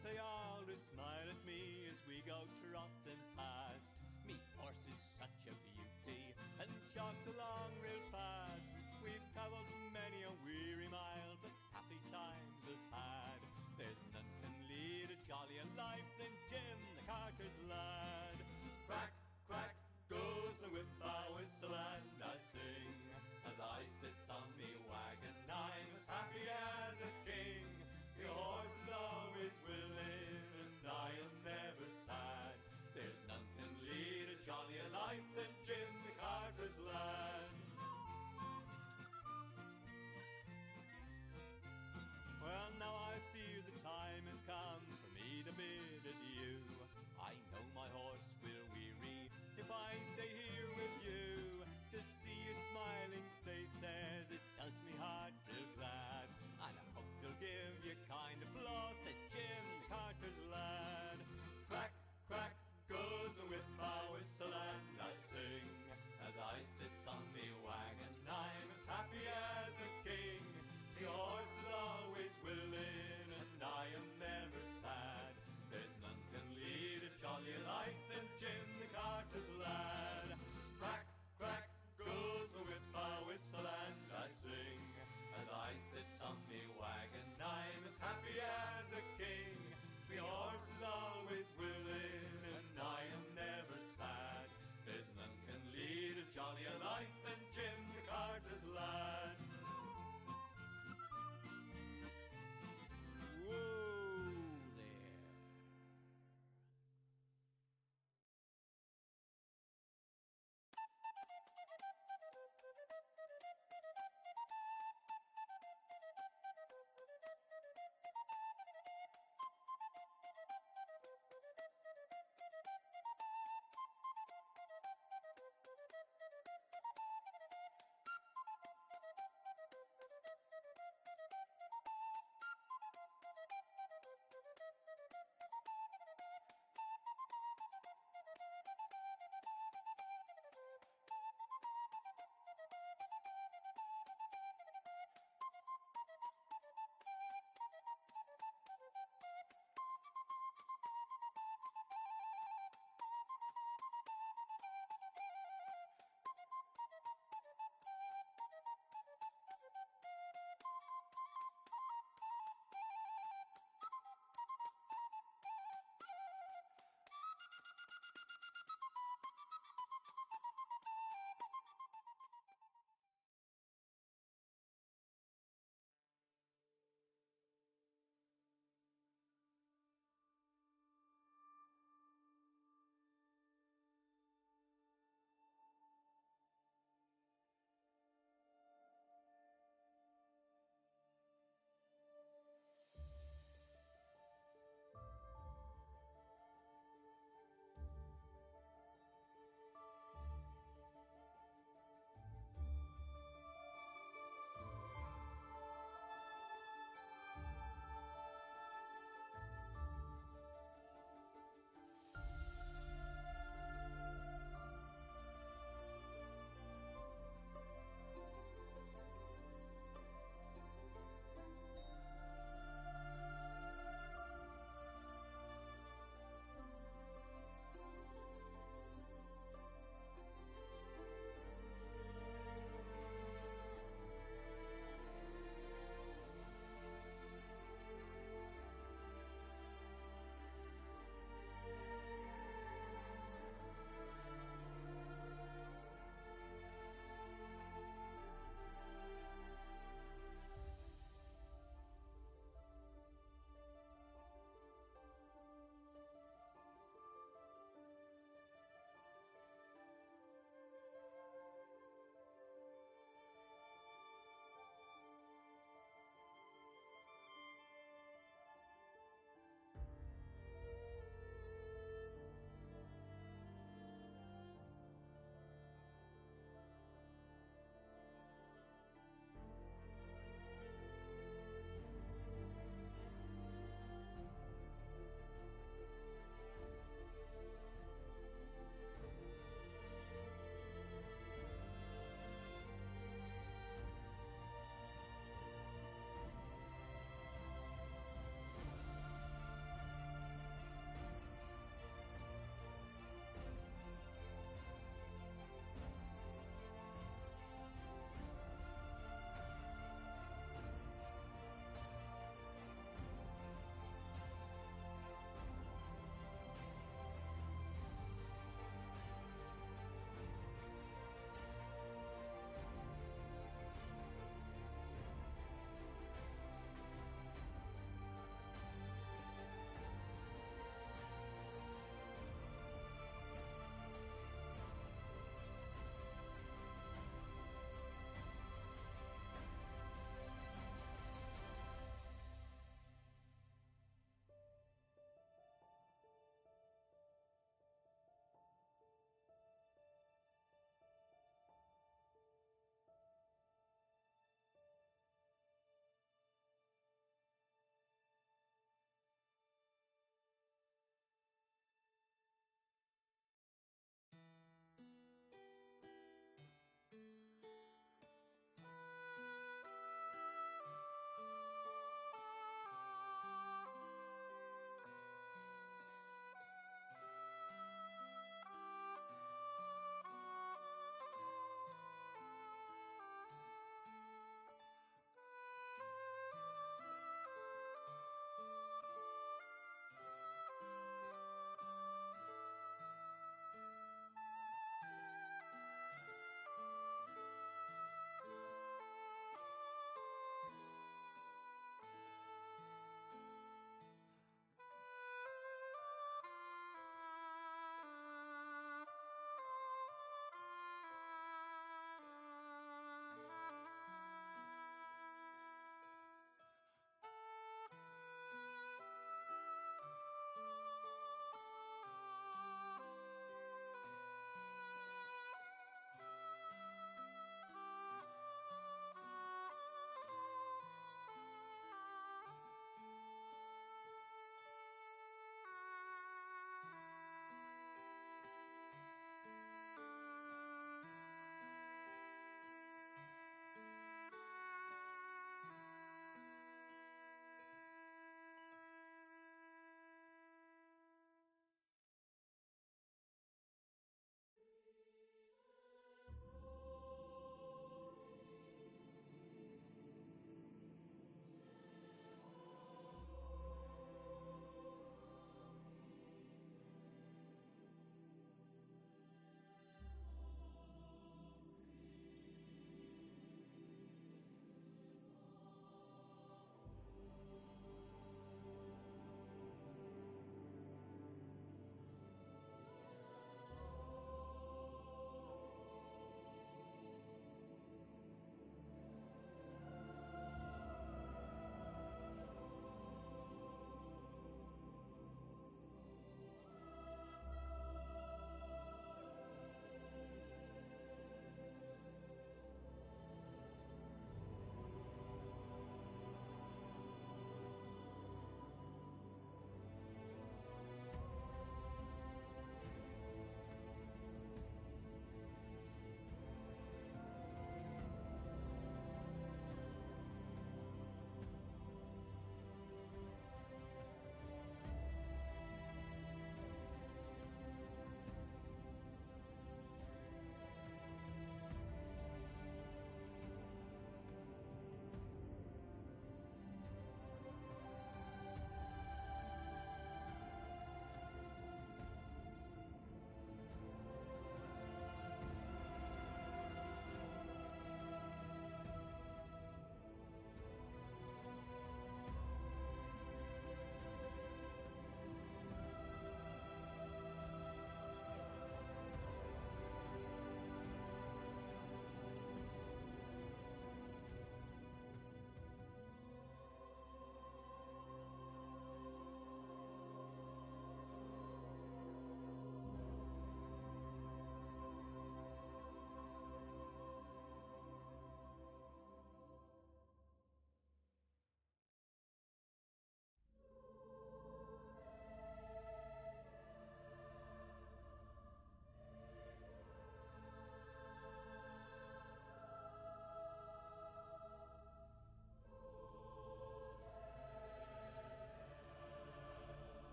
folks, they always smile at me as we go trotting past. Me horse is such a beauty and jogs along real fast. We've travelled many a weary mile, but happy times we've had. There's none can lead a jollier life than Jim the carter's lad. Crack, crack, goes the whip, I whistle and I sing. As I sit on me wagon, I'm as happy as a king. The horse is always willing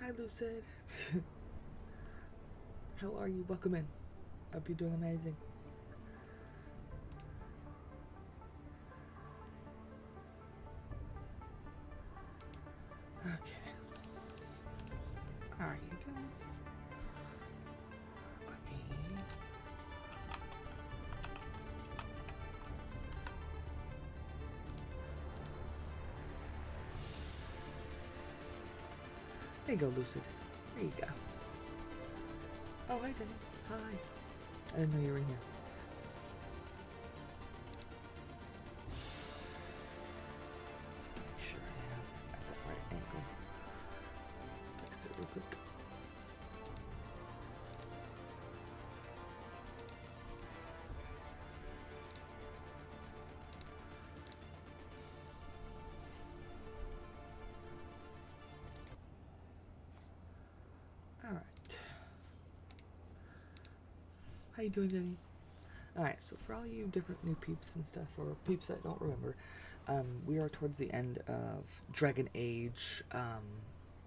Hi, Lucid. How are you? Welcome in. Hope you're doing amazing. Okay. Alright, you guys. Let me. There you go, Lucid. There you go. Oh, hi, Denny. Hi. I didn't know you were in here. Make sure I have at that right angle. Fix it real quick. Alright. How you doing, Jenny? Alright, so for all you different new peeps and stuff, or peeps that don't remember, we are towards the end of Dragon Age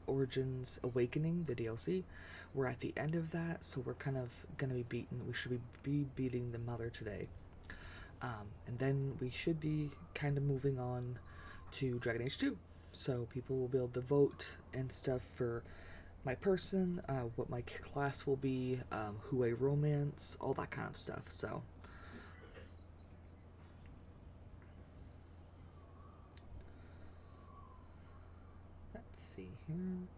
Origins Awakening, the DLC. We're at the end of that, so we're kind of gonna be beaten. We should be beating the mother today. And then we should be kind of moving on to Dragon Age 2. So people will be able to vote and stuff for my person, what my class will be, who I romance, all that kind of stuff. So let's see here.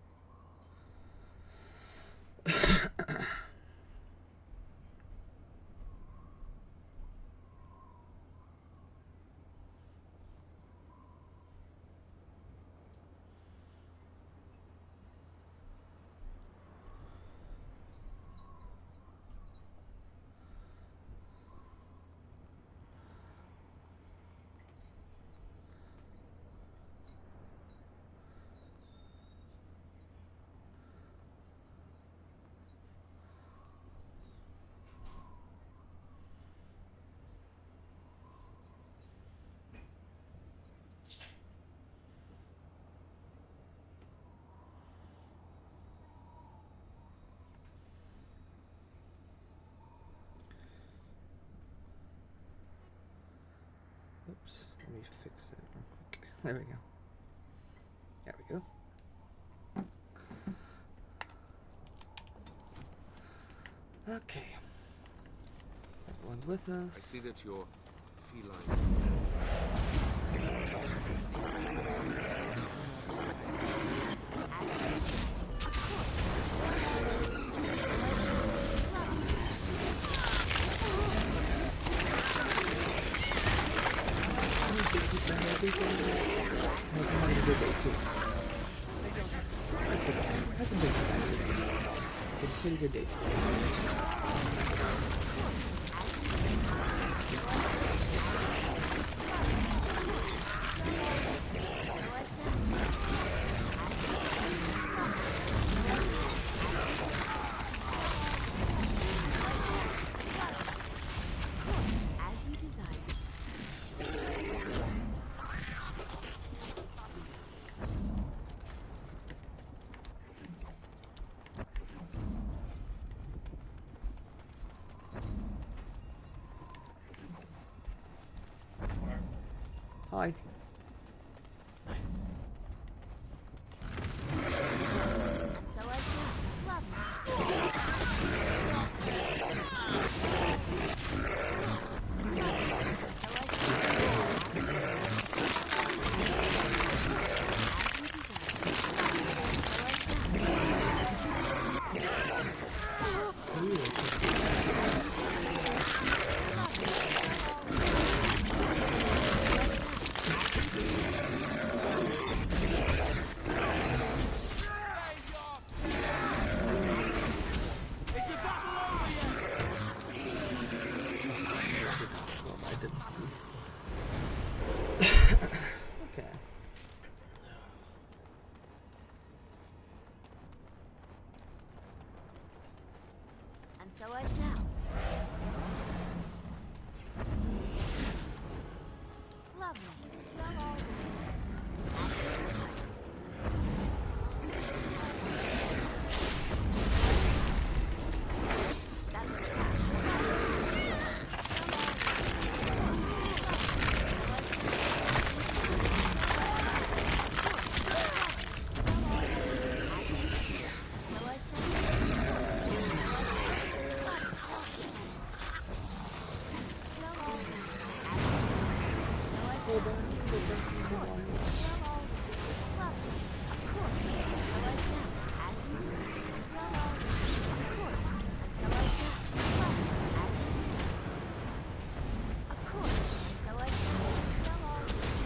Oops, let me fix it real quick. There we go. There we go. Okay. Everyone's with us. I see that you're feline. Hasn't been too bad today. It's been a pretty good day today. Hi. So I shall. Lovely. Well, all right. while. Well, lovely. Of course. So I shall. As you desire. Well, of course. And so I shall. Lovely. As you desire. Of course. And so I shall. Well,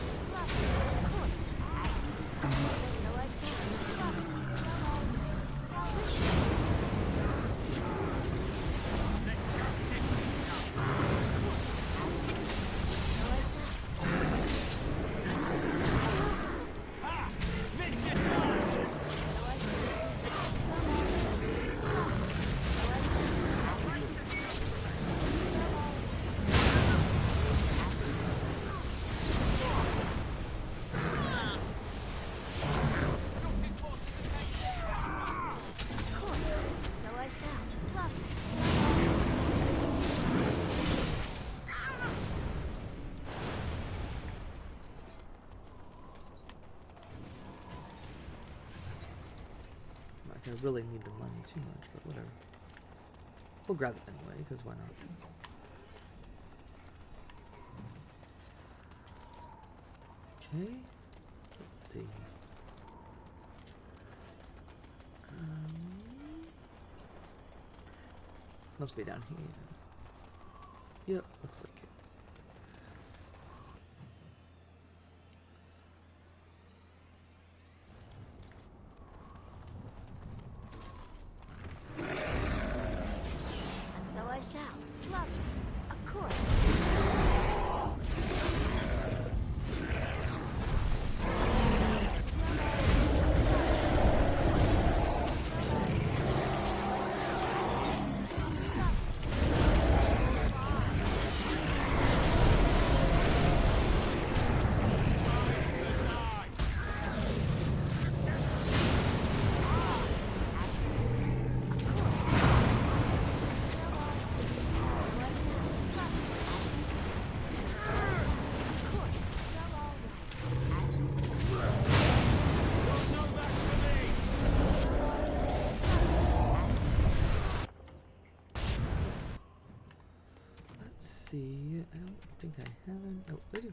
lovely. Of course. As you desire. So I shall. Lovely. Well, wish you. I really need the money too much, but whatever. We'll grab it anyway, because why not? Okay, let's see. Must be down here. Yep, looks like it. I shall. Lovely. Of course. See, I don't think I haven't. Oh, I do.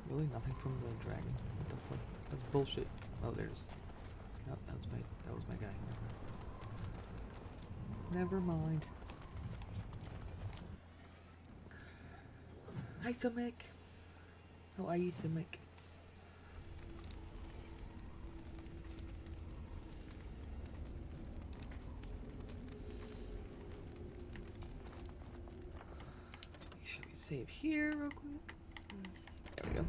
Really nothing from the dragon? What the fuck? That's bullshit. Oh, there's. Nope, that was my guy. Never mind. Hi, Simic. How are you, Simic? Should we save here real quick? There we go.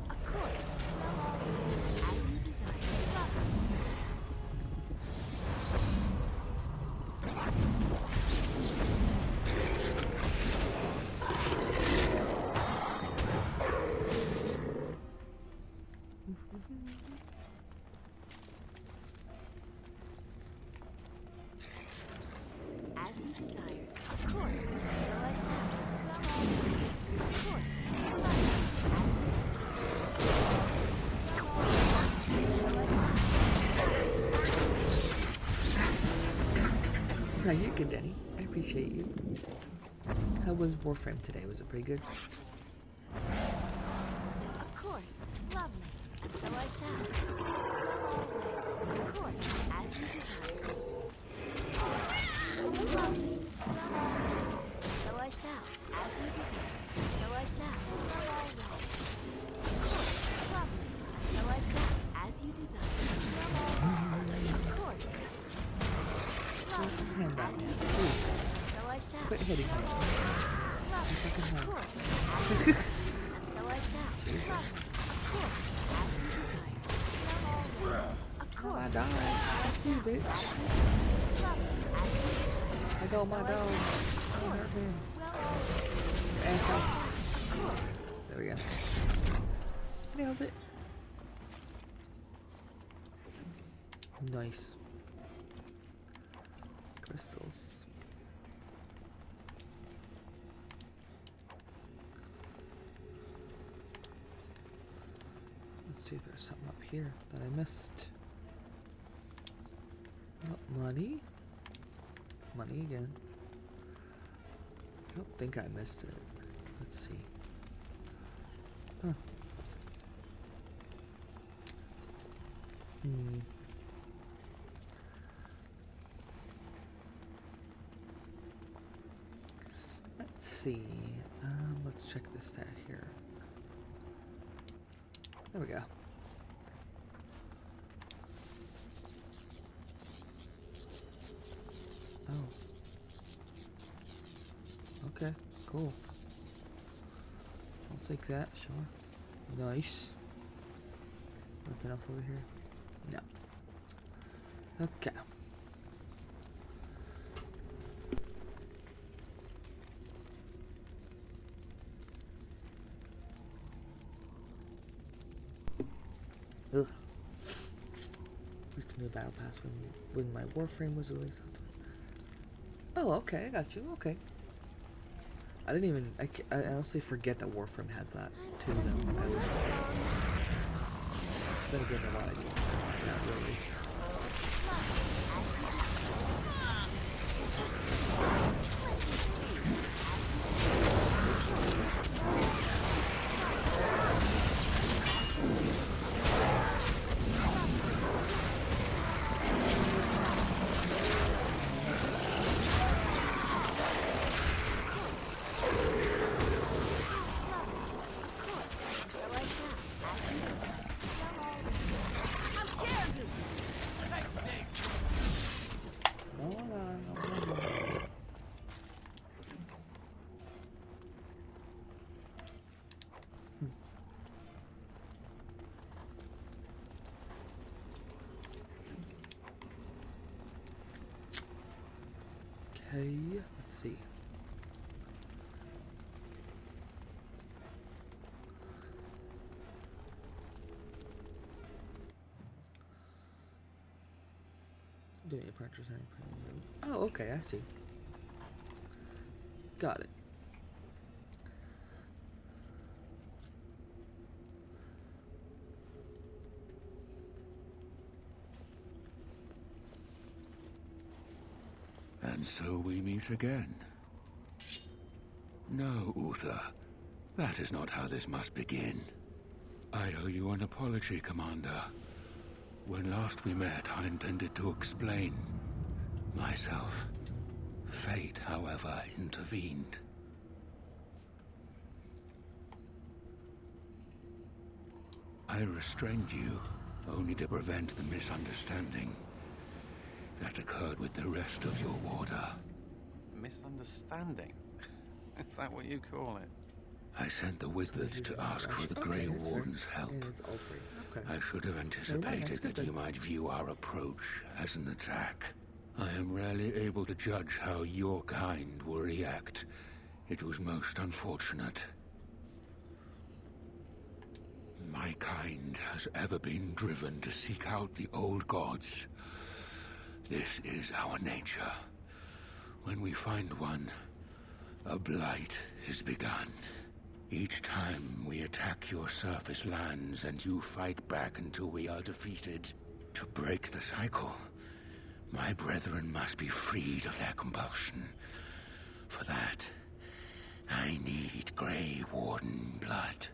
Of course. As you desire. No, you're good, Denny. I appreciate you. How was Warframe today? Was it pretty good? Of course, lovely, and so I shall. Of course, as you desire. Lovely, so I shall, as you desire. So I shall. Of course, lovely, so I shall, as you desire. Of course. Lovely, Hand that as man, you please. desire. So I shall. Quit hitting him. Lovely, Second of hand. course, as you desire. And so I shall. Jesus. Lovely, of course, as you desire. Of Oh, course. my dog. You bitch. I got my dog. I hurt him. Asshole. There we go. Nailed it. Nice. Crystals. Let's see if there's something up here that I missed. Oh, money. Money again. I don't think I missed it. Let's see. Huh. Let's see. Let's check this stat here. There we go. Oh. Okay, cool. I'll take that, sure. Nice. Nothing else over here? No. Okay. Ugh. Reached a new battle pass when my Warframe was released. Oh, okay, I got you. Okay. I didn't even. I honestly forget that Warframe has that too. Though I always forget. Then again, a lot of games have that, not really. Okay, let's see. Doing a purchase. Oh, okay, I see. Got it. And so we meet again. No, Uther. That is not how this must begin. I owe you an apology, Commander. When last we met, I intended to explain myself. Fate, however, intervened. I restrained you, only to prevent the misunderstanding that occurred with the rest of your order. Misunderstanding? Is that what you call it? I sent the wizards to ask for the Grey that's fair. Warden's help. Yeah, it's all free. Okay. I should have anticipated good that you then. might view our approach as an attack. I am rarely able to judge how your kind will react. It was most unfortunate. My kind has ever been driven to seek out the old gods. This is our nature. When we find one, a blight is begun. Each time we attack your surface lands and you fight back until we are defeated. To break the cycle, My brethren must be freed of their compulsion. For that, I need Grey Warden blood.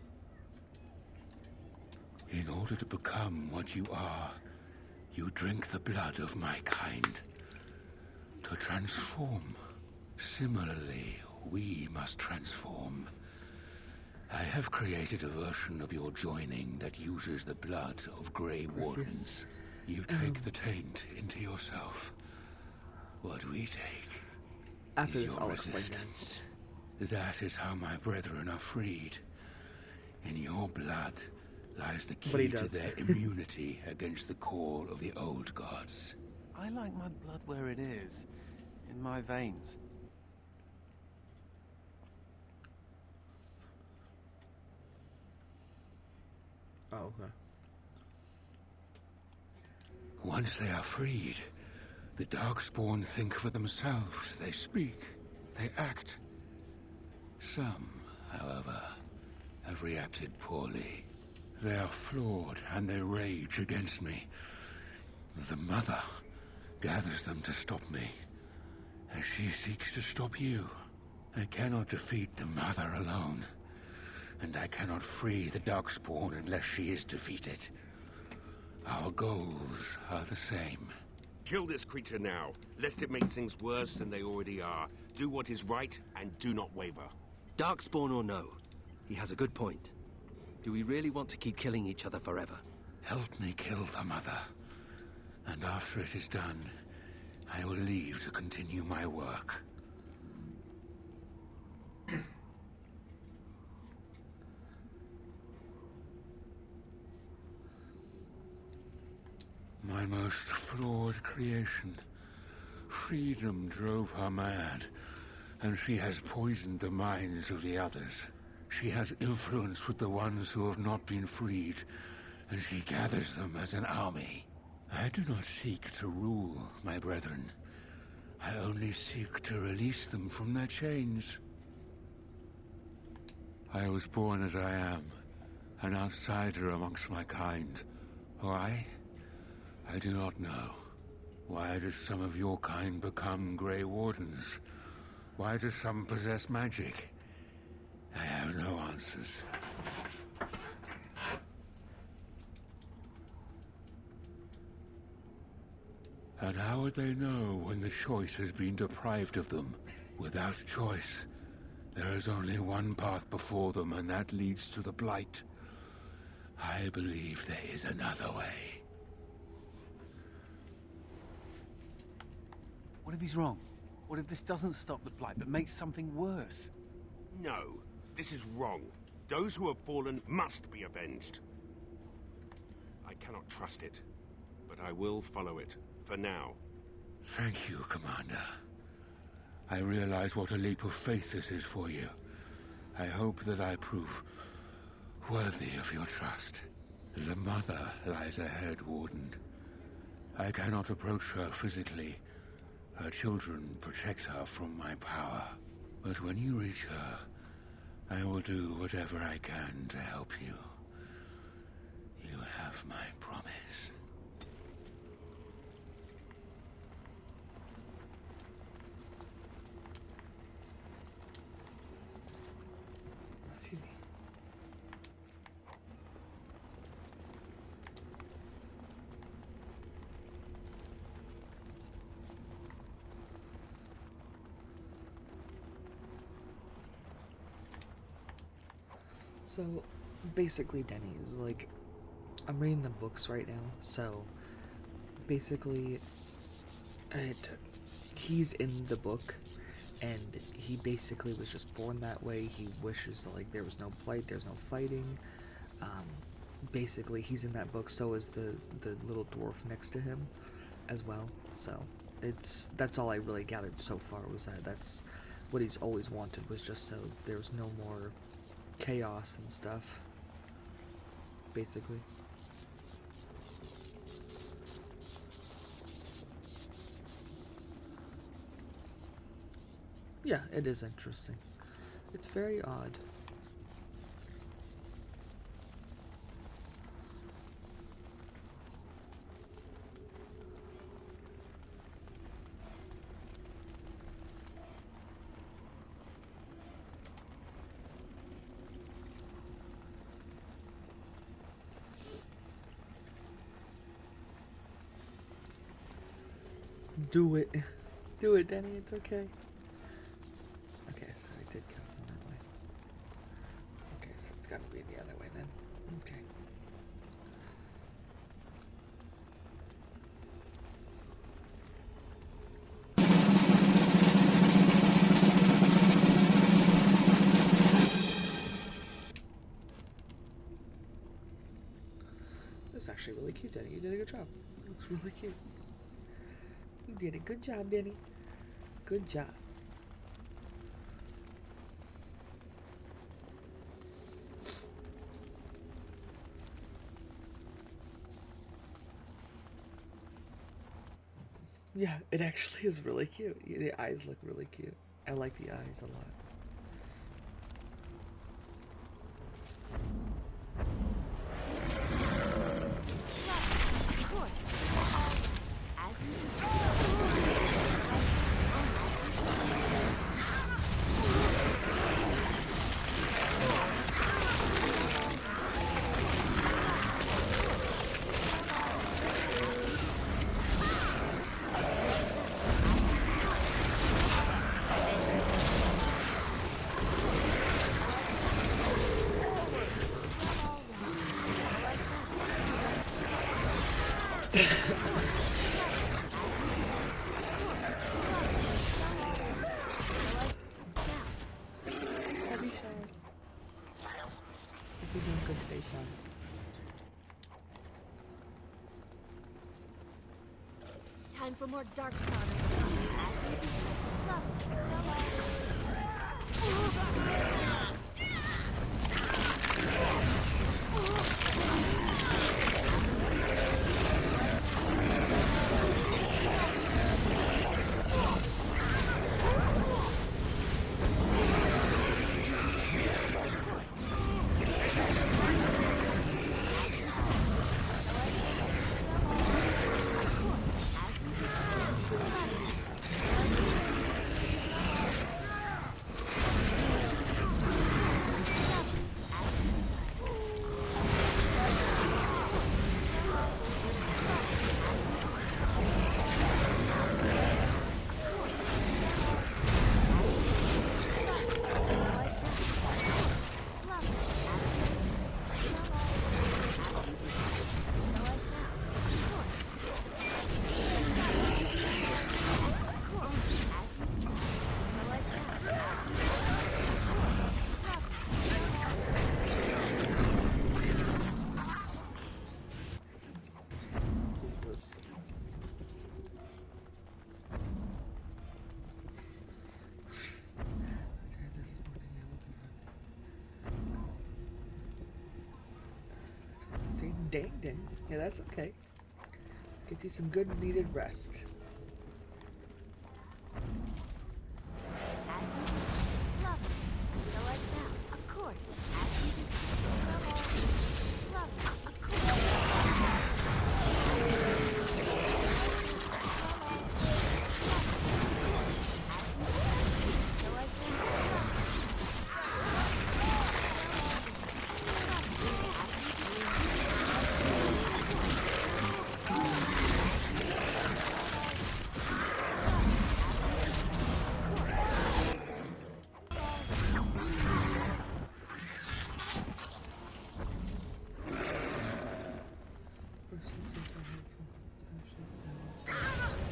In order to become what you are, you drink the blood of my kind. To transform. Similarly, we must transform. I have created a version of your joining that uses the blood of Grey Wardens. You take the taint into yourself. What we take After is this, your I'll explain resistance. That is how my brethren are freed. In your blood lies the But he key to does. their immunity against the call of the old gods. I like my blood where it is, in my veins. Oh, okay. Once they are freed, the Darkspawn think for themselves. They speak, they act. Some, however, have reacted poorly. They are flawed and they rage against me. The Mother gathers them to stop me, as she seeks to stop you. I cannot defeat the Mother alone, and I cannot free the Darkspawn unless she is defeated. Our goals are the same. Kill this creature now, lest it make things worse than they already are. Do what is right, and do not waver. Darkspawn or no, he has a good point. Do we really want to keep killing each other forever? Help me kill the Mother, and after it is done, I will leave to continue my work. My most flawed creation. Freedom drove her mad, and she has poisoned the minds of the others. She has influence with the ones who have not been freed, and she gathers them as an army. I do not seek to rule, my brethren. I only seek to release them from their chains. I was born as I am, an outsider amongst my kind. Why? I do not know. Why do some of your kind become Grey Wardens? Why do some possess magic? I have no answers. And how would they know when the choice has been deprived of them? Without choice, there is only one path before them, and that leads to the Blight. I believe there is another way. What if he's wrong? What if this doesn't stop the Blight, but makes something worse? No, this is wrong. Those who have fallen must be avenged. I cannot trust it, but I will follow it, for now. Thank you, Commander. I realize what a leap of faith this is for you. I hope that I prove worthy of your trust. The Mother lies ahead, Warden. I cannot approach her physically. Her children protect her from my power. But when you reach her, I will do whatever I can to help you. You have my promise. Excuse me. So, basically, Denny is like, I'm reading the books right now, so basically, he's in the book, and he basically was just born that way. He wishes that, like, there was no Blight, there's no fighting. Basically, he's in that book, so is the little dwarf next to him as well. So, that's all I really gathered so far, was that that's what he's always wanted, was just so there's no more chaos and stuff, basically. Yeah, it is interesting. It's very odd. Do it. Do it, Denny. It's okay. Okay, so I did come from that way. Okay, so it's gotta be the other way then. Okay. This is actually really cute, Denny. You did a good job. It looks really cute. You did a good job, Denny. Good job. Yeah, it actually is really cute. The eyes look really cute. I like the eyes a lot. Of course. As you Happy shower. Hope you're doing good today, Sean. Time for more dark spawners. As you Dang. Yeah, that's okay. Get you some good needed rest.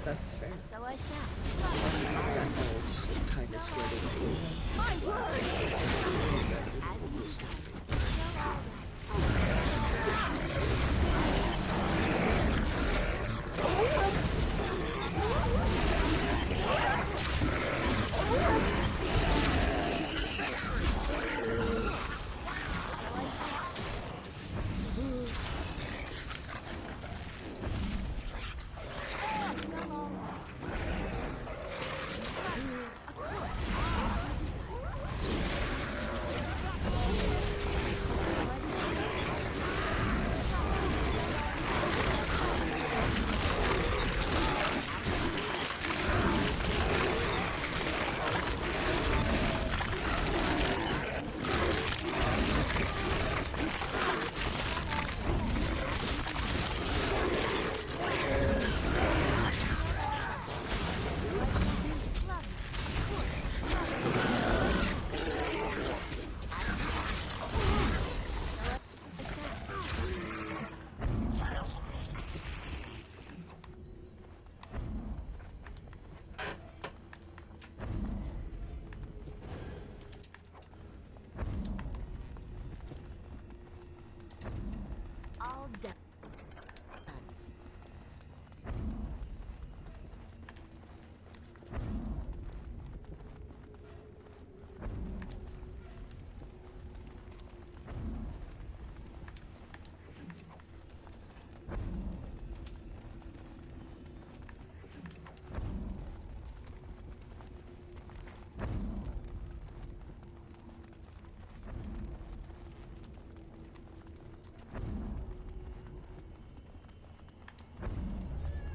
That's fair. So I shall. That was kind of scared away. My word! As you decide.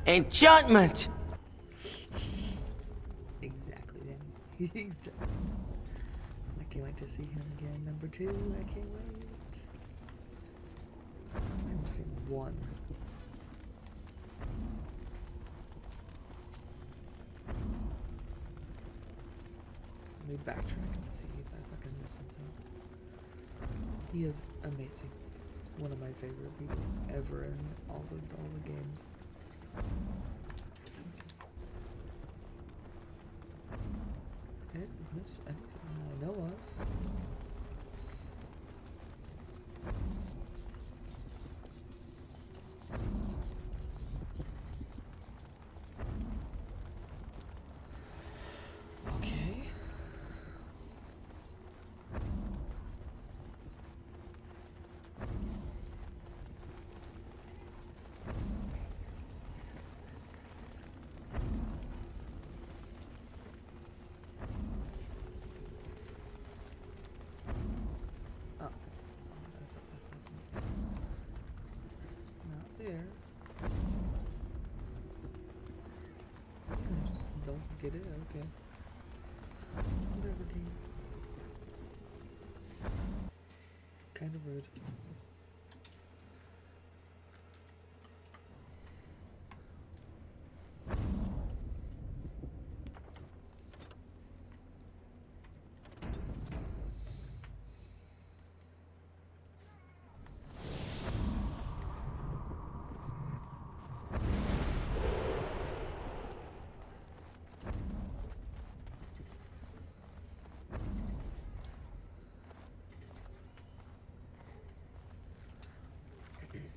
Enchantment! Exactly, Danny. Exactly. I can't wait to see him again. Number 2, I can't wait. I'm missing 1. Let me backtrack and see if I can miss something. He is amazing. One of my favorite people ever in all the games. I didn't miss anything I know of. Okay. Not there. Yeah, just don't get it. Okay. Whatever, game. Kind of rude.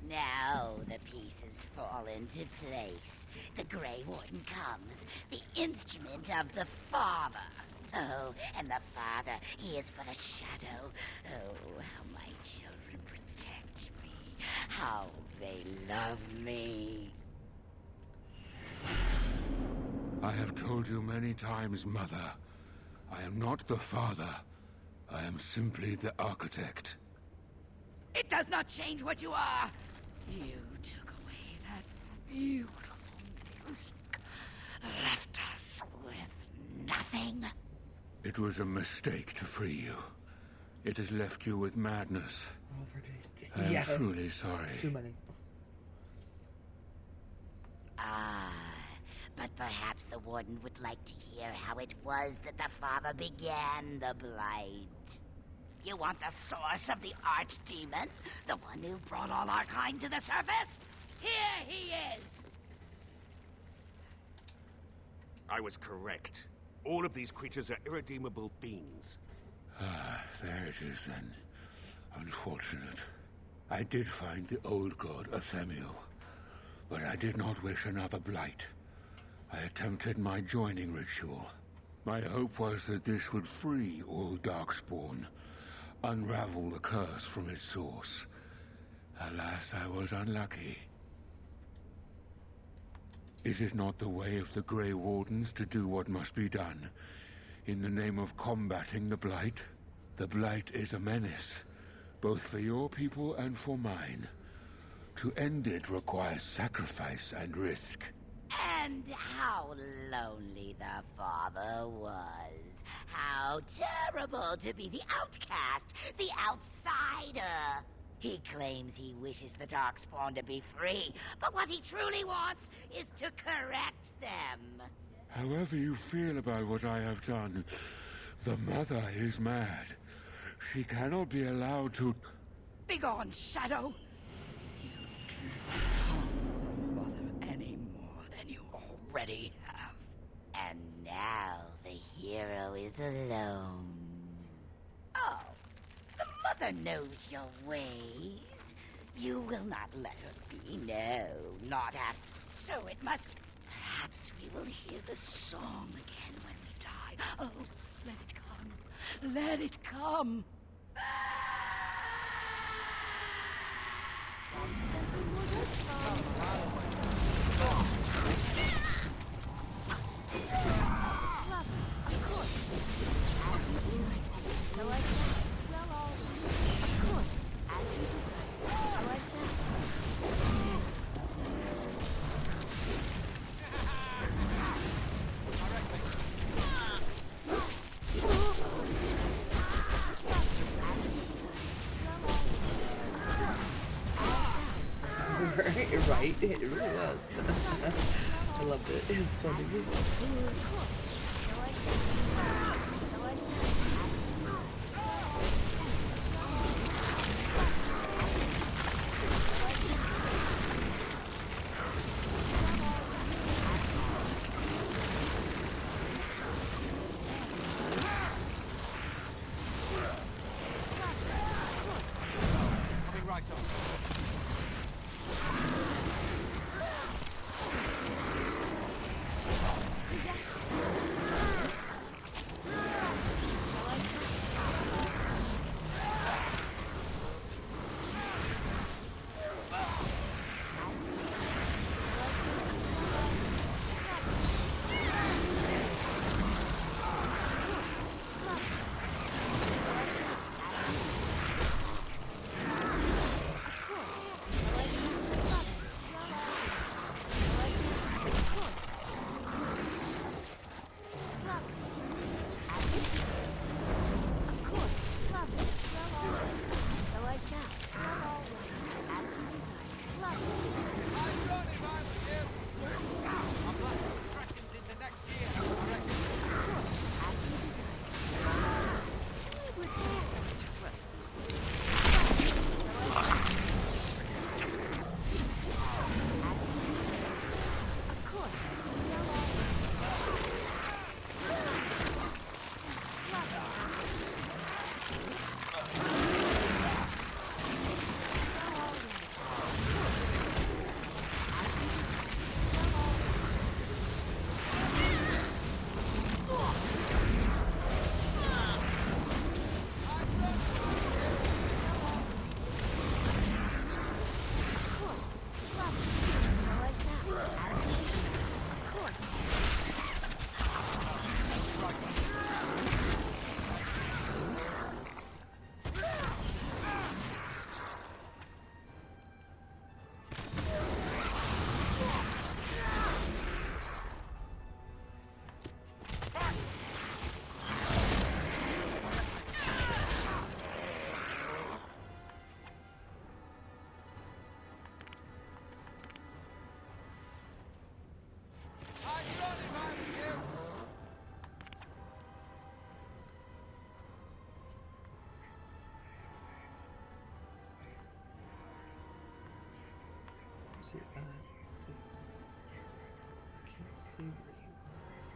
Now the pieces fall into place. The Grey Warden comes, the instrument of the Father. Oh, and the Father, he is but a shadow. Oh, how my children protect me. How they love me. I have told you many times, Mother. I am not the Father. I am simply the Architect. It does not change what you are. You took away that beautiful music, left us with nothing. It was a mistake to free you. It has left you with madness. I am truly sorry. Too many. Ah, but perhaps the Warden would like to hear how it was that the Father began the Blight. You want the source of the Archdemon? The one who brought all our kind to the surface? Here he is! I was correct. All of these creatures are irredeemable fiends. Ah, there it is then. Unfortunate. I did find the old god Athemiel, but I did not wish another blight. I attempted my joining ritual. My hope was that this would free all Darkspawn, unravel the curse from its source. Alas, I was unlucky. Is it not the way of the Grey Wardens to do what must be done, in the name of combating the Blight? The Blight is a menace, both for your people and for mine. To end it requires sacrifice and risk. And how lonely the Father was. How terrible to be the outcast, the outsider. He claims he wishes the Darkspawn to be free, but what he truly wants is to correct them. However you feel about what I have done, the Mother is mad. She cannot be allowed to... Begone, Shadow! You can't harm the Mother any more than you already have. And now the hero is alone. Oh, the Mother knows your ways. You will not let her be, no, not after. So it must... Perhaps we will hear the song again when we die. Oh, let it come. Let it come. Right? It really was. I loved it. It was funny. Coming right up. See, see. I can't see where he was.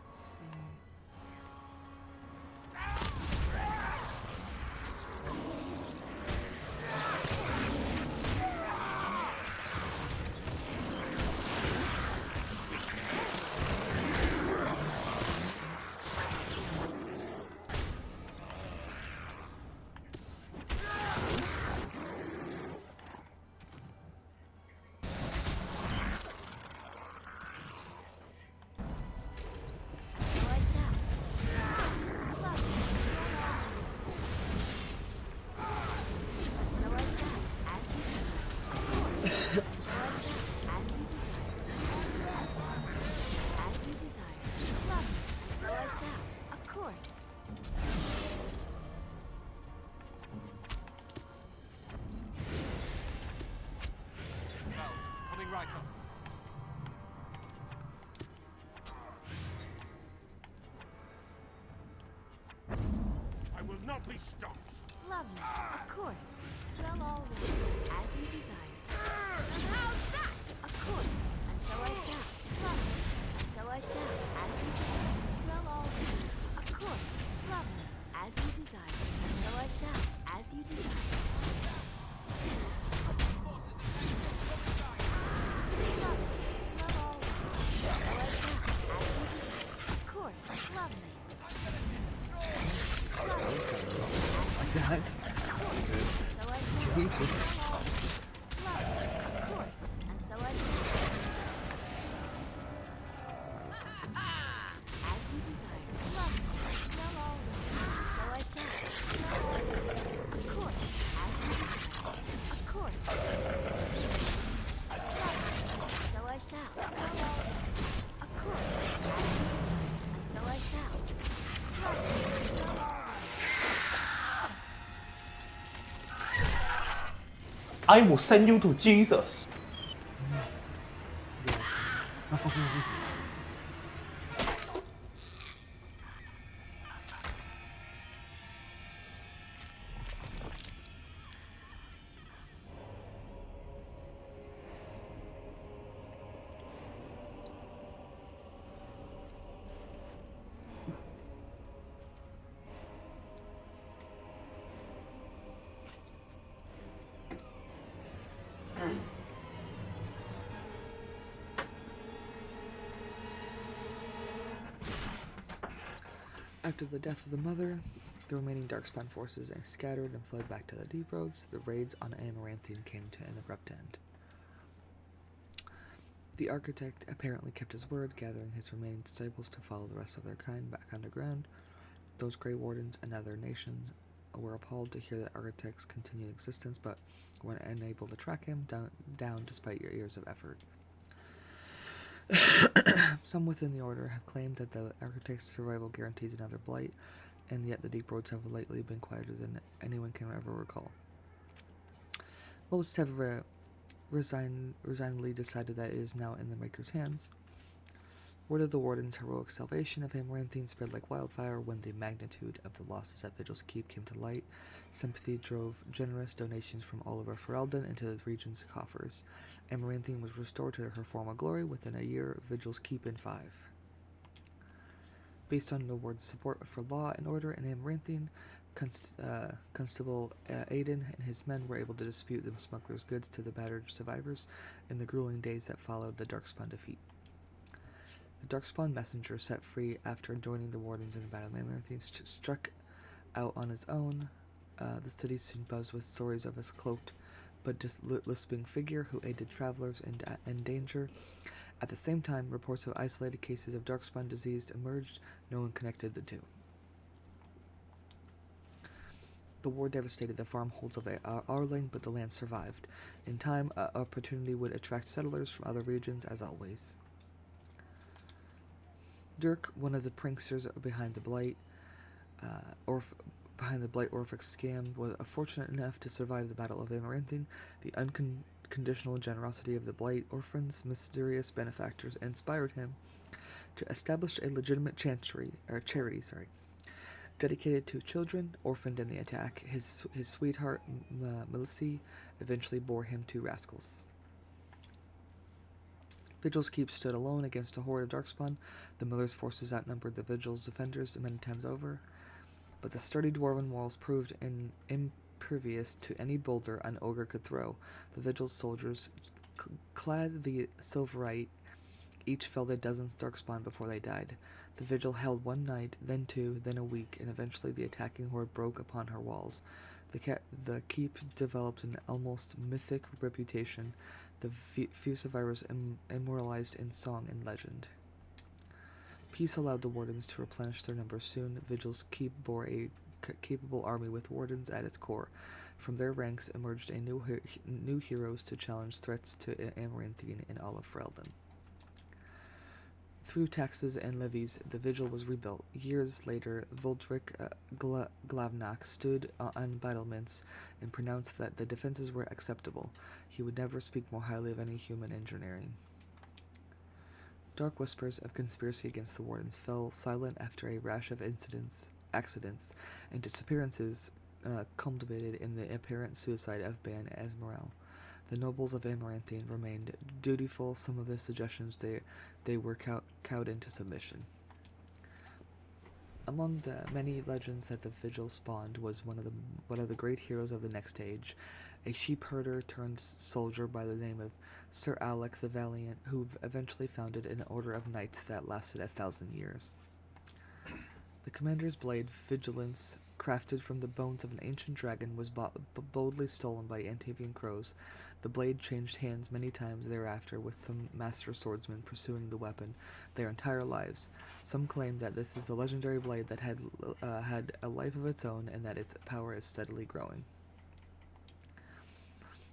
Let's see. Coming right up. I will not be stopped. Lovely, of course. Well, all right, as you desire. And how's that? Of course, and so I shall. Lovely, and so I shall, as you desire. Well, all right, of course. Lovely, as you desire. And so I shall, as you desire. Lovely, well, all right, so I shall, as you desire. Of course, lovely. Like that. Jesus. Jesus. Of course. I will send you to Jesus. After the death of the mother, the remaining Darkspawn forces scattered and fled back to the Deep Roads. The raids on Amaranthine came to an abrupt end. The architect apparently kept his word, gathering his remaining disciples to follow the rest of their kind back underground. Those Grey Wardens and other nations were appalled to hear that architect's continued existence, but were unable to track him down despite years of effort. Some within the Order have claimed that the architect's survival guarantees another blight, and yet the Deep Roads have lately been quieter than anyone can ever recall. Most have resignedly decided that it is now in the Maker's hands. Word of the Warden's heroic salvation of Amaranthine spread like wildfire when the magnitude of the losses at Vigil's Keep came to light. Sympathy drove generous donations from all over Ferelden into the region's coffers. Amaranthine was restored to her former glory within a year, Vigil's Keep in 5. Based on the Ward's support for law and order in Amaranthine, Constable Aiden and his men were able to dispute the smuggler's goods to the battered survivors in the grueling days that followed the Darkspawn defeat. The Darkspawn messenger, set free after joining the Wardens in the Battle of Amaranthine, struck out on his own. The city soon buzzed with stories of his cloaked but lisping figure who aided travelers in danger. At the same time, reports of isolated cases of Darkspawn disease emerged. No one connected the two. The war devastated the farmholds of Arling, but the land survived. In time, opportunity would attract settlers from other regions, as always. Dirk, one of the pranksters behind the Blight, Orphic scam, was fortunate enough to survive the Battle of Amaranthine. The unconditional generosity of the Blight orphans, mysterious benefactors, inspired him to establish a legitimate charity, dedicated to children orphaned in the attack. His sweetheart, Melissy, eventually bore him to rascals. Vigil's Keep stood alone against a horde of Darkspawn. The Mother's forces outnumbered the Vigil's defenders many times over, but the sturdy dwarven walls proved impervious to any boulder an ogre could throw. The Vigil's soldiers, clad the Silverite, each felled a dozen Darkspawn before they died. The Vigil held one night, then two, then a week, and eventually the attacking horde broke upon her walls. The Keep developed an almost mythic reputation, the few survivors immortalized in song and legend. Peace allowed the Wardens to replenish their numbers soon. Vigil's Keep bore a capable army with Wardens at its core. From their ranks emerged new heroes to challenge threats to Amaranthine and all of Ferelden. Through taxes and levies, the Vigil was rebuilt. Years later, Voldric Glavnak stood on battlements and pronounced that the defenses were acceptable. He would never speak more highly of any human engineering. Dark whispers of conspiracy against the Wardens fell silent after a rash of accidents, and disappearances culminated in the apparent suicide of Ban Esmeralda. The nobles of Amaranthine remained dutiful. Some of the suggestions they were cowed into submission. Among the many legends that the Vigil spawned was one of the great heroes of the next age, a sheep herder turned soldier by the name of Sir Alec the Valiant, who eventually founded an order of knights that lasted 1,000 years. The commander's blade, Vigilance, crafted from the bones of an ancient dragon, was boldly stolen by Antavian crows. The blade changed hands many times thereafter, with some master swordsmen pursuing the weapon their entire lives. Some claim that this is the legendary blade that had a life of its own, and that its power is steadily growing.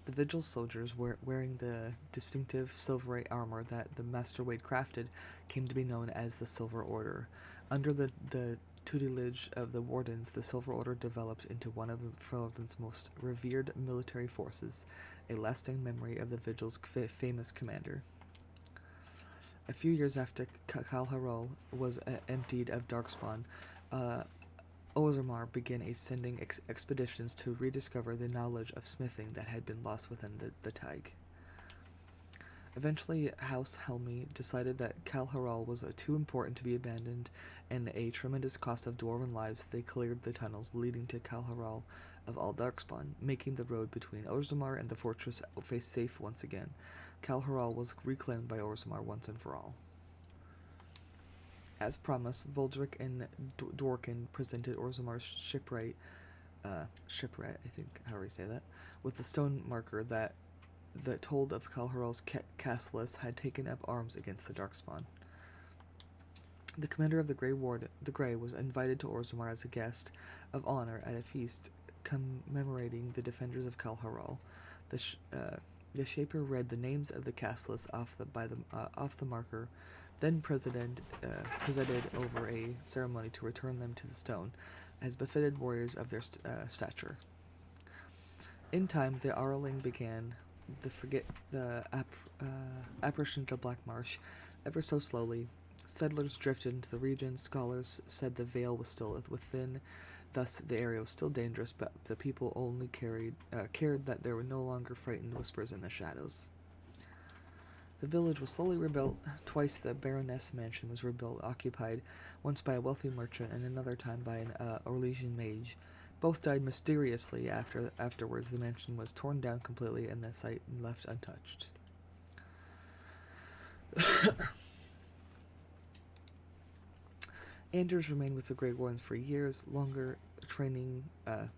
The Vigil soldiers, wearing the distinctive silverite armor that the Master Wade crafted, came to be known as the Silver Order. Under the tutelage of the Wardens, the Silver Order developed into one of Ferelden's most revered military forces. a lasting memory of the Vigil's famous commander. A few years after Kal Harol was emptied of Darkspawn, Orzammar began sending expeditions to rediscover the knowledge of smithing that had been lost within the Taig. Eventually, House Helmi decided that Kal Harol was too important to be abandoned, and at a tremendous cost of dwarven lives, they cleared the tunnels leading to Kal Harol of all Darkspawn, making the road between Orzammar and the fortress safe once again. Kal Harol was reclaimed by Orzammar once and for all. As promised, Vuldrik and Dworkin presented Orzammar's shipwright, I think, however you say that, with the stone marker that told of Kal Harol's Castellus had taken up arms against the Darkspawn. The commander of the Grey was invited to Orzammar as a guest of honor at a feast commemorating the defenders of Kal Harol. The Shaper read the names of the Castellus off the marker, then presided over a ceremony to return them to the stone, as befitted warriors of their stature. In time, the Arling began the apparitions of Black Marsh, ever so slowly. Settlers drifted into the region. Scholars said the veil was still within, thus the area was still dangerous, but the people only cared that there were no longer frightened whispers in the shadows. The village was slowly rebuilt. Twice the Baroness mansion was rebuilt, occupied once by a wealthy merchant and another time by an Orlesian mage. Both died mysteriously afterwards. The mansion was torn down completely and the site left untouched. Anders remained with the Grey Wardens for training the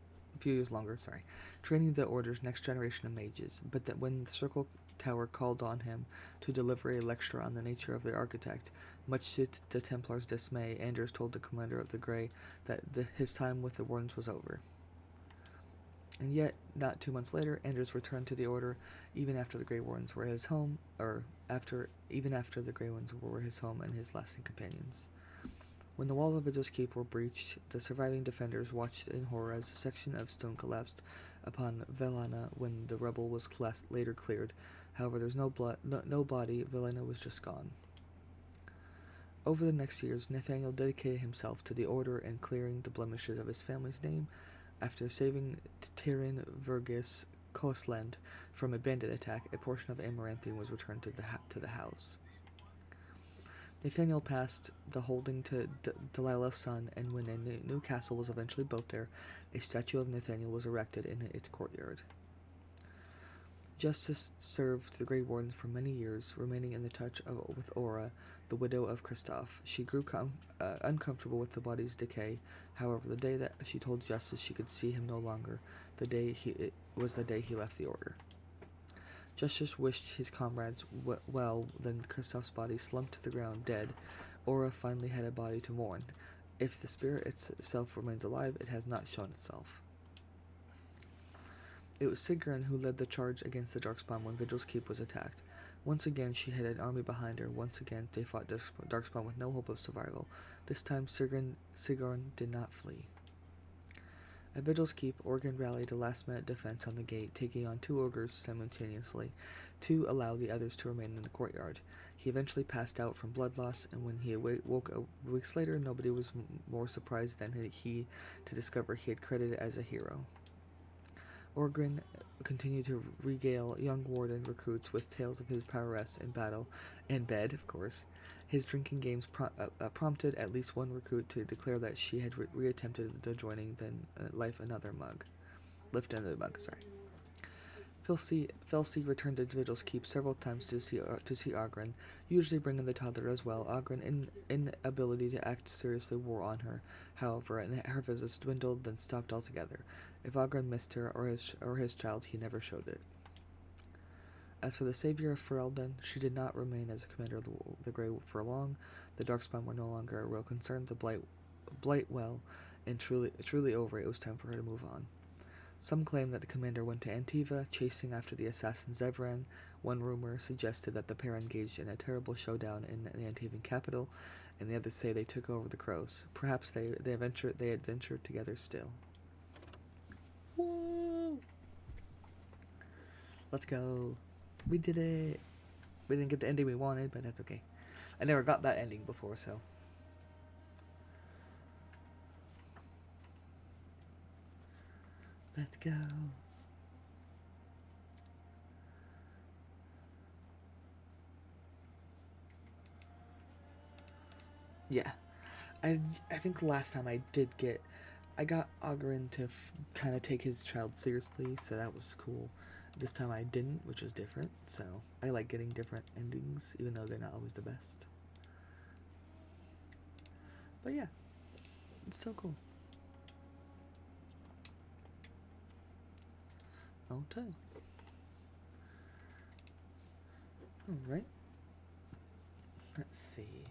Order's next generation of mages, but that when the Circle Tower called on him to deliver a lecture on the nature of the architect, much to the Templars' dismay, Anders told the commander of the Grey that his time with the Wardens was over. And yet, not 2 months later, Anders returned to the Order, even after the Grey Wardens were his home, even after the Grey Wardens were his home and his lasting companions. When the walls of Vigil's Keep were breached, the surviving defenders watched in horror as a section of stone collapsed upon Velana when the rubble was later cleared. However, there was no body. Velana was just gone. Over the next years, Nathaniel dedicated himself to the Order and clearing the blemishes of his family's name. After saving Tyrion Vergis Kosland from a bandit attack, a portion of Amaranthian was returned to the house. Nathaniel passed the holding to Delilah's son, and when a new castle was eventually built there, a statue of Nathaniel was erected in its courtyard. Justice served the Grey Wardens for many years, remaining in the touch with Aura, the widow of Kristoff. She grew uncomfortable with the body's decay. However, the day that she told Justice she could see him no longer, was the day he left the Order. Justice wished his comrades well, then Kristoff's body slumped to the ground, dead. Aura finally had a body to mourn. If the spirit itself remains alive, it has not shown itself. It was Sigrun who led the charge against the Darkspawn when Vigil's Keep was attacked. Once again, she had an army behind her. Once again, they fought Darkspawn with no hope of survival. This time, Sigrun did not flee. At Vigil's Keep, Organ rallied a last-minute defense on the gate, taking on 2 ogres simultaneously, to allow the others to remain in the courtyard. He eventually passed out from blood loss, and when he woke weeks later, nobody was more surprised than he to discover he had credited as a hero. Organ continued to regale young Warden recruits with tales of his prowess in battle and bed, of course. His drinking games prompted at least one recruit to declare that she had reattempted the joining, then lift another mug. Felsi returned to Vigil's Keep several times to see Ogren, usually bringing the toddler as well. Ogren's inability to act seriously wore on her, however, and her visits dwindled, then stopped altogether. If Ogren missed her or his child, he never showed it. As for the savior of Ferelden, she did not remain as a commander of the Grey for long. The Darkspawn were no longer a real concern. The blight well, and truly over, it was time for her to move on. Some claim that the commander went to Antiva, chasing after the assassin Zevran. One rumor suggested that the pair engaged in a terrible showdown in the Antivan capital, and the others say they took over the Crows. Perhaps they had ventured together still. Woo! Let's go. We did it. We didn't get the ending we wanted, but that's okay. I never got that ending before, so. Let's go. Yeah. I think last time I got Ogarin to kind of take his child seriously, so that was cool. This time I didn't, which was different, so I like getting different endings, even though they're not always the best. But yeah, it's so cool. Okay. Alright. Let's see.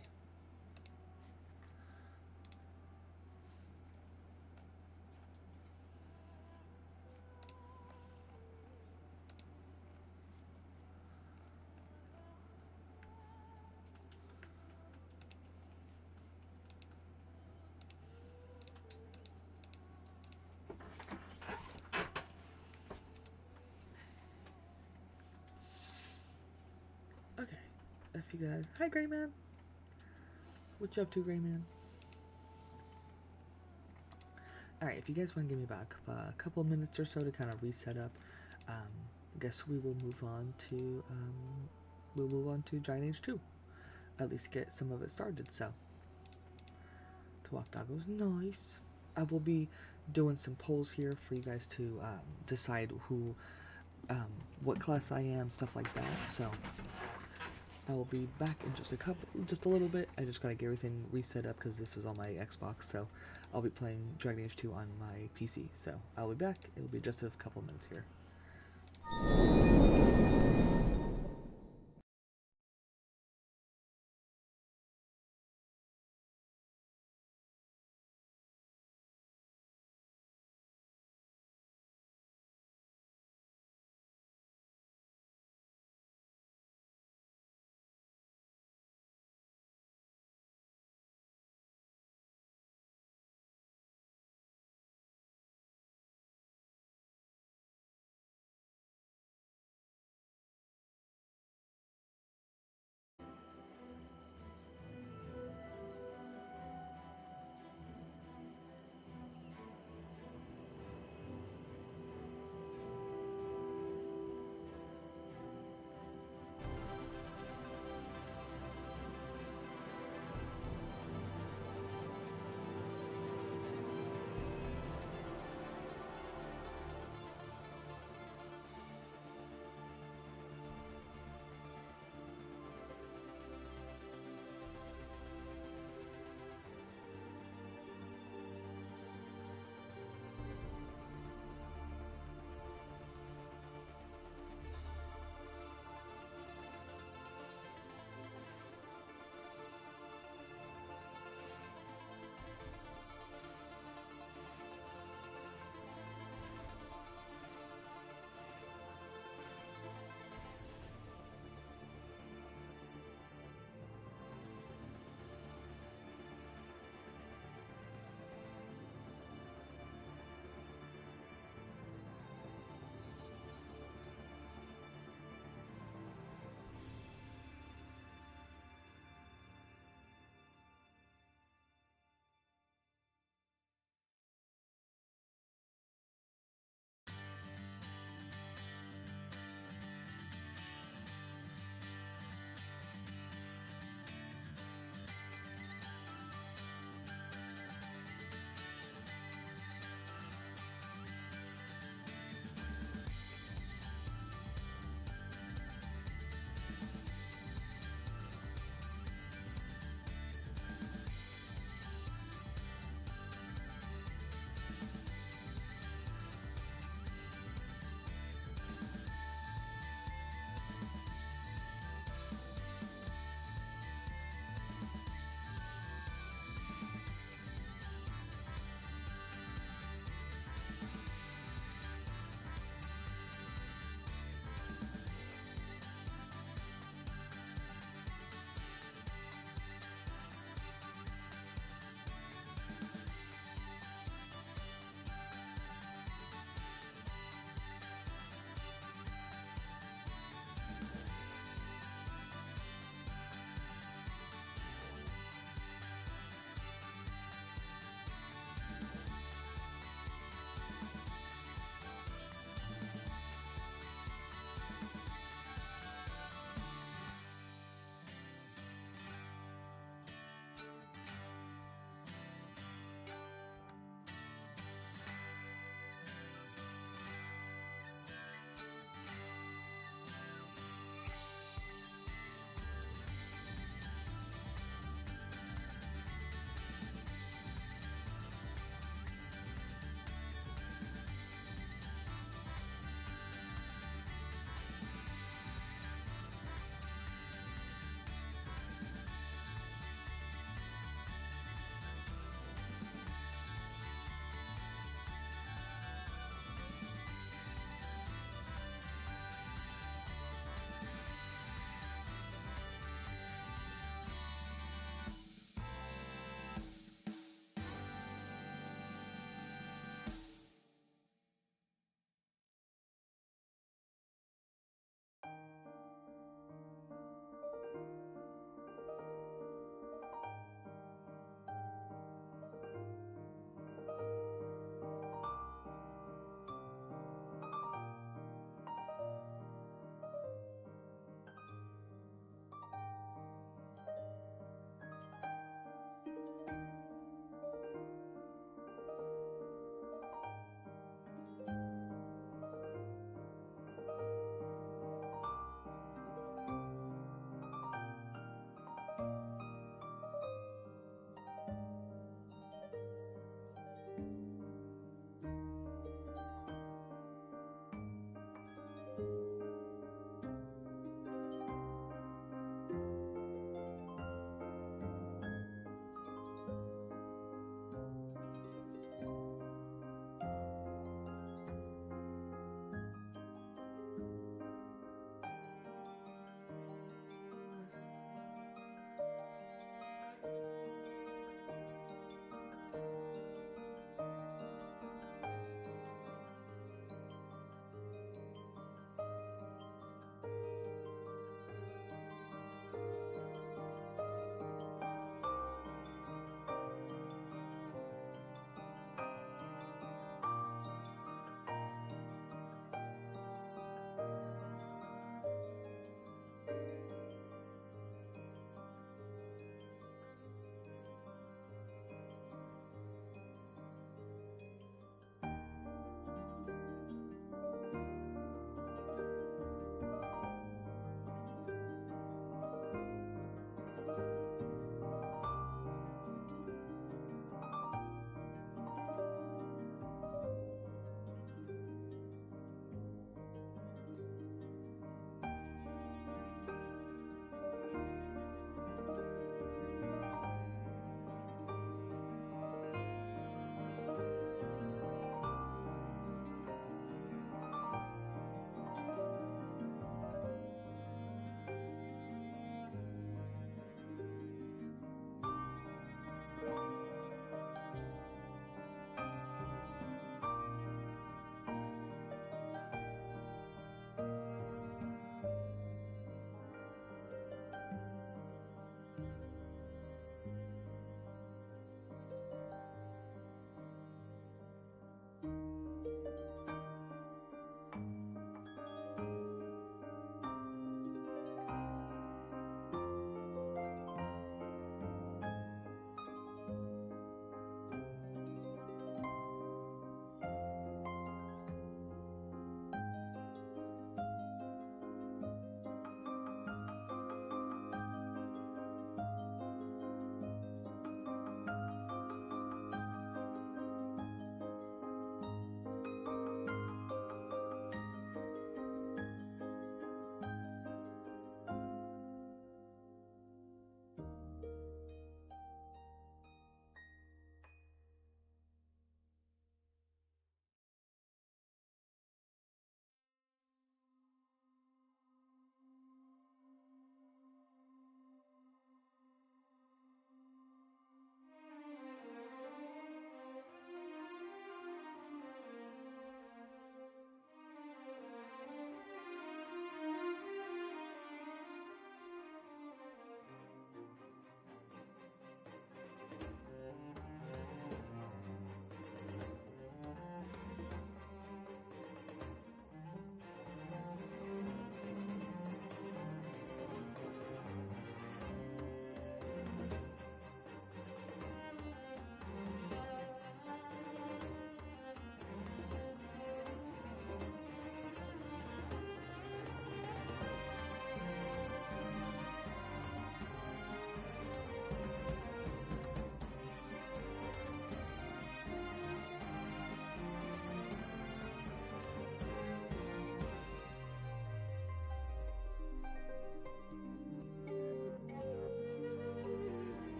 Okay. If you guys... Hi, Gray Man. What you up to, Gray Man? Alright, if you guys want to give me back a couple minutes or so to kind of reset up, I guess we will move on to Giant Age 2. At least get some of it started, so. Tawak was nice. I will be doing some polls here for you guys to decide what class I am, stuff like that, so. I will be back in just a little bit. I just gotta get everything reset up because this was on my Xbox, so I'll be playing Dragon Age 2 on my PC. So I'll be back. It'll be just a couple minutes here.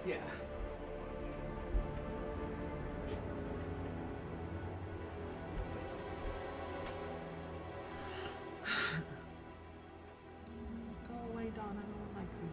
Yeah. Go away, Donna. No one likes you.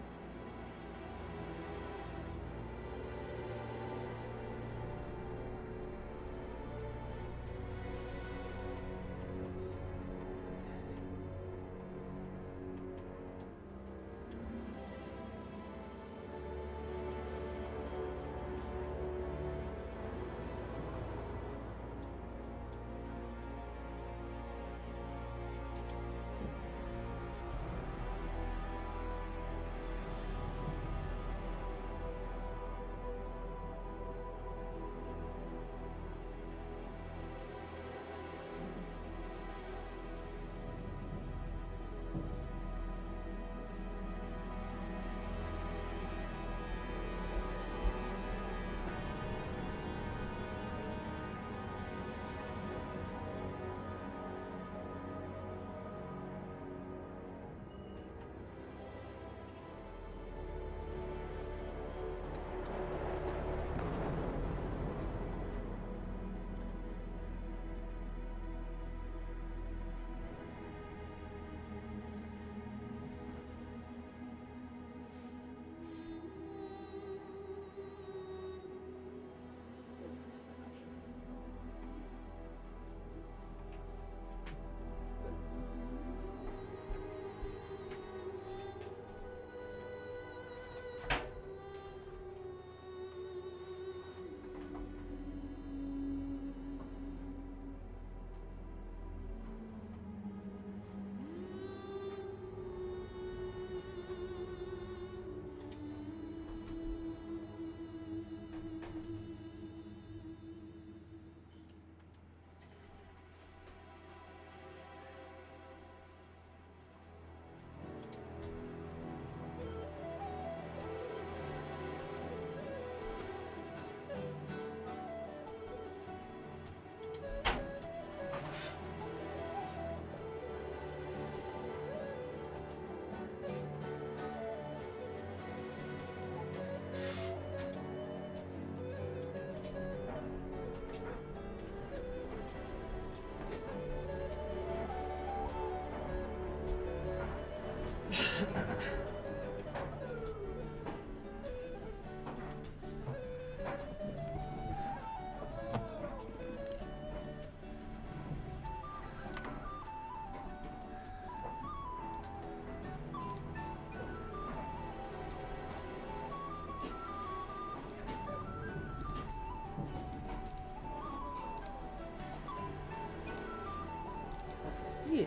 Yeah.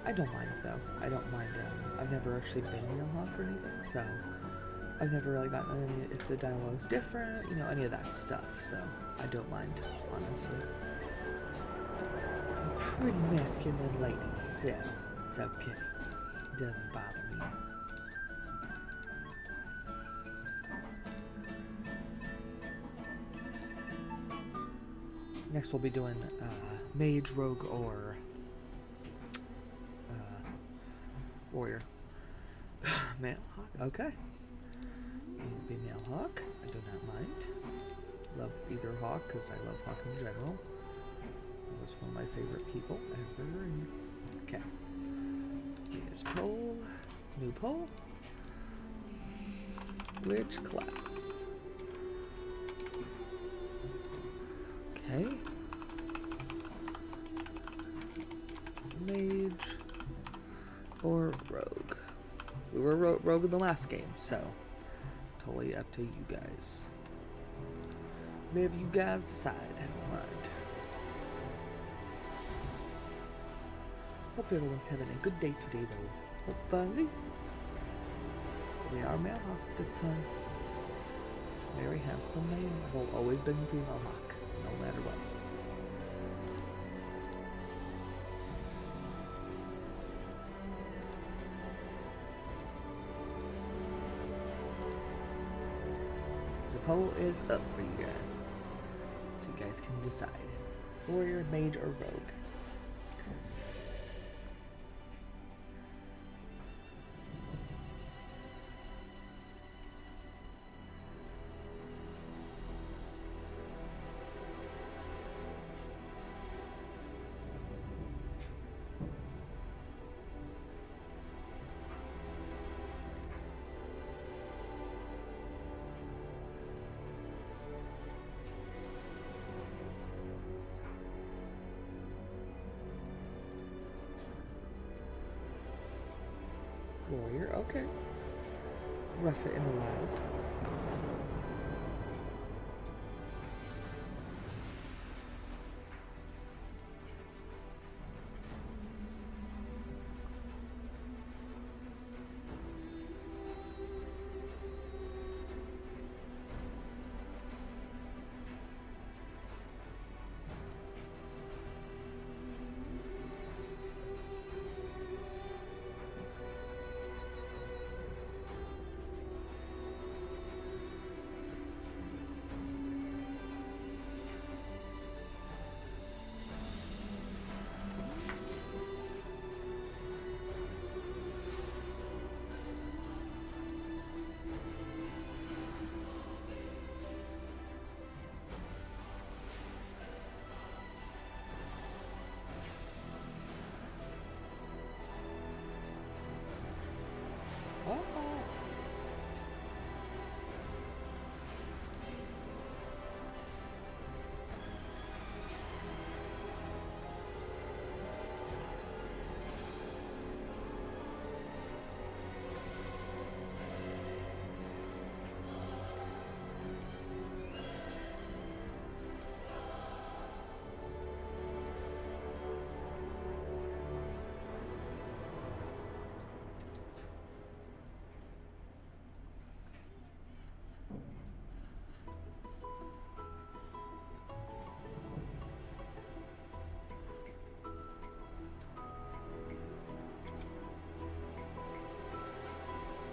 I don't mind it though. I don't mind. I've never actually been Mailhawk or anything, so I've never really gotten any if the dialogue's different, you know, any of that stuff. So I don't mind, honestly. I'm a pretty masculine lady, so it's okay. It doesn't bother me. Next, we'll be doing Mage, Rogue, or Warrior. Mailhawk, okay. You'll be Mailhawk. I do not mind. Love either Hawk because I love Hawk in general. He was one of my favorite people ever. Okay. Here's Pole. New Pole. Which class? Okay. Mage or Rogue. We were Rogue in the last game, so totally up to you guys. Whatever you guys decide, I don't mind. Hope everyone's having a good day today, though. Hopefully. We are Mailhawk this time. Very handsome man. Will always been female hawk, no matter what. The poll is up for you guys, so you guys can decide. Warrior, Mage, or Rogue. Warrior, okay. Rough it in the wild.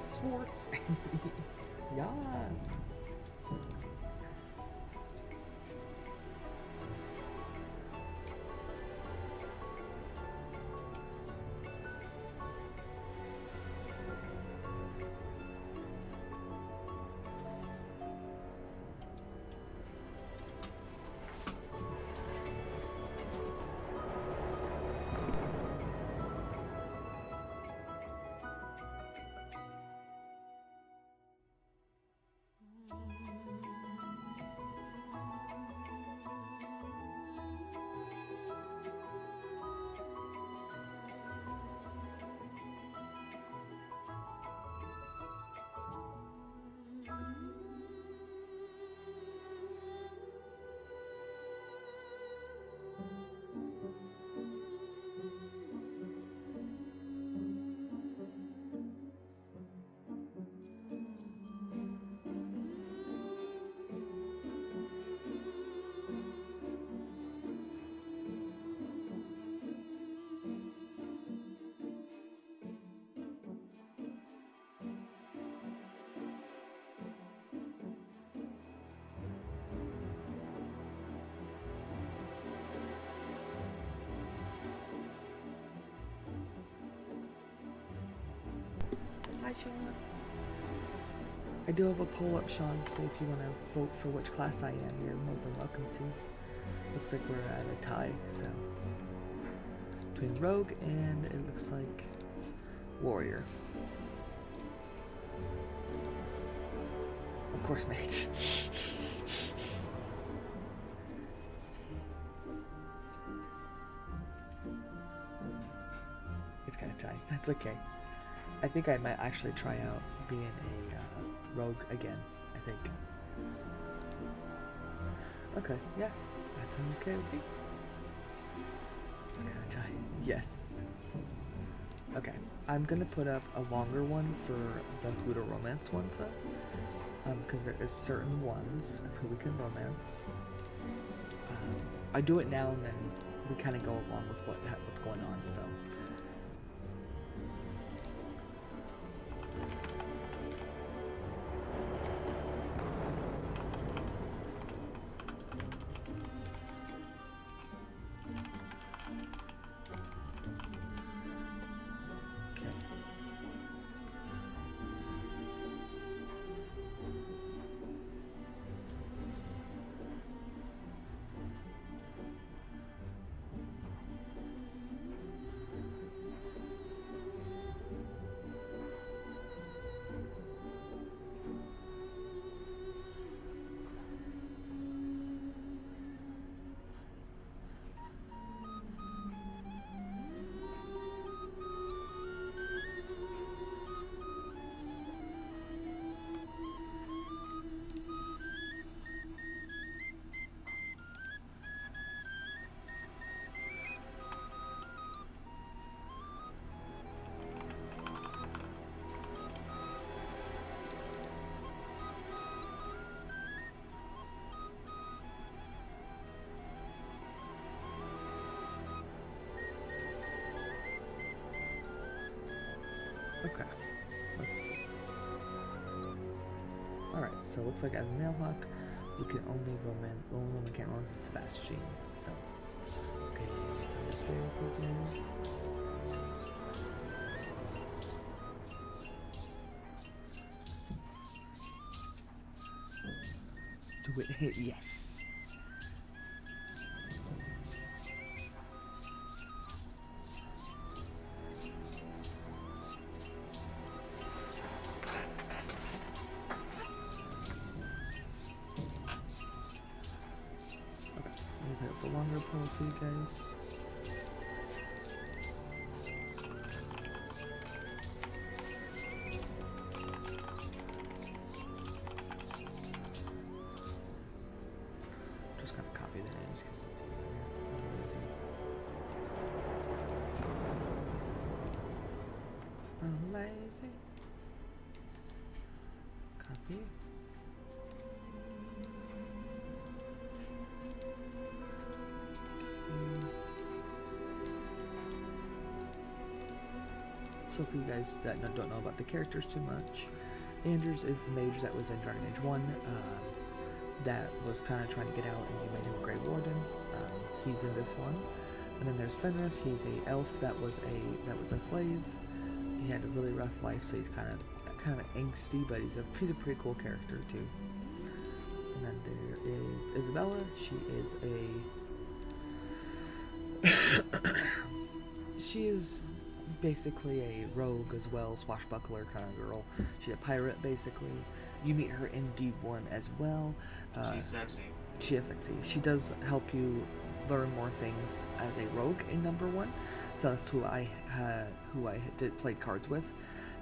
Swartz. Yes. Hi, Sean. I do have a poll up, Sean, so if you want to vote for which class I am, you're more than welcome to. Looks like we're at a tie, so. Between Rogue and it looks like Warrior. Of course, Mage. It's kind of tight. That's okay. I think I might actually try out being a rogue again. I think. Okay, yeah, that's okay with me. It's kind of tight. Yes. Okay, I'm gonna put up a longer one for the who to romance ones though, because there is certain ones of who we can romance. I do it now and then we kind of go along with what's going on. So. Okay, let's see. Alright, so it looks like as Mailhawk, we can only romance, the only one we can't romance is Sebastian. So, okay, let's go for this. Do it, yes. The longer pole for you guys. Just gonna copy the names because it's easier. I'm lazy. I'm lazy. Copy. So for you guys that don't know about the characters too much, Anders is the mage that was in Dragon Age 1 that was kind of trying to get out, and you made him a Grey Warden. He's in this one. And then there's Fenris. He's a elf that was a slave. He had a really rough life, so he's kind of angsty, but he's a pretty cool character too. And then there is Isabella. She is she is basically a rogue as well, swashbuckler kind of girl. She's a pirate basically. You meet her in D1 as well. She's sexy. She is sexy. She does help you learn more things as a rogue in number 1. So that's who I played cards with.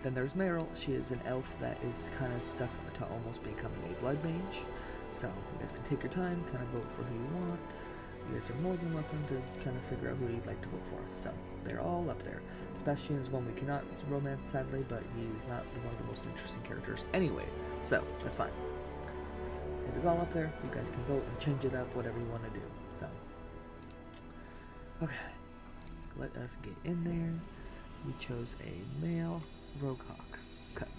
Then there's Meryl. She is an elf that is kind of stuck to almost becoming a blood mage. So you guys can take your time, kind of vote for who you want. You guys are more than welcome to kind of figure out who you'd like to vote for. So they're all up there. Sebastian is one we cannot romance, sadly, but he's not one of the most interesting characters anyway. So that's fine. It is all up there. You guys can vote and change it up, whatever you want to do. So, okay. Let us get in there. We chose a male rogue hawk. Cut.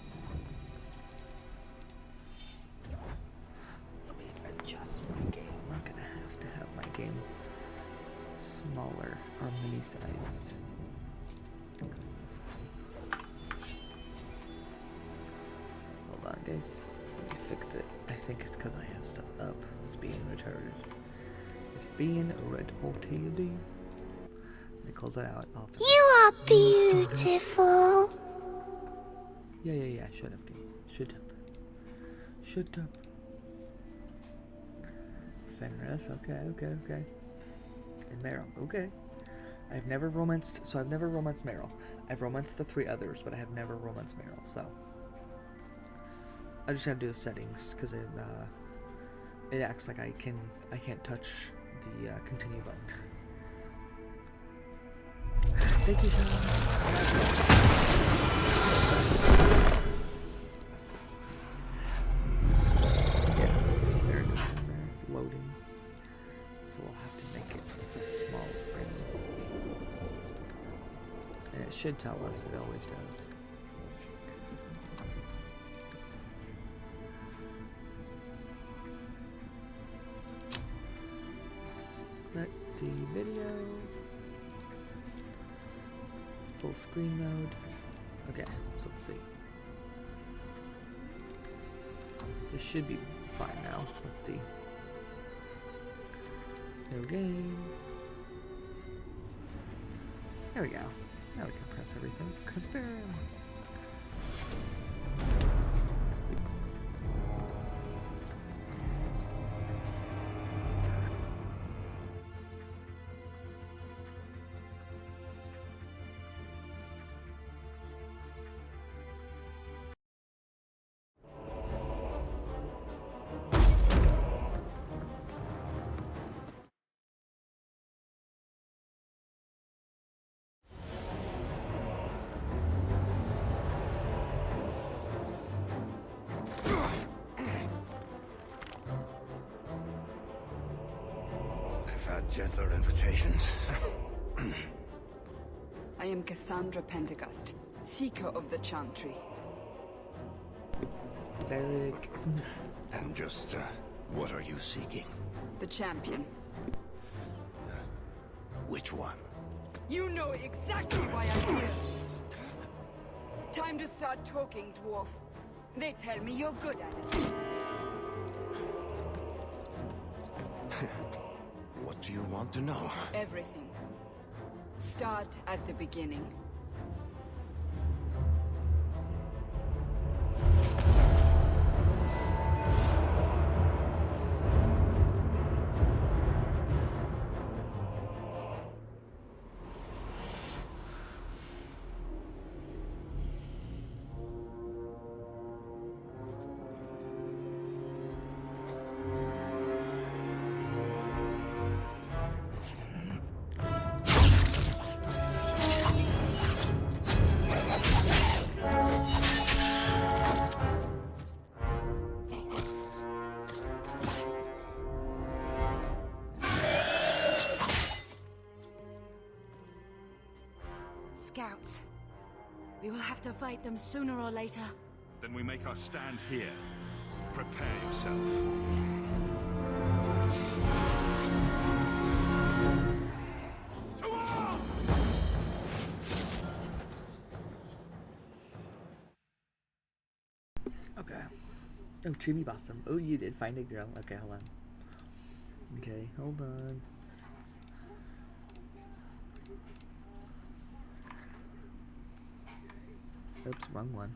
Let me adjust my game. I'm gonna have to have my game smaller or mini-sized. guys, let me fix it. I think it's because I have stuff up. It's being retarded. It's being retarded. Let me close that out. You are beautiful. Yeah. Shut up, dude. Shut up. Fenris, okay. And Meryl, okay. I've never romanced Meryl. I've romanced the 3 others, but I have never romanced Meryl, so. I just have to do the settings, because it acts like I can't touch the continue button. Thank you, John. Loading, so we'll have to make it a small screen, and it should tell us. It always does. Let's see, video, full screen mode. Okay, so let's see. This should be fine now. Let's see. No game. There we go. Now we can press everything. Confirm. Gentler invitations. I am Cassandra Pendergast, Seeker of the Chantry. Beric. And just, what are you seeking? The champion. Which one? You know exactly why I'm here. Time to start talking, dwarf. They tell me you're good at it. What do you want to know? Everything. Start at the beginning. Scouts. We will have to fight them sooner or later. Then we make our stand here. Prepare yourself. To arms! Okay. Oh, Chibi Blossom. Oh, you did find a girl. Okay, hold on. Okay, hold on. Oops, wrong one.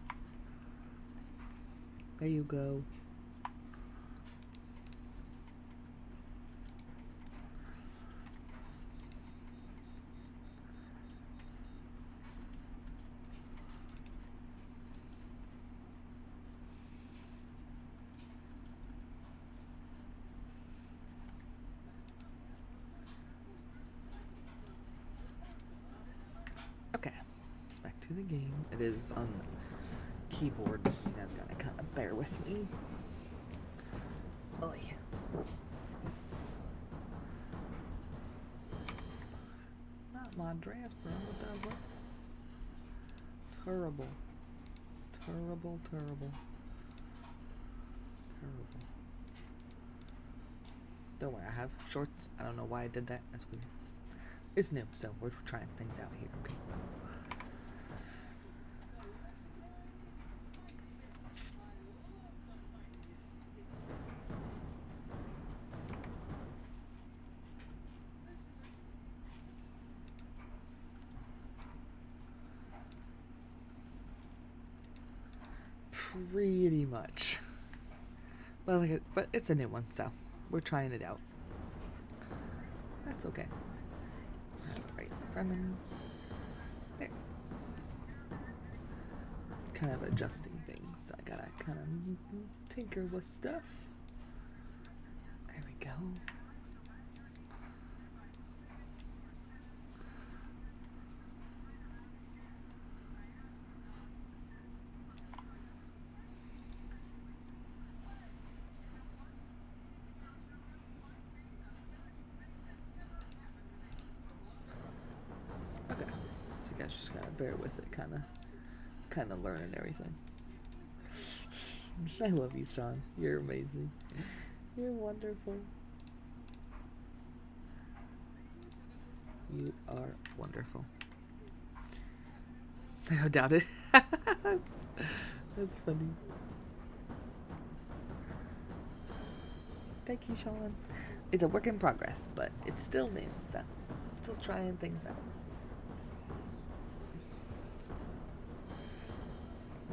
There you go. Okay, back to the game. It is on keyboard, so you guys gotta kind of bear with me. Oy. Not my dress, bro. What the fuck? Terrible. Terrible, terrible. Terrible. Don't worry, I have shorts. I don't know why I did that. That's weird. It's new, so we're trying things out here, okay? pretty much. But it's a new one, so we're trying it out. That's okay. Right in front of me. There. Kind of adjusting things. I gotta kind of tinker with stuff. There we go. Okay, so you guys just gotta bear with it, kind of learning everything. I love you, Sean. You're amazing. You're wonderful. You are wonderful. I don't doubt it. That's funny. Thank you, Sean. It's a work in progress, but it's still new, so still trying things out.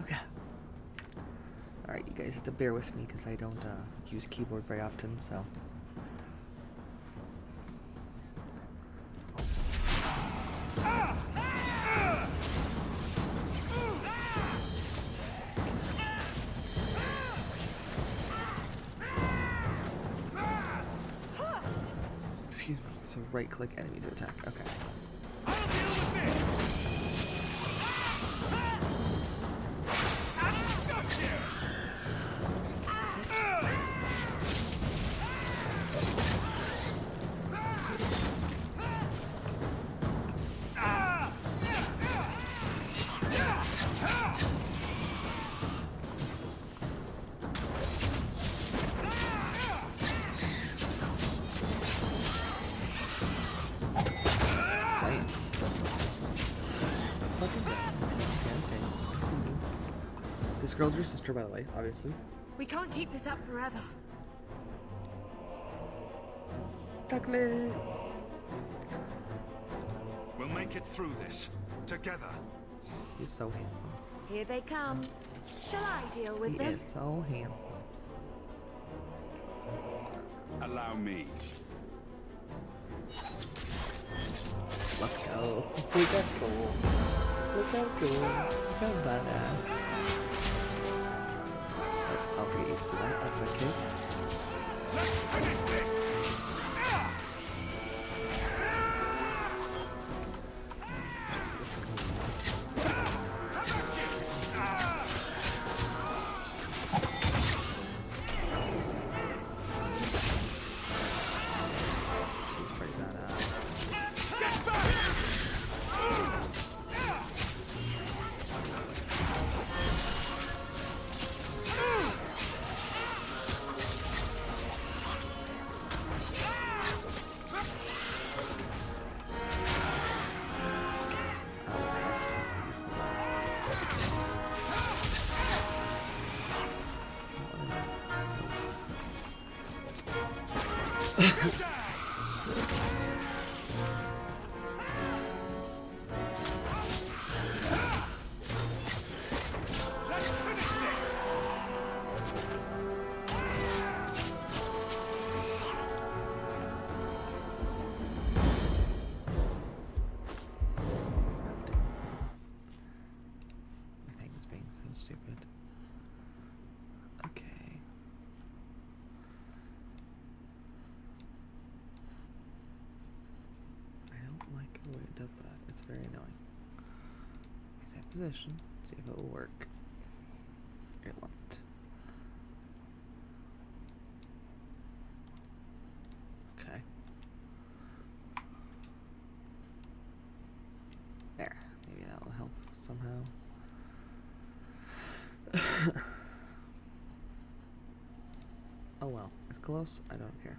Okay. Alright, you guys have to bear with me because I don't use keyboard very often, so. Excuse me, so right click enemy to attack, okay. This girl's your sister, by the way, obviously. We can't keep this up forever. Chocolate. We'll make it through this together. He's so handsome. Here they come. Shall I deal with them? He is so handsome. Allow me. Let's go. We got cool. Look how cool. Look how badass. I'll get used to that as a kid. Let's finish this! Just this cool. She's pretty badass. Get back! Everything's being so stupid. Okay. I don't like the way it does that. It's very annoying. Reset position. See if it will work. It won't. Okay. There. Maybe that will help somehow. Oh well, it's close. I don't care.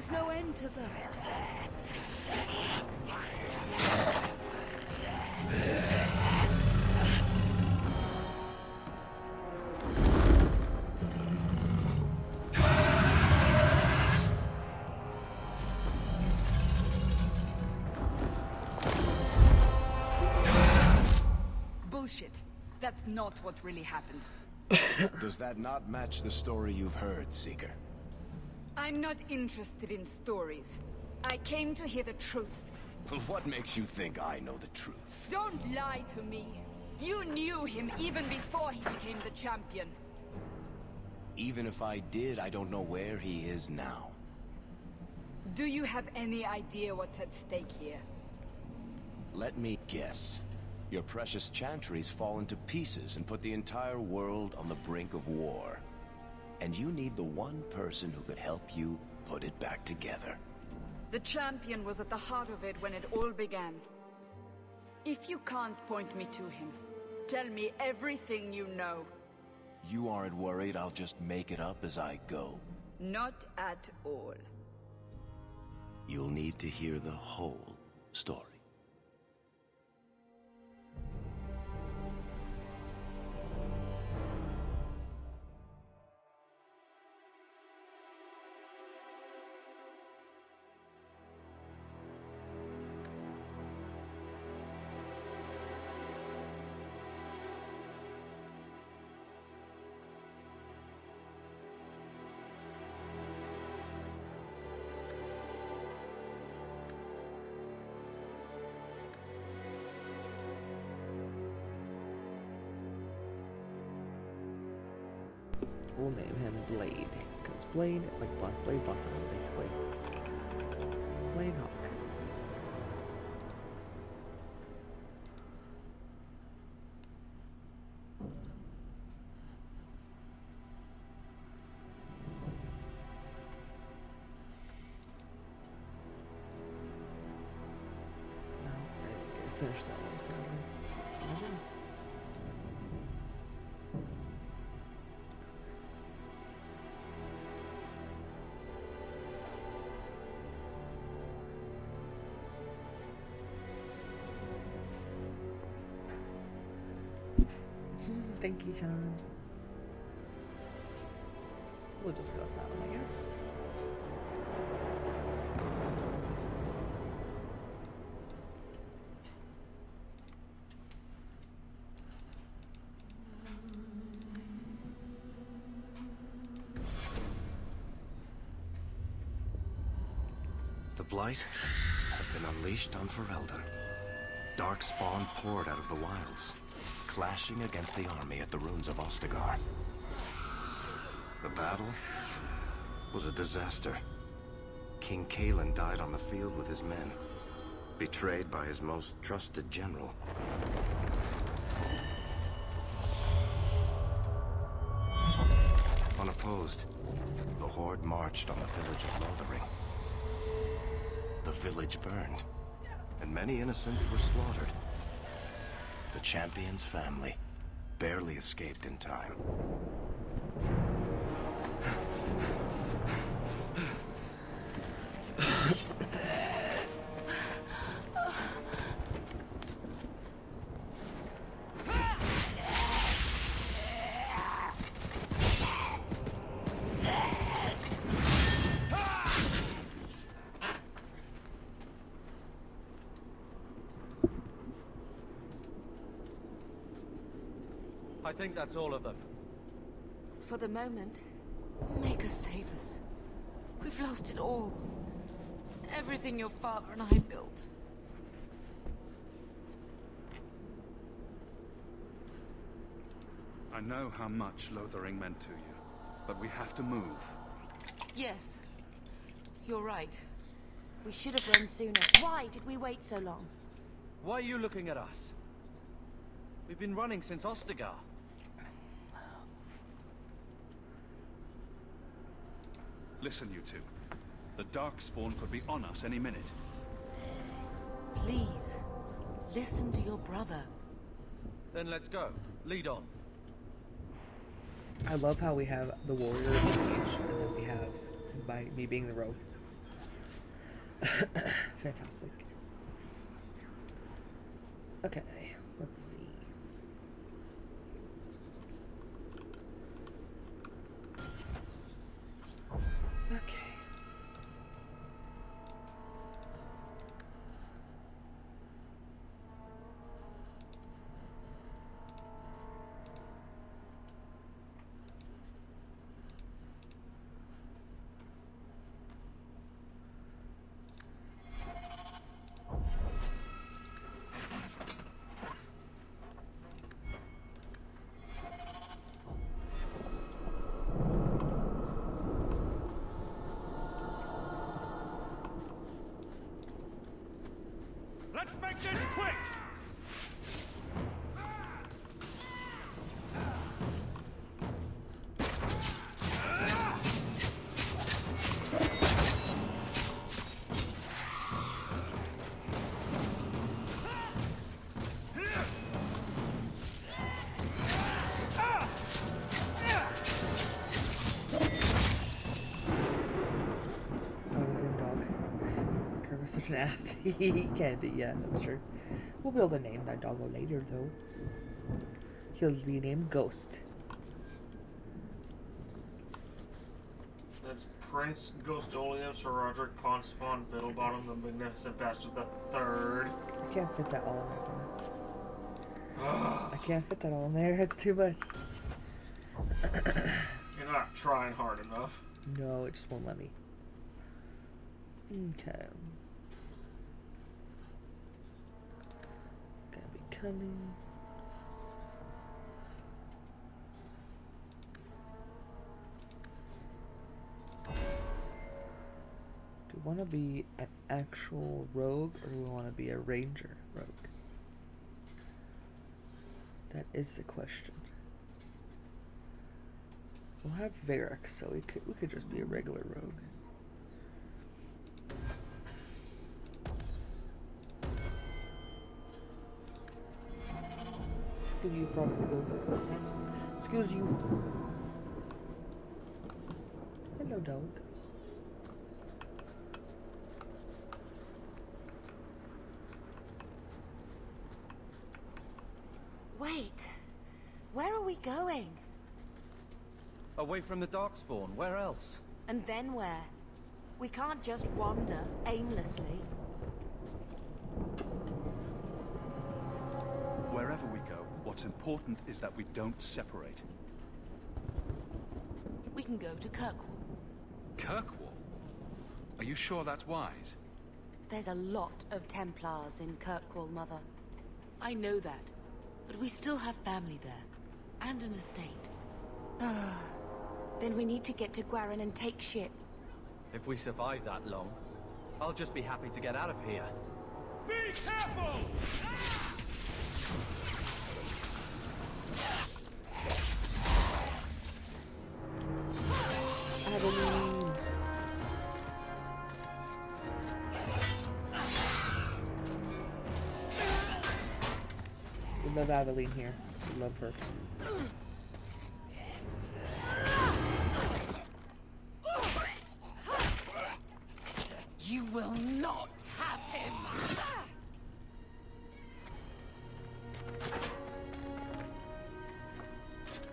There's no end to them. Bullshit. That's not what really happened. Does that not match the story you've heard, Seeker? I'm not interested in stories. I came to hear the truth. What makes you think I know the truth? Don't lie to me. You knew him even before he became the champion. Even if I did, I don't know where he is now. Do you have any idea what's at stake here? Let me guess. Your precious chantry's fallen to pieces and put the entire world on the brink of war. And you need the one person who could help you put it back together. The champion was at the heart of it when it all began. If you can't point me to him, tell me everything you know. You aren't worried I'll just make it up as I go? Not at all. You'll need to hear the whole story. We'll name him Blade, because Blade, like Blade Blossom, basically. Blade Hawk. No, I didn't get to finish that one, sadly. Thank you, Sean. We'll just go with that one, I guess. The Blight had been unleashed on Ferelden. Darkspawn poured out of the wilds, clashing against the army at the ruins of Ostagar. The battle was a disaster. King Cailan died on the field with his men, betrayed by his most trusted general. Unopposed, the Horde marched on the village of Lothering. The village burned, and many innocents were slaughtered. The champion's family barely escaped in time. I think that's all of them. For the moment, make us save us. We've lost it all. Everything your father and I built. I know how much Lothering meant to you, but we have to move. Yes, you're right. We should have run sooner. Why did we wait so long? Why are you looking at us? We've been running since Ostagar. Listen, you two. The Darkspawn could be on us any minute. Please, listen to your brother. Then let's go. Lead on. I love how we have the warrior and then we have me being the rogue. Fantastic. Okay, let's see. Okay. Let's make this quick! Such an ass. He can't. Yeah, that's true. We'll be able to name that doggo later, though. He'll be named Ghost. That's Prince Ghostolium Sir Roderick Ponce von Fiddlebottom the Magnificent Bastard the Third. I can't fit that all in there. I can't fit that all in there. It's too much. You're not trying hard enough. No, it just won't let me. Okay. Gonna be coming. Do we want to be an actual rogue or do we want to be a ranger rogue? That is the question. We'll have Varric, so we could just be a regular rogue. Excuse you from excuse you. Hello, dog. Wait. Where are we going? Away from the Darkspawn. Where else? And then where? We can't just wander aimlessly. Wherever we go, what's important is that we don't separate. We can go to Kirkwall. Kirkwall? Are you sure that's wise? There's a lot of Templars in Kirkwall, Mother. I know that, but we still have family there, and an estate. Then we need to get to Gwaren and take ship. If we survive that long, I'll just be happy to get out of here. Be careful! Adeline. We love Adeline here. We love her. You will not have him!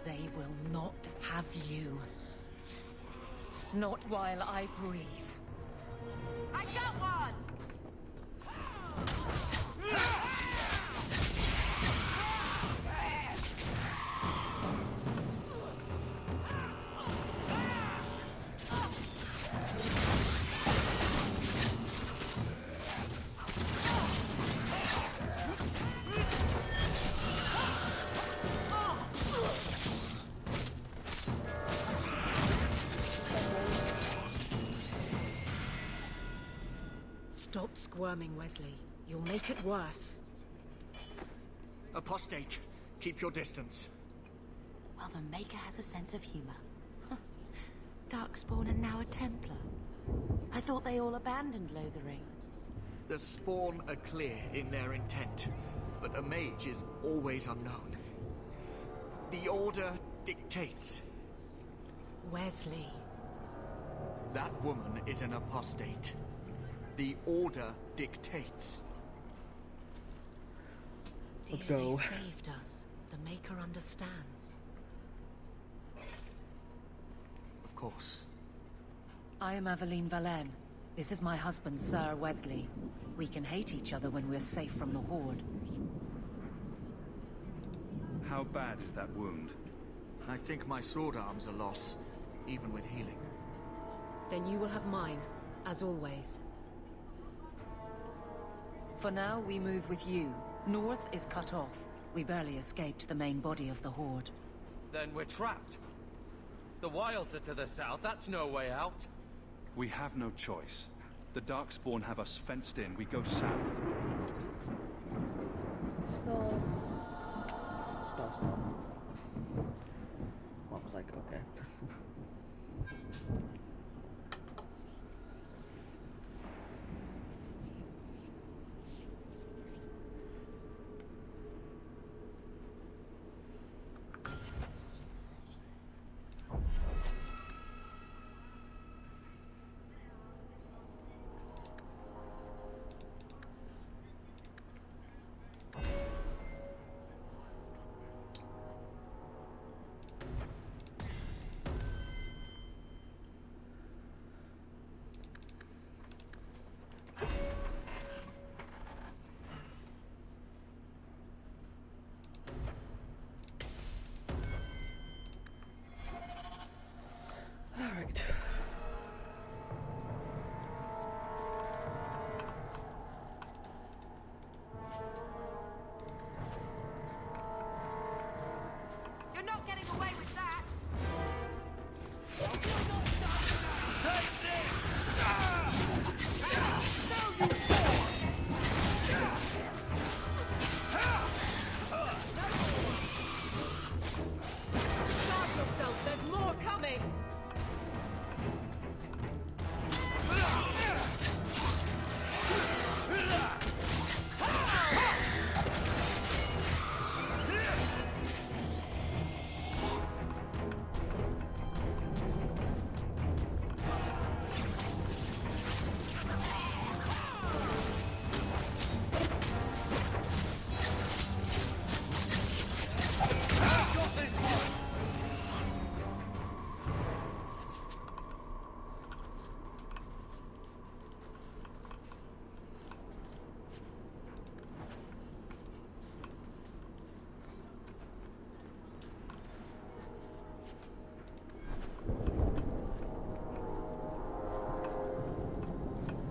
They will not have you. Not while I breathe. I got one! Stop squirming, Wesley. You'll make it worse. Apostate, keep your distance. Well, the Maker has a sense of humor. Darkspawn and now a Templar. I thought they all abandoned Lothering. The Spawn are clear in their intent, but a mage is always unknown. The Order dictates. Wesley. That woman is an apostate. The Order dictates. Let's Dear, go. They saved us. The Maker understands. Of course. I am Aveline Valen. This is my husband, Sir Wesley. We can hate each other when we're safe from the Horde. How bad is that wound? I think my sword arm's a loss, even with healing. Then you will have mine, as always. For now, we move with you. North is cut off. We barely escaped the main body of the Horde. Then we're trapped. The wilds are to the south. That's no way out. We have no choice. The Darkspawn have us fenced in. We go south. Stop. Stop. Mom was like, okay. Alright. You're not getting away with that! Guard yourself, there's more coming!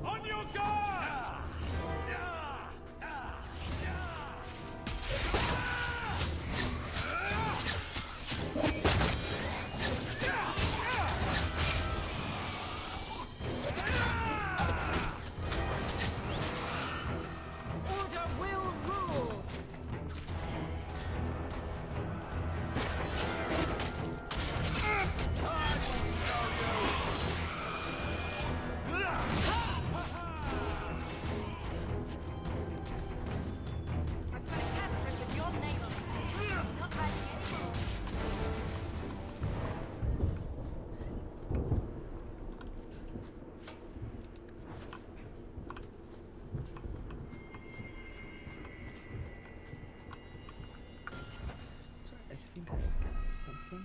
On your guard! Order will rule! I've got a capture with your name on it. Not bad anymore. I think I got something.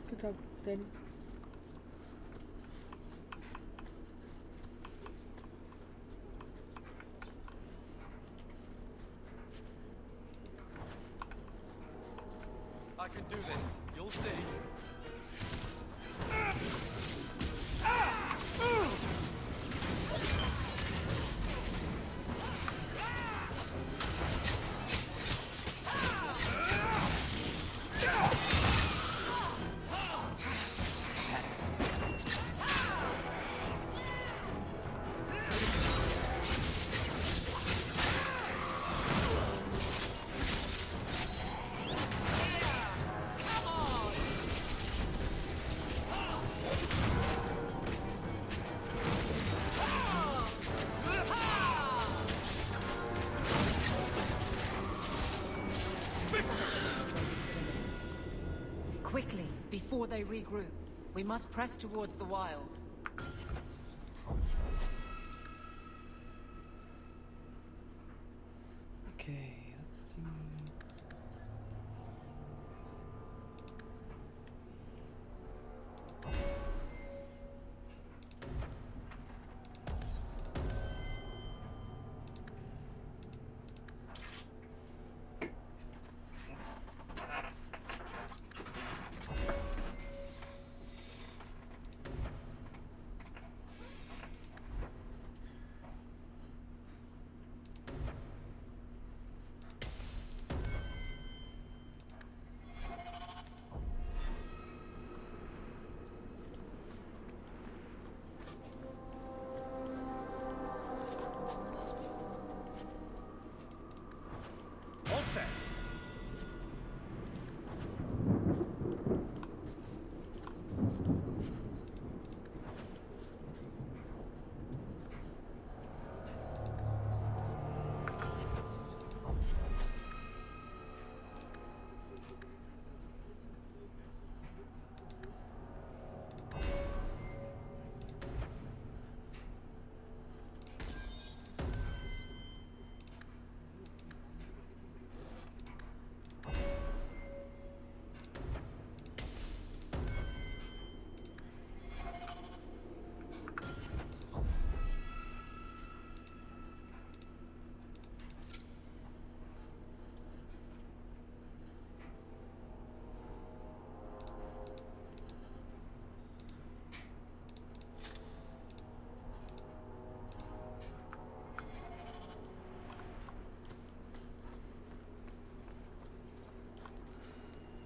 Good job, Danny. I can do this. You'll see. before they regroup. We must press towards the wilds. Okay, let's see. All set.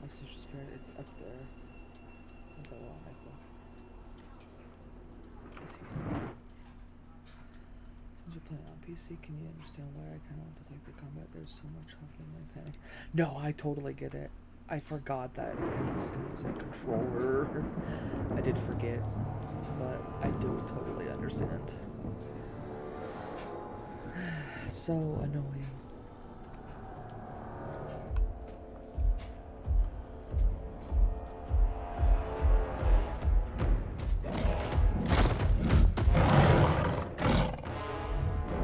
My social spirit, it's up there. Okay, well, Michael. Since you're playing on PC, can you understand why I kind of want to take the combat? There's so much happening in my panic. No, I totally get it. I forgot that you can use a controller. I did forget, but I do totally understand. So annoying.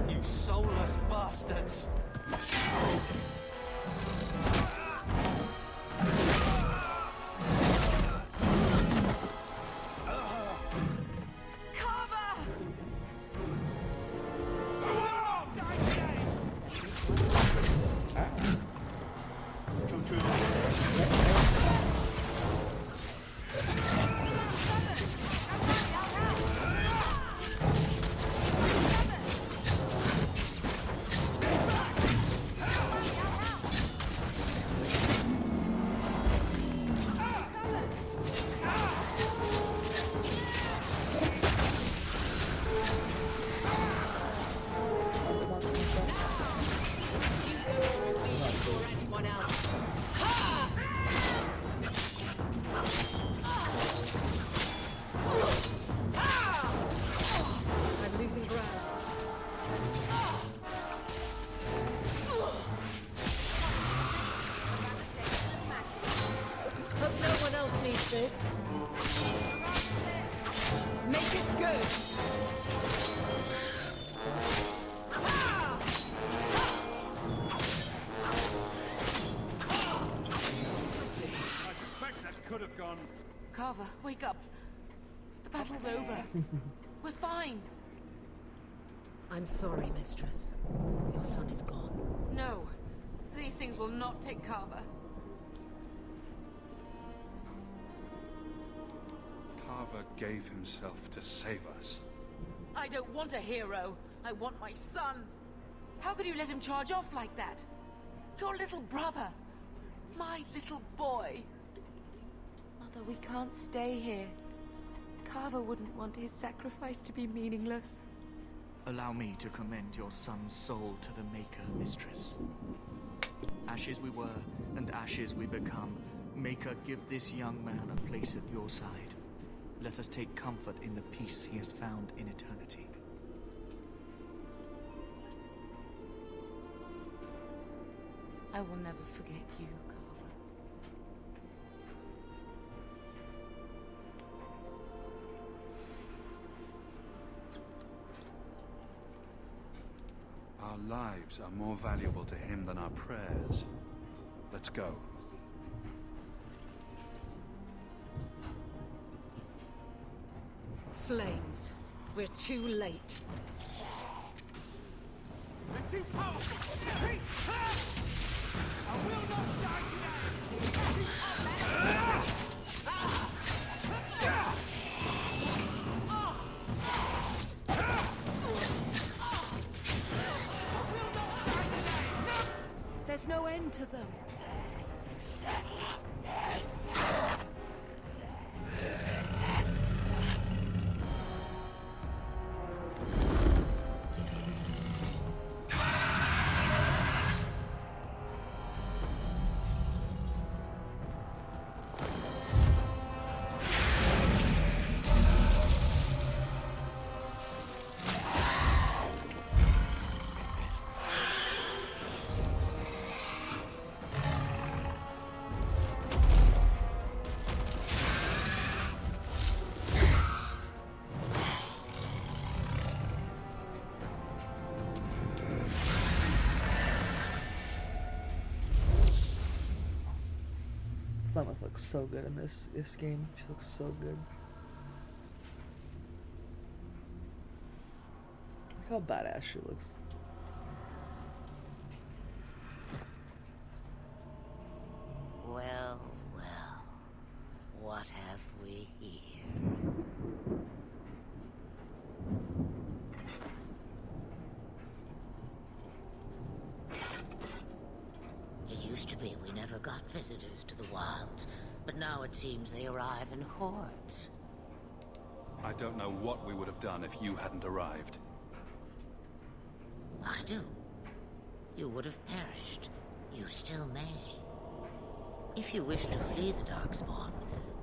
You soulless bastards! I'm losing ground. Hope no one else needs this. Make it good. I suspect that could have gone. Carver, wake up. The battle's over. We're fine. I'm sorry, Mistress. Your son is gone. No, these things will not take Carver. Carver gave himself to save us. I don't want a hero. I want my son. How could you let him charge off like that? Your little brother. My little boy. Mother, we can't stay here. Carver wouldn't want his sacrifice to be meaningless. Allow me to commend your son's soul to the Maker, Mistress. Ashes we were, and ashes we become. Maker, give this young man a place at your side. Let us take comfort in the peace he has found in eternity. I will never forget you, Carver. Our lives are more valuable to him than our prayers. Let's go. Flames. We're too late. I will not die There's no end to them. Flemeth looks so good in this game. She looks so good. Look how badass she looks. Well, well. What have we here? It used to be we never got visitors to the wilds, but now it seems they arrive in hordes. I don't know what we would have done if you hadn't arrived. I do. You would have perished. You still may. If you wish to flee the Darkspawn,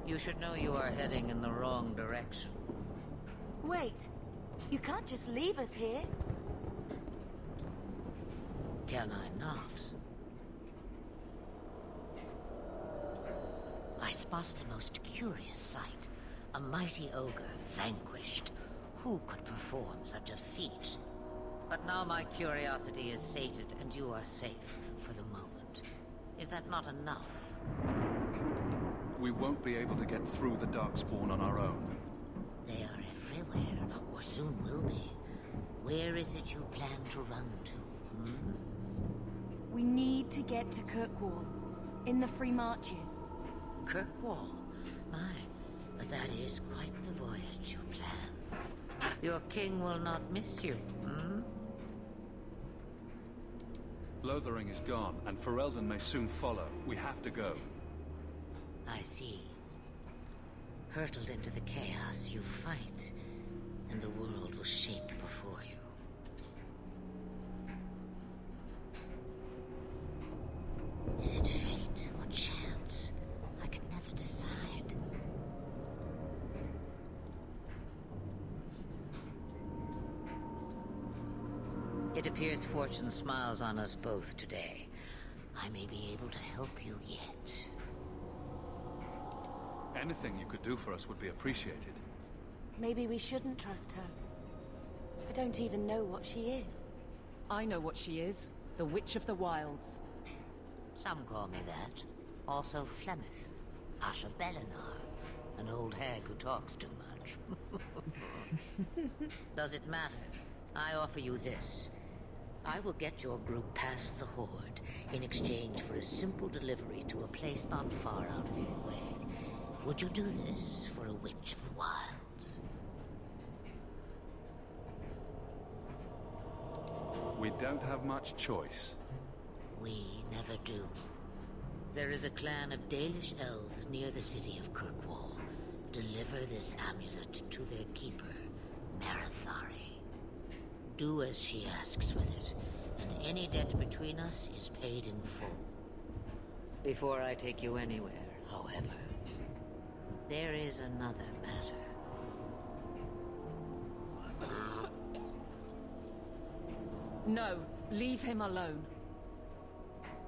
you should know you are heading in the wrong direction. Wait. You can't just leave us here. Can I not? I spotted a most curious sight. A mighty ogre vanquished. Who could perform such a feat? But now my curiosity is sated and you are safe for the moment. Is that not enough? We won't be able to get through the Darkspawn on our own. They are everywhere, or soon will be. Where is it you plan to run to? We need to get to Kirkwall. In the Free Marches. Kirkwall? My, but that is quite the voyage you plan. Your king will not miss you, Lothering is gone, and Ferelden may soon follow. We have to go. I see. Hurtled into the chaos, you fight, and the world will shake before you. Is it fate or chance? I can never decide. It appears fortune smiles on us both today. I may be able to help you yet. Anything you could do for us would be appreciated. Maybe we shouldn't trust her. I don't even know what she is. I know what she is. The Witch of the Wilds. Some call me that. Also Flemeth. Asha Belinar. An old hag who talks too much. Does it matter? I offer you this. I will get your group past the Horde in exchange for a simple delivery to a place not far out of your way. Would you do this for a Witch of the Wilds? We don't have much choice. We never do. There is a clan of Dalish elves near the city of Kirkwall. Deliver this amulet to their keeper, Marithari. Do as she asks with it, and any debt between us is paid in full. Before I take you anywhere, however, there is another matter. No, leave him alone.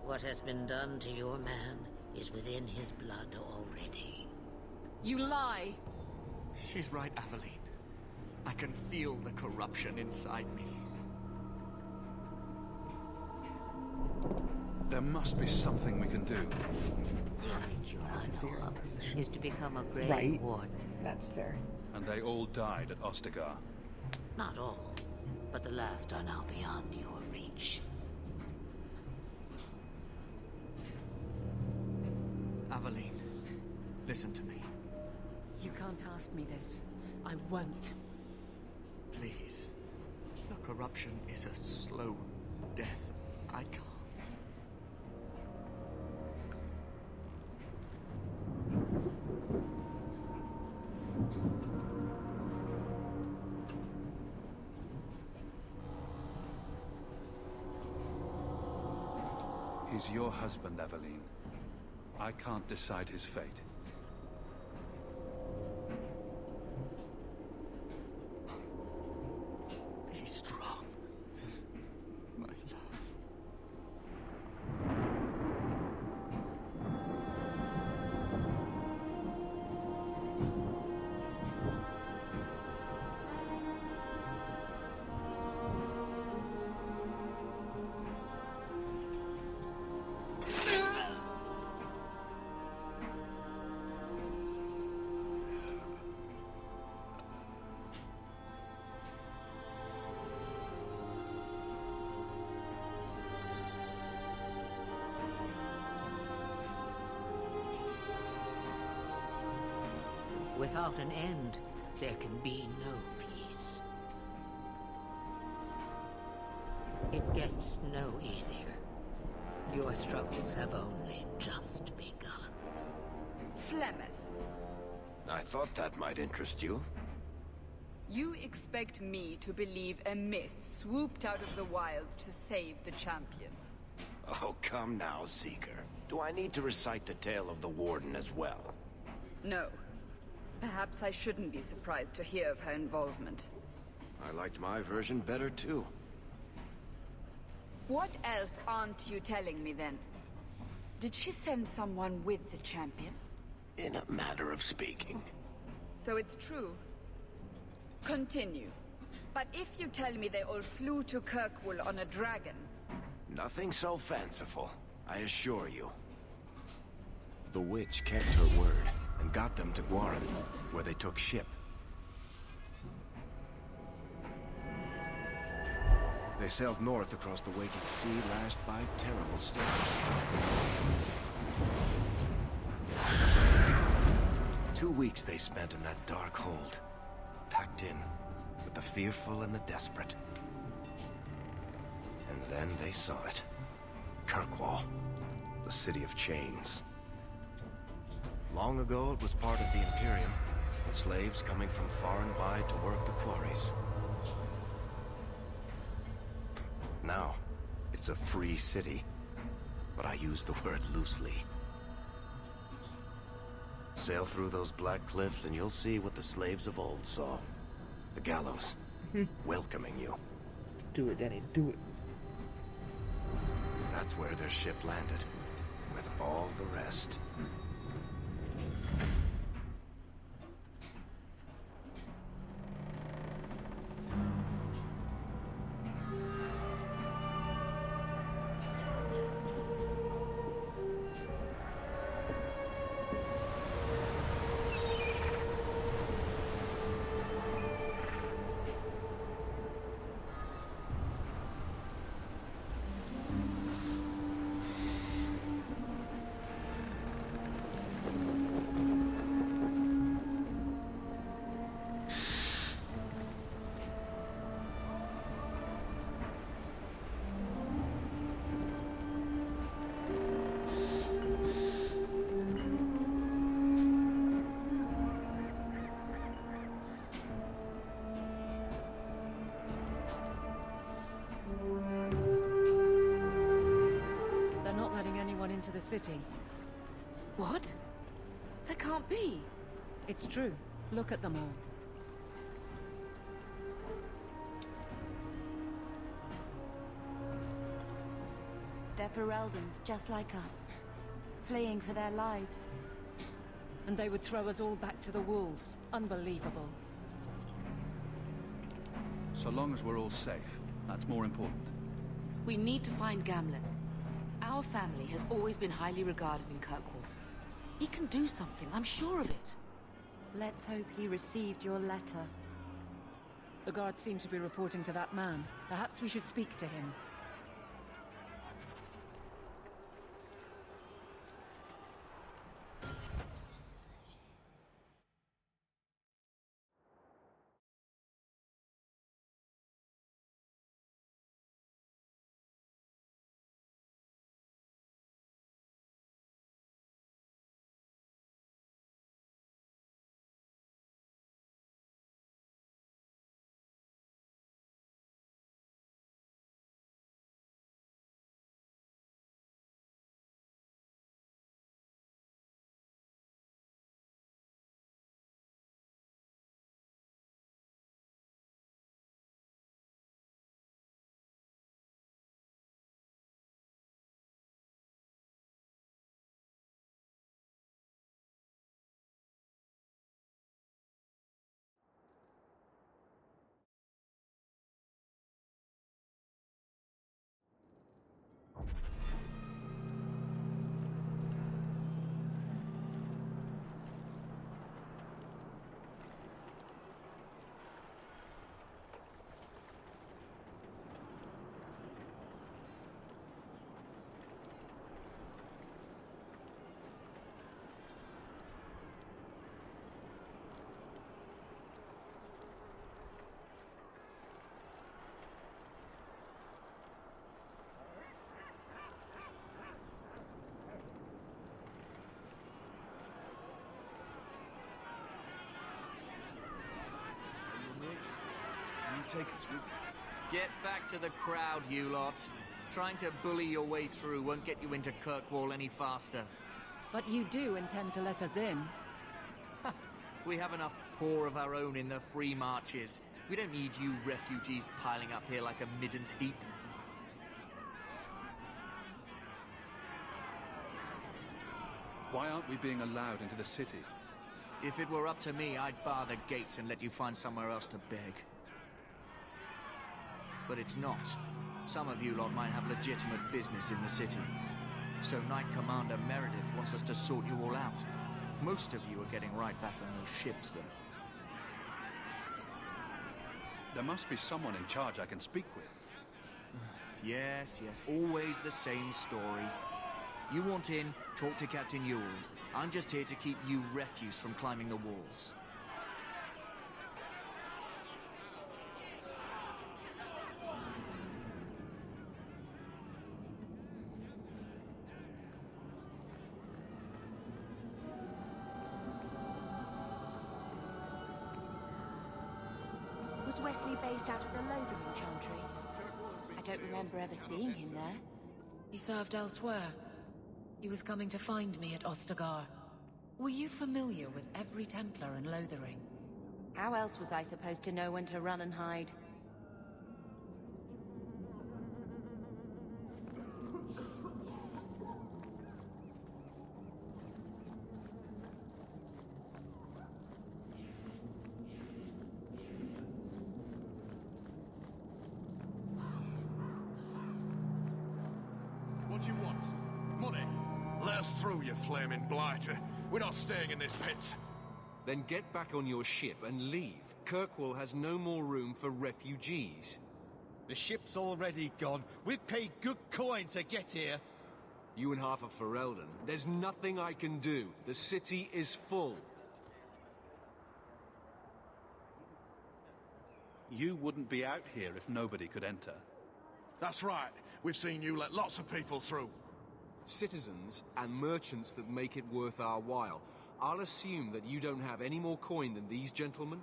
What has been done to your man is within his blood already. You lie! She's right, Aveline. I can feel the corruption inside me. There must be something we can do. The only cure I know of is to become a Grey Right. Warden. That's fair. And they all died at Ostagar. Not all, but the last are now beyond your reach. Aveline, listen to me. You can't ask me this. I won't. Please. The corruption is a slow death. I can't. He's your husband, Aveline. I can't decide his fate. Be strong, my love. Without an end, there can be no peace. It gets no easier. Your struggles have only just begun. Flemeth, I thought that might interest you. you expect me to believe a myth swooped out of the wild to save the champion? Oh, come now, Seeker. Do I need to recite the tale of the Warden as well? No. Perhaps I shouldn't be surprised to hear of her involvement. I liked my version better, too. What else aren't you telling me, then? Did she send someone with the champion? In a matter of speaking. So it's true. Continue. But if you tell me they all flew to Kirkwall on a dragon... Nothing so fanciful, I assure you. The witch kept her word and got them to Guaran, where they took ship. They sailed north across the waking sea, lashed by terrible storms. 2 weeks they spent in that dark hold, packed in with the fearful and the desperate. And then they saw it. Kirkwall, the city of chains. Long ago it was part of the Imperium, slaves coming from far and wide to work the quarries. Now, it's a free city, but I use the word loosely. Sail through those black cliffs and you'll see what the slaves of old saw. The gallows, welcoming you. Do it, Denny, do it. That's where their ship landed, with all the rest. Into the city. What? That can't be. It's true. Look at them all. They're Fereldans, just like us. Fleeing for their lives. And they would throw us all back to the wolves. Unbelievable. So long as we're all safe, that's more important. We need to find Gamlet. Our family has always been highly regarded in Kirkwall. He can do something, I'm sure of it. Let's hope he received your letter. The guards seem to be reporting to that man. Perhaps we should speak to him. Take us with you. Get back to the crowd, you lot. Trying to bully your way through won't get you into Kirkwall any faster. But you do intend to let us in. We have enough poor of our own in the free marches. We don't need you refugees piling up here like a midden's heap. Why aren't we being allowed into the city? If it were up to me, I'd bar the gates and let you find somewhere else to beg. But it's not. Some of you lot might have legitimate business in the city. So Knight Commander Meredith wants us to sort you all out. Most of you are getting right back on those ships, though. There must be someone in charge I can speak with. Yes, always the same story. You want in, talk to Captain Ewald. I'm just here to keep you refuse from climbing the walls. Was Wesley based out of the Lothering Chantry? I don't remember ever seeing him there. He served elsewhere. He was coming to find me at Ostagar. Were you familiar with every Templar in Lothering? How else was I supposed to know when to run and hide? What do you want? Money? Let us through, you flaming blighter. We're not staying in this pit. Then get back on your ship and leave. Kirkwall has no more room for refugees. The ship's already gone. We've paid good coin to get here. You and half of Ferelden. There's nothing I can do. The city is full. You wouldn't be out here if nobody could enter. That's right. We've seen you let lots of people through. Citizens and merchants that make it worth our while. I'll assume that you don't have any more coin than these gentlemen.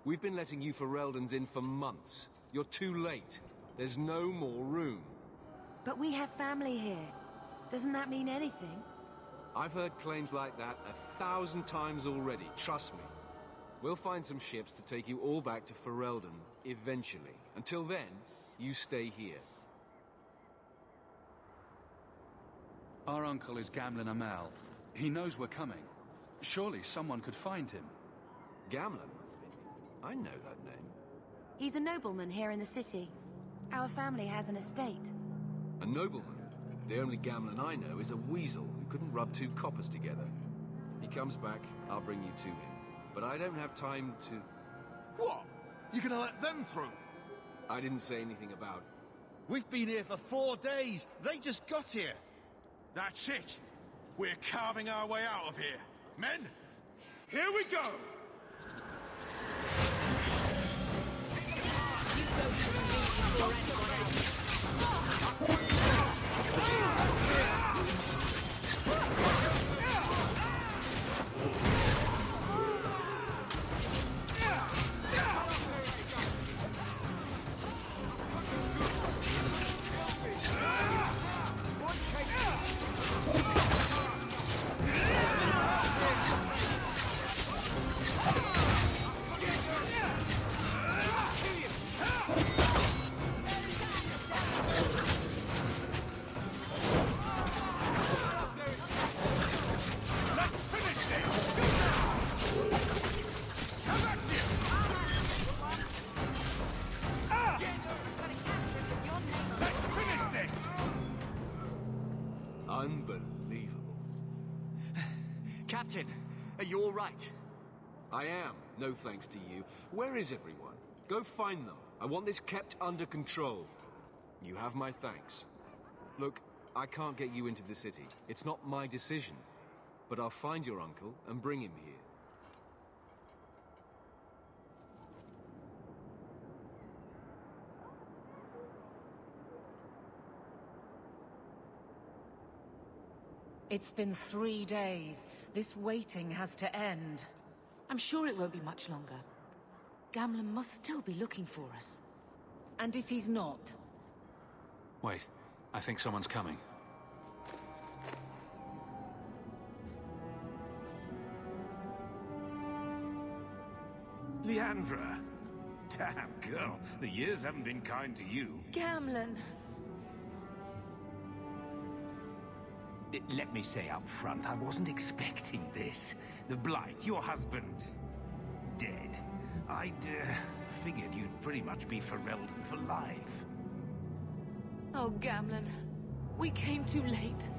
We've been letting you Fereldans in for months. You're too late. There's no more room. But we have family here. Doesn't that mean anything? I've heard claims like that 1,000 times already, trust me. We'll find some ships to take you all back to Ferelden, eventually. Until then, you stay here. Our uncle is Gamlen Amel. He knows we're coming. Surely someone could find him. Gamlen? I know that name. He's a nobleman here in the city. Our family has an estate. A nobleman? The only Gamlen I know is a weasel who couldn't rub two coppers together. He comes back, I'll bring you to him. But I don't have time to... What? You gonna let them through? I didn't say anything about... We've been here for 4 days. They just got here. That's it. We're carving our way out of here. Men, here we go! Unbelievable. Captain, are you all right? I am, no thanks to you. Where is everyone? Go find them. I want this kept under control. You have my thanks. Look, I can't get you into the city. It's not my decision. But I'll find your uncle and bring him here. It's been 3 days. This waiting has to end. I'm sure it won't be much longer. Gamlen must still be looking for us. And if he's not? Wait, I think someone's coming. Leandra! Damn, girl, the years haven't been kind to you. Gamlen! Let me say up front, I wasn't expecting this. The Blight, your husband, dead. I'd figured you'd pretty much be Ferelden for life. Oh, Gamlen. We came too late.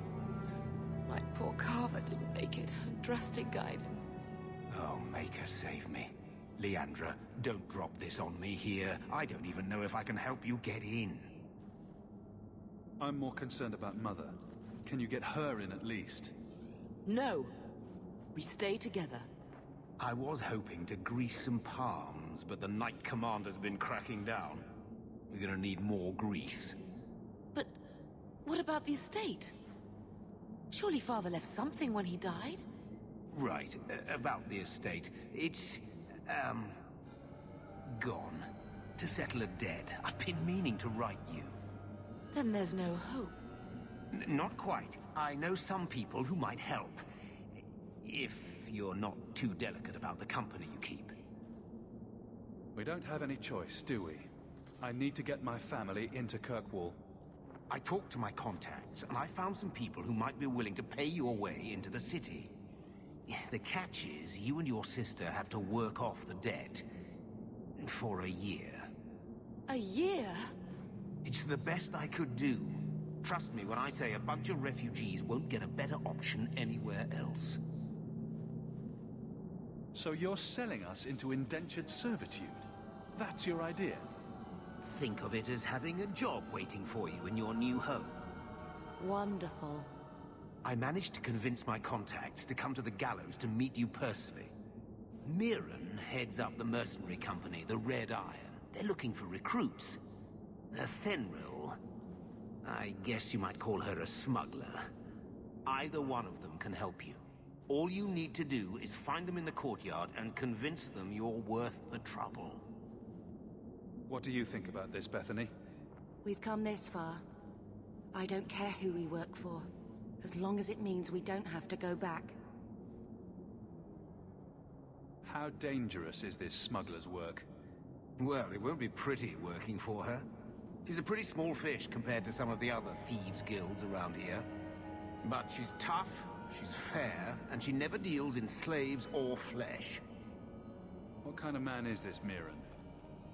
My poor Carver didn't make it. Drastic guide. Oh, Maker, save me. Leandra, don't drop this on me here. I don't even know if I can help you get in. I'm more concerned about Mother. Can you get her in at least? No. We stay together. I was hoping to grease some palms, but the Knight Commander's been cracking down. We're gonna need more grease. But what about the estate? Surely Father left something when he died? Right, about the estate. It's, gone. To settle a debt. I've been meaning to write you. Then there's no hope. Not quite. I know some people who might help. If you're not too delicate about the company you keep. We don't have any choice, do we? I need to get my family into Kirkwall. I talked to my contacts, and I found some people who might be willing to pay your way into the city. The catch is, you and your sister have to work off the debt. For a year. A year? It's the best I could do. Trust me when I say a bunch of refugees won't get a better option anywhere else. So you're selling us into indentured servitude? That's your idea? Think of it as having a job waiting for you in your new home. Wonderful. I managed to convince my contacts to come to the gallows to meet you personally. Mirren heads up the mercenary company, the Red Iron. They're looking for recruits. Fenrir, I guess you might call her a smuggler. Either one of them can help you. All you need to do is find them in the courtyard and convince them you're worth the trouble. What do you think about this, Bethany? We've come this far. I don't care who we work for, as long as it means we don't have to go back. How dangerous is this smuggler's work? Well, it won't be pretty working for her. She's a pretty small fish compared to some of the other thieves' guilds around here. But she's tough, she's fair, and she never deals in slaves or flesh. What kind of man is this Mirren?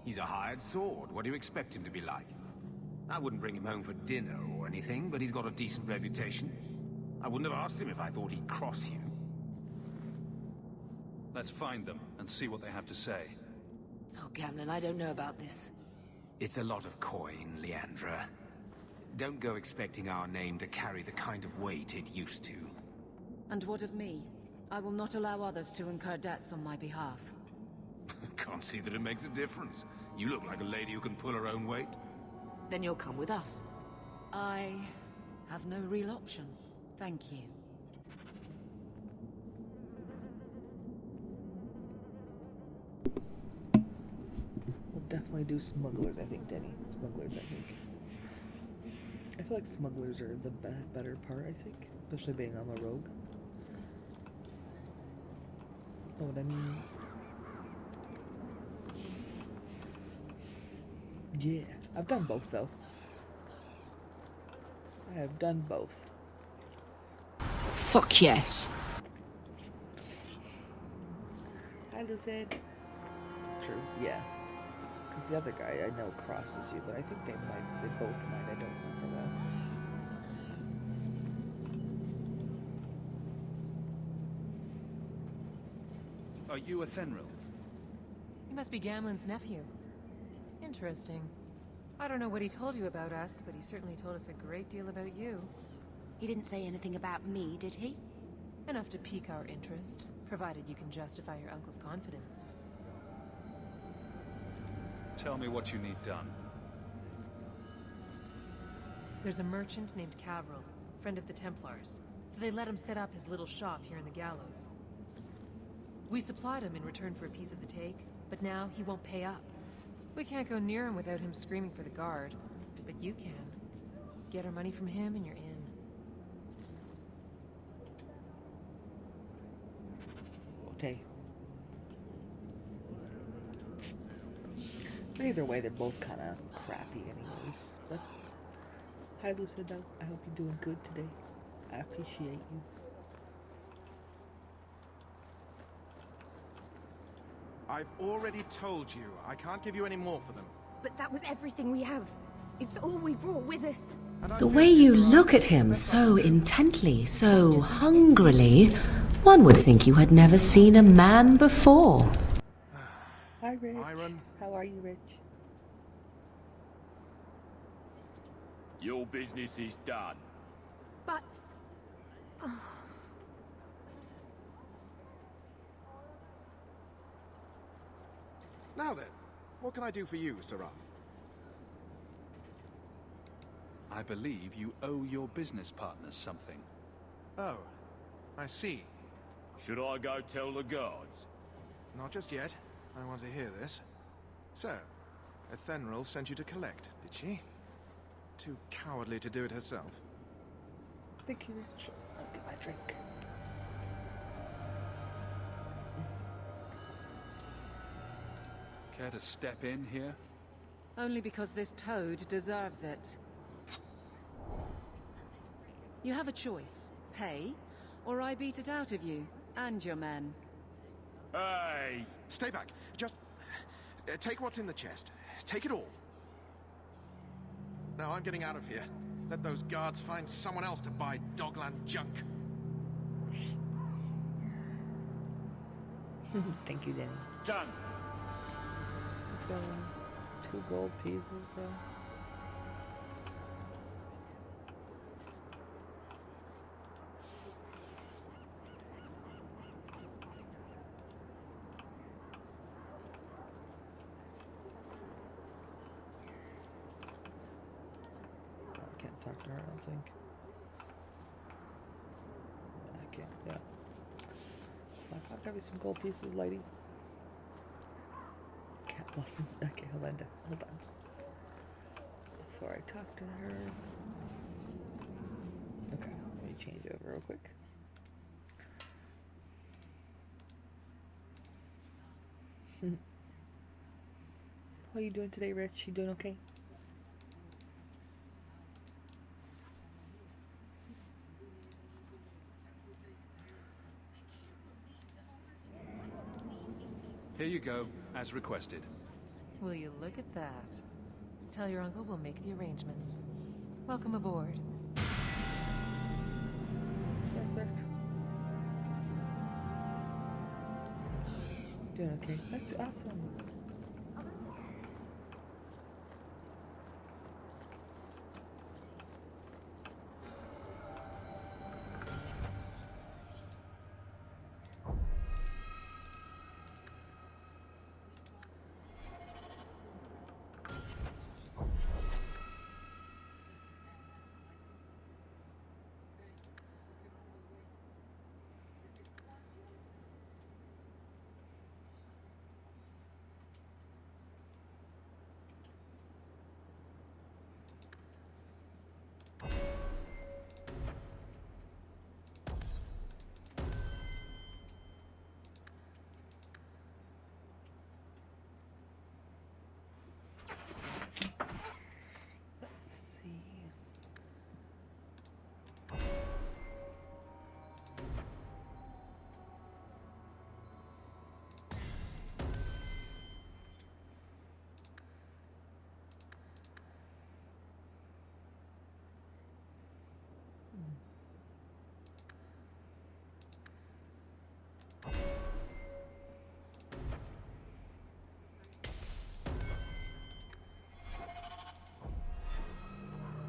He's a hired sword. What do you expect him to be like? I wouldn't bring him home for dinner or anything, but he's got a decent reputation. I wouldn't have asked him if I thought he'd cross you. Let's find them and see what they have to say. Oh, Gamlen, I don't know about this. It's a lot of coin, Leandra. Don't go expecting our name to carry the kind of weight it used to. And what of me? I will not allow others to incur debts on my behalf. Can't see that it makes a difference. You look like a lady who can pull her own weight. Then you'll come with us. I have no real option. Thank you. We'll definitely do smugglers, I think, Denny. Smugglers, I think. I feel like smugglers are the better part, I think. Especially being on the rogue. Know what I mean? Yeah, I've done both, though. I have done both. Fuck yes. Hi, Lucid. True, yeah. Because the other guy I know crosses you, but I think they both might. I don't remember that. Are you a Fenrir? He must be Gamlen's nephew. Interesting. I don't know what he told you about us, but he certainly told us a great deal about you. He didn't say anything about me, did he? Enough to pique our interest, provided you can justify your uncle's confidence. Tell me what you need done. There's a merchant named Cavril, friend of the Templars, so they let him set up his little shop here in the Gallows. We supplied him in return for a piece of the take, but now he won't pay up. We can't go near him without him screaming for the guard, but you can. Get our money from him and you're in. Okay. But either way, they're both kind of crappy anyways. But hi, Lucinda. I hope you're doing good today. I appreciate you. I've already told you, I can't give you any more for them. But that was everything we have. It's all we brought with us. The way you look at him so intently, so hungrily, one would think you had never seen a man before. Hi, Rich. Myron. How are you, Rich? Your business is done. But... Now then, what can I do for you, Sarah? I believe you owe your business partners something. Oh, I see. Should I go tell the guards? Not just yet. I want to hear this. So, Ethenril sent you to collect, did she? Too cowardly to do it herself. Thank you, Rich. I'll get my drink. Care to step in here? Only because this toad deserves it. You have a choice. Pay, or I beat it out of you, and your men. Hey! Stay back. Just... take what's in the chest. Take it all. Now I'm getting out of here. Let those guards find someone else to buy Dogland junk. Thank you, Danny. Done. 2 gold pieces, bro. I can't talk to her, I don't think. I can't, yeah. I'll give you some gold pieces, lady. Cat blossom. Okay, hold on. Before I talk to her. Okay, let me change over real quick. How are you doing today, Rich? You doing okay? Here you go, as requested. Will you look at that? Tell your uncle we'll make the arrangements. Welcome aboard. Perfect. Doing okay. That's awesome.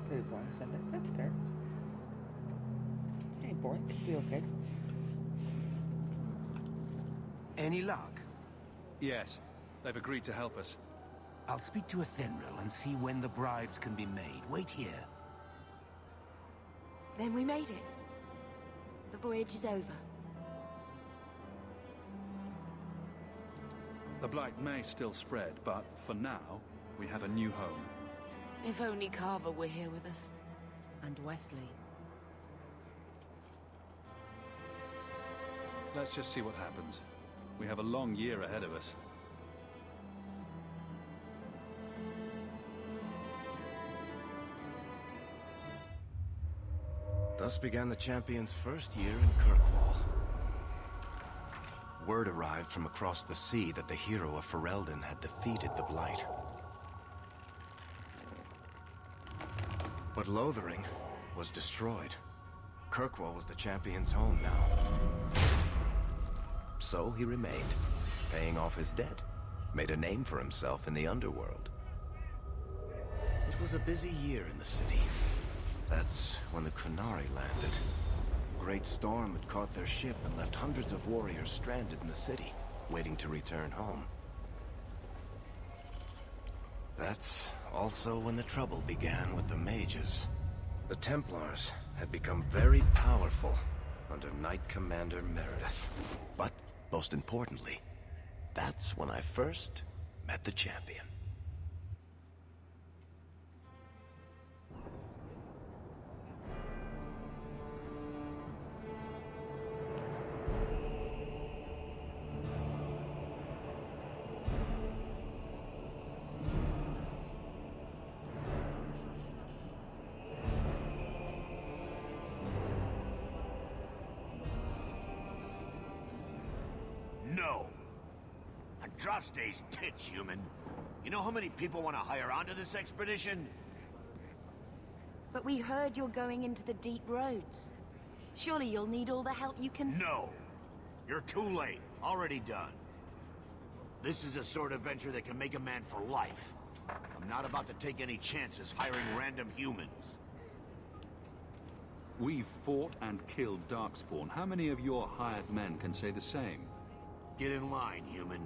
Pretty boring Sunday. That's fair. Hey, boring. Could be okay. Any luck? Yes. They've agreed to help us. I'll speak to Athenril and see when the bribes can be made. Wait here. Then we made it. The voyage is over. The Blight may still spread, but for now, we have a new home. If only Carver were here with us. And Wesley. Let's just see what happens. We have a long year ahead of us. Thus began the Champion's first year in Kirkwall. Word arrived from across the sea that the hero of Ferelden had defeated the Blight. But Lothering was destroyed. Kirkwall was the Champion's home now. So he remained, paying off his debt, made a name for himself in the underworld. It was a busy year in the city. That's when the Qunari landed. A great storm had caught their ship and left hundreds of warriors stranded in the city, waiting to return home. That's also when the trouble began with the mages. The Templars had become very powerful under Knight Commander Meredith. But, most importantly, that's when I first met the Champion. No. Andraste's tits, human. You know how many people want to hire onto this expedition? But we heard you're going into the deep roads. Surely you'll need all the help you can... No. You're too late. Already done. This is a sort of venture that can make a man for life. I'm not about to take any chances hiring random humans. We've fought and killed Darkspawn. How many of your hired men can say the same? Get in line, human.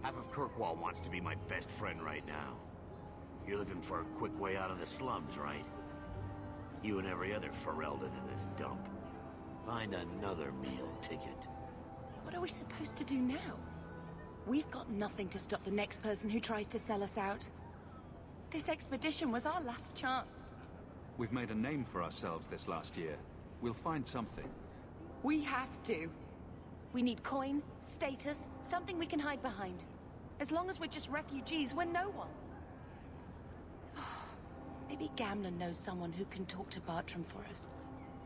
Half of Kirkwall wants to be my best friend right now. You're looking for a quick way out of the slums, right? You and every other Ferelden in this dump. Find another meal ticket. What are we supposed to do now? We've got nothing to stop the next person who tries to sell us out. This expedition was our last chance. We've made a name for ourselves this last year. We'll find something. We have to. We need coin, status, something we can hide behind. As long as we're just refugees, we're no one. Maybe Gamlen knows someone who can talk to Bartram for us.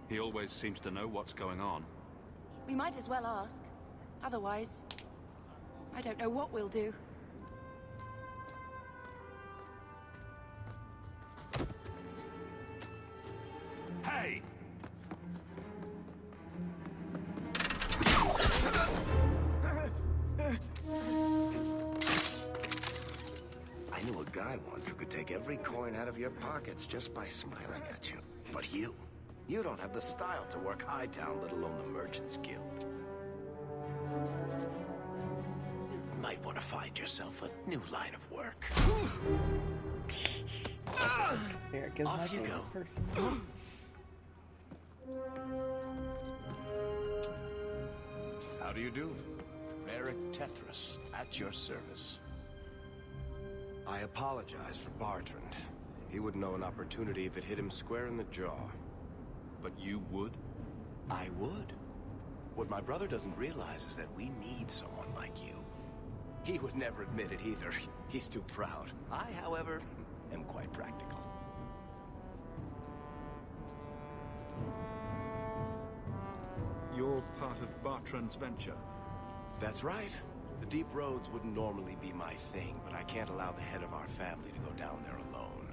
He always seems to know what's going on. We might as well ask. Otherwise, I don't know what we'll do. Hey! I knew a guy once who could take every coin out of your pockets just by smiling at you. But you don't have the style to work Hightown, let alone the Merchants Guild. Might want to find yourself a new line of work. Eric is my favorite person. How do you do? Varric Tethras, at your service. I apologize for Bartrand. He would know an opportunity if it hit him square in the jaw. But you would? I would. What my brother doesn't realize is that we need someone like you. He would never admit it either. He's too proud. I, however, am quite practical. You're part of Bartrand's venture. That's right. The deep roads wouldn't normally be my thing, but I can't allow the head of our family to go down there alone.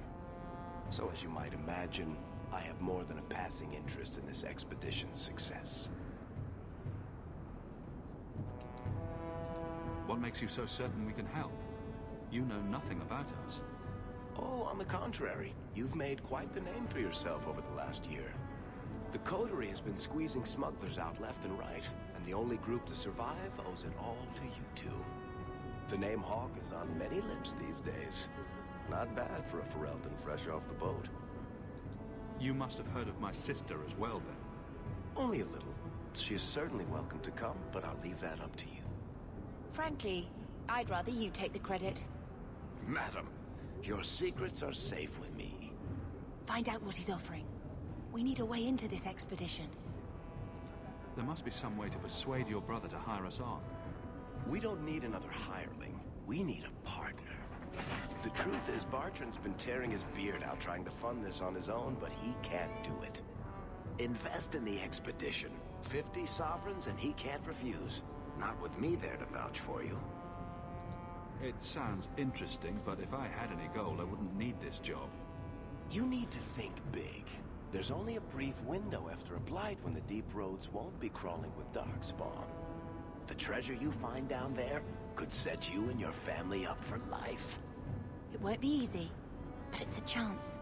So as you might imagine, I have more than a passing interest in this expedition's success. What makes you so certain we can help? You know nothing about us. Oh, on the contrary. You've made quite the name for yourself over the last year. The Coterie has been squeezing smugglers out left and right, and the only group to survive owes it all to you two. The name Hawk is on many lips these days. Not bad for a Ferelden fresh off the boat. You must have heard of my sister as well, then. Only a little. She is certainly welcome to come, but I'll leave that up to you. Frankly, I'd rather you take the credit. Madam, your secrets are safe with me. Find out what he's offering. We need a way into this expedition. There must be some way to persuade your brother to hire us on. We don't need another hireling. We need a partner. The truth is, Bartrand's been tearing his beard out trying to fund this on his own, but he can't do it. Invest in the expedition. 50 sovereigns and he can't refuse. Not with me there to vouch for you. It sounds interesting, but if I had any gold, I wouldn't need this job. You need to think big. There's only a brief window after a blight when the deep roads won't be crawling with darkspawn. The treasure you find down there could set you and your family up for life. It won't be easy, but it's a chance.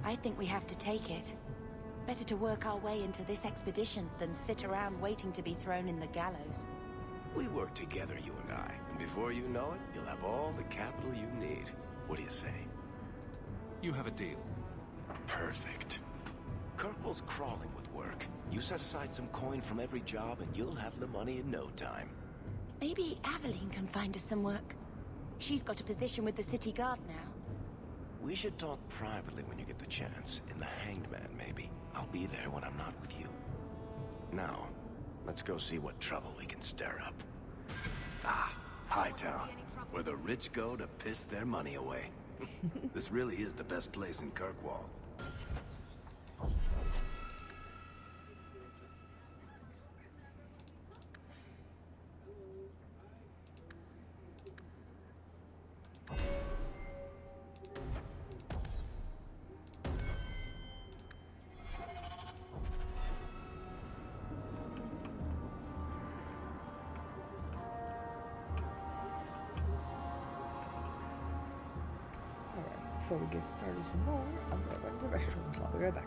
I think we have to take it. Better to work our way into this expedition than sit around waiting to be thrown in the gallows. We work together, you and I, and before you know it, you'll have all the capital you need. What do you say? You have a deal. Perfect. Kirkwall's crawling with work. You set aside some coin from every job and you'll have the money in no time. Maybe Aveline can find us some work. She's got a position with the city guard now. We should talk privately when you get the chance. In the Hanged Man, maybe. I'll be there when I'm not with you. Now, let's go see what trouble we can stir up. Ah, Hightown, where the rich go to piss their money away. This really is the best place in Kirkwall. Before we get started some more, I'm going to run to the restroom, so I'll be right back.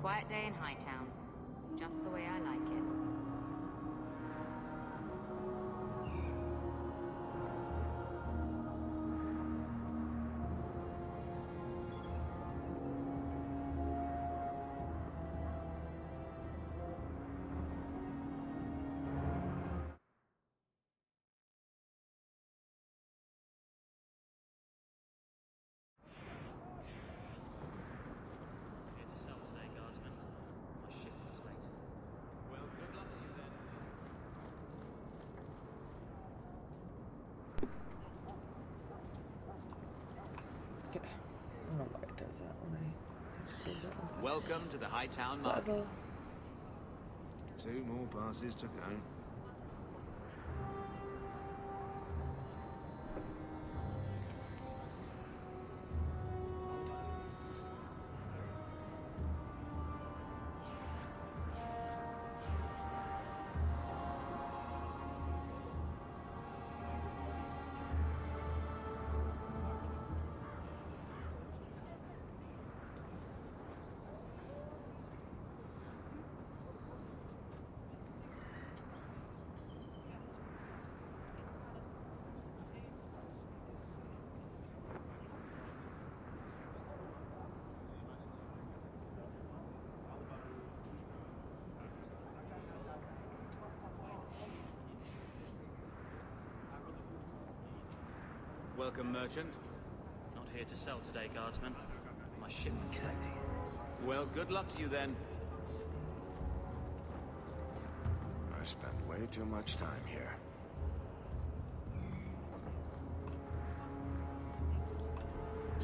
quiet day in Hightown. Just the way I like it. Okay. I don't know why it does that when I build that like that. Welcome to the Hightown Market. Whatever. 2 more passes to go. Welcome, merchant. Not here to sell today, guardsman. My shipment's late. Well, good luck to you then. I spent way too much time here.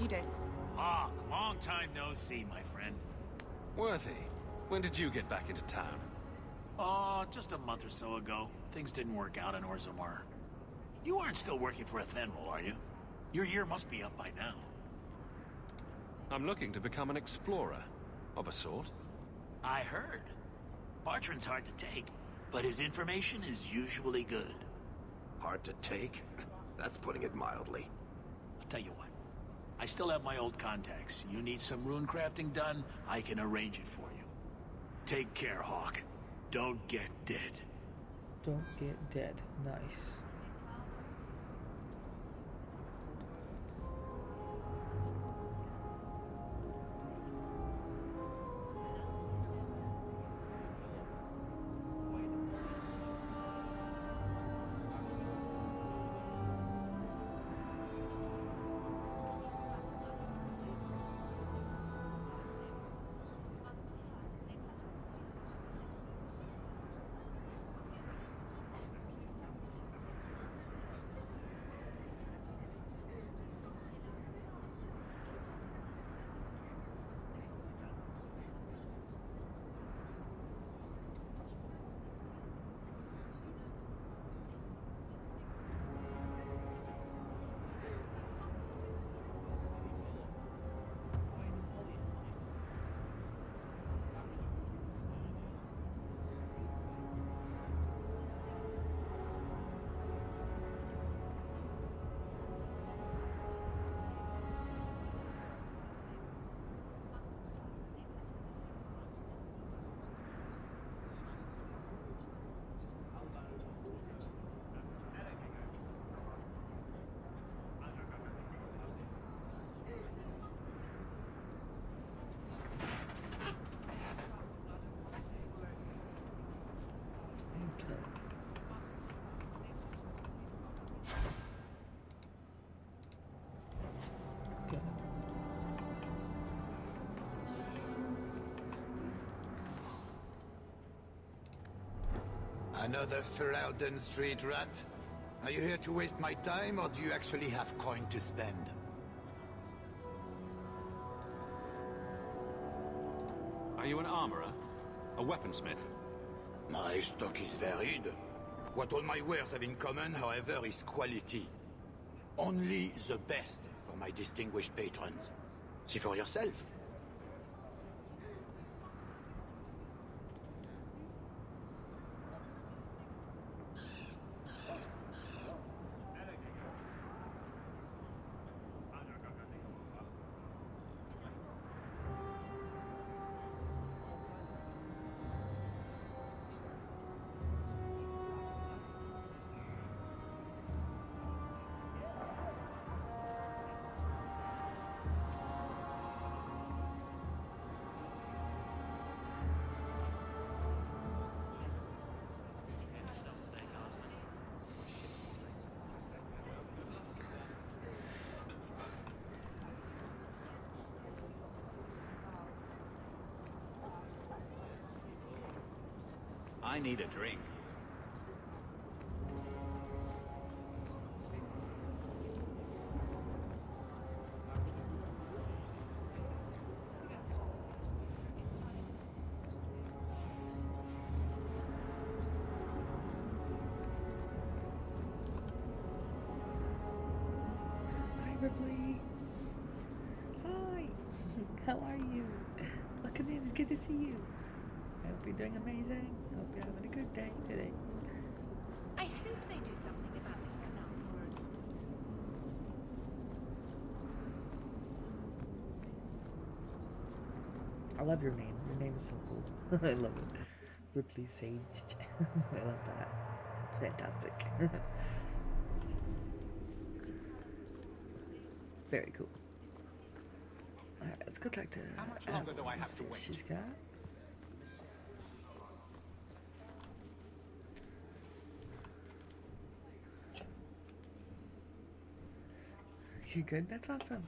You don't. Hawk, long time no see, my friend. Worthy, when did you get back into town? Oh, just a month or so ago. Things didn't work out in Orzammar. You aren't still working for Athenril, are you? Your year must be up by now. I'm looking to become an explorer, of a sort. I heard. Bartrand's hard to take, but his information is usually good. Hard to take? That's putting it mildly. I'll tell you what. I still have my old contacts. You need some rune crafting done, I can arrange it for you. Take care, Hawk. Don't get dead. Don't get dead. Nice. Another Ferelden street rat? Are you here to waste my time, or do you actually have coin to spend? Are you an armorer? A weaponsmith? My stock is varied. What all my wares have in common, however, is quality. Only the best for my distinguished patrons. See for yourself. I need a drink. Hi, Ripley. Hi. How are you? Welcome in. It's good to see you. I hope you're doing amazing. I hope you're having a good day today. I hope they do something about this conundrum. I love your name. Your name is so cool. I love it. Ripley Sage. I love that. Fantastic. Very cool. Alright, let's go talk to How much longer do I have to wait? She's got. You good? That's awesome.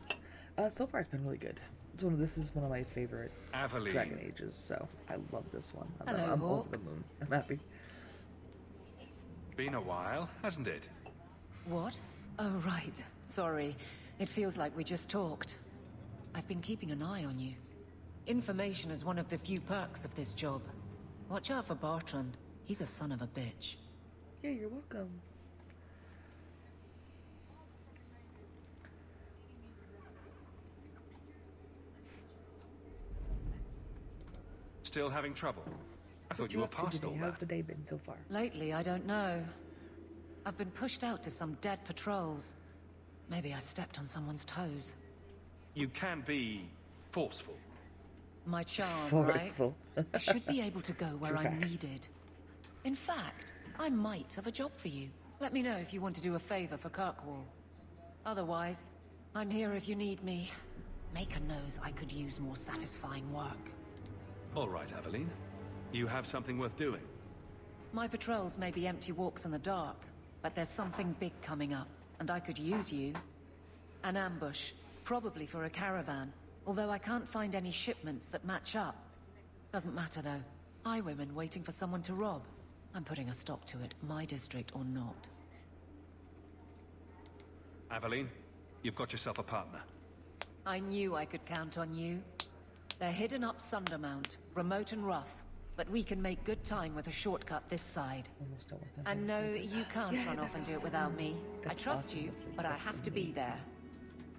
So far it's been really good. This is one of my favorite Aveline. Dragon Ages, so I love this one. Hello, I'm Hawk. over the moon. I'm happy. Been a while, hasn't it? What? Oh, right. Sorry. It feels like we just talked. I've been keeping an eye on you. Information is one of the few perks of this job. Watch out for Bartrand. He's a son of a bitch. Yeah, you're welcome. Still having trouble? I thought What you were up to past today? all How's that. the day been so far? Lately, I don't know. I've been pushed out to some dead patrols. Maybe I stepped on someone's toes. You can be forceful. My charm, Forceful. right? I should be able to go where I'm Facts. needed. In fact, I might have a job for you. Let me know if you want to do a favor for Kirkwall. Otherwise, I'm here if you need me. Maker knows I could use more satisfying work. All right, Aveline. You have something worth doing. My patrols may be empty walks in the dark, but there's something big coming up, and I could use you. An ambush, probably for a caravan, although I can't find any shipments that match up. Doesn't matter though. Highwaymen waiting for someone to rob. I'm putting a stop to it, my district or not. Aveline, you've got yourself a partner. I knew I could count on you. They're hidden up Sundermount, remote and rough, but we can make good time with a shortcut this side. Almost done with And no, you can't Yeah, run off and do it that's without awesome. me. I That's trust awesome, you, Ripley. but I That's have to be amazing. there.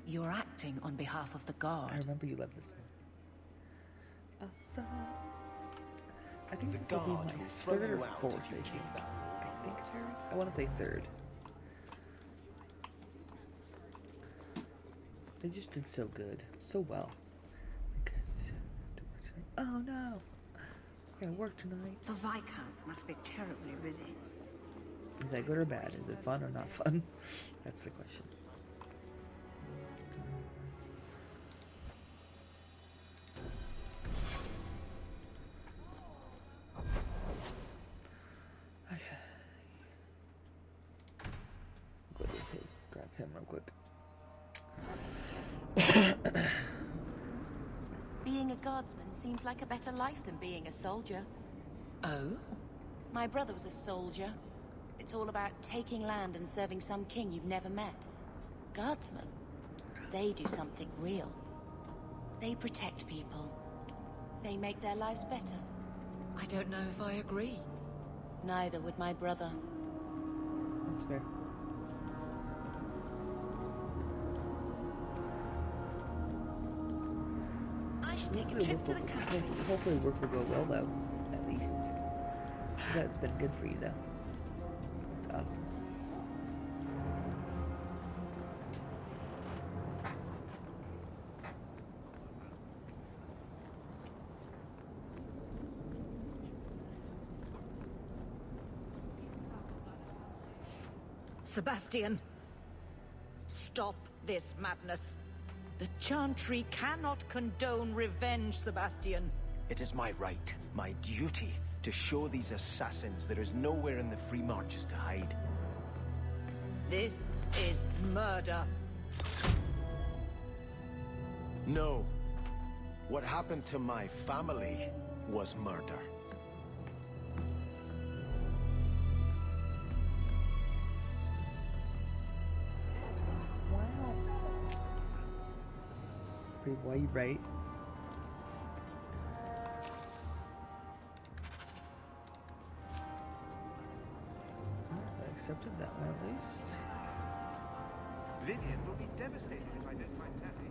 You're acting on behalf of the guard. I remember you loved this one. Awesome. I think The this will be guard my will throw third you or out fourth. if you keep that. I think third. I want to say third. They just did so good, so well. Oh no! I gotta work tonight. The Viscount must be terribly busy. Is that good or bad? Is it fun or not fun? That's the question. Okay. Go to his, grab him real quick. Being a guardsman seems like a better life than being a soldier. Oh? My brother was a soldier. It's all about taking land and serving some king you've never met. Guardsmen, they do something real. They protect people. They make their lives better. I don't know if I agree. Neither would my brother. That's fair. I should take a trip to the country. Hopefully work will go well though, at least. That's been good for you though. That's awesome. Sebastian, stop this madness. The Chantry cannot condone revenge, Sebastian. It is my right, my duty, to show these assassins there is nowhere in the Free Marches to hide. This is murder. No. What happened to my family was murder. pretty boy, you right? I accepted that one at least. Vivian will be devastated if I don't find Taffy.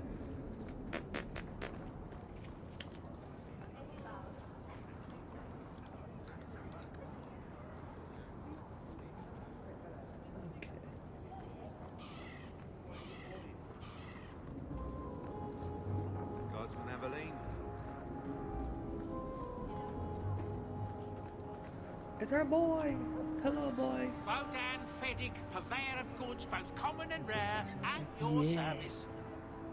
Guardsman Aveline. It's our boy. Hello, boy. Bodan Feddick, purveyor of goods both common and rare, at your service.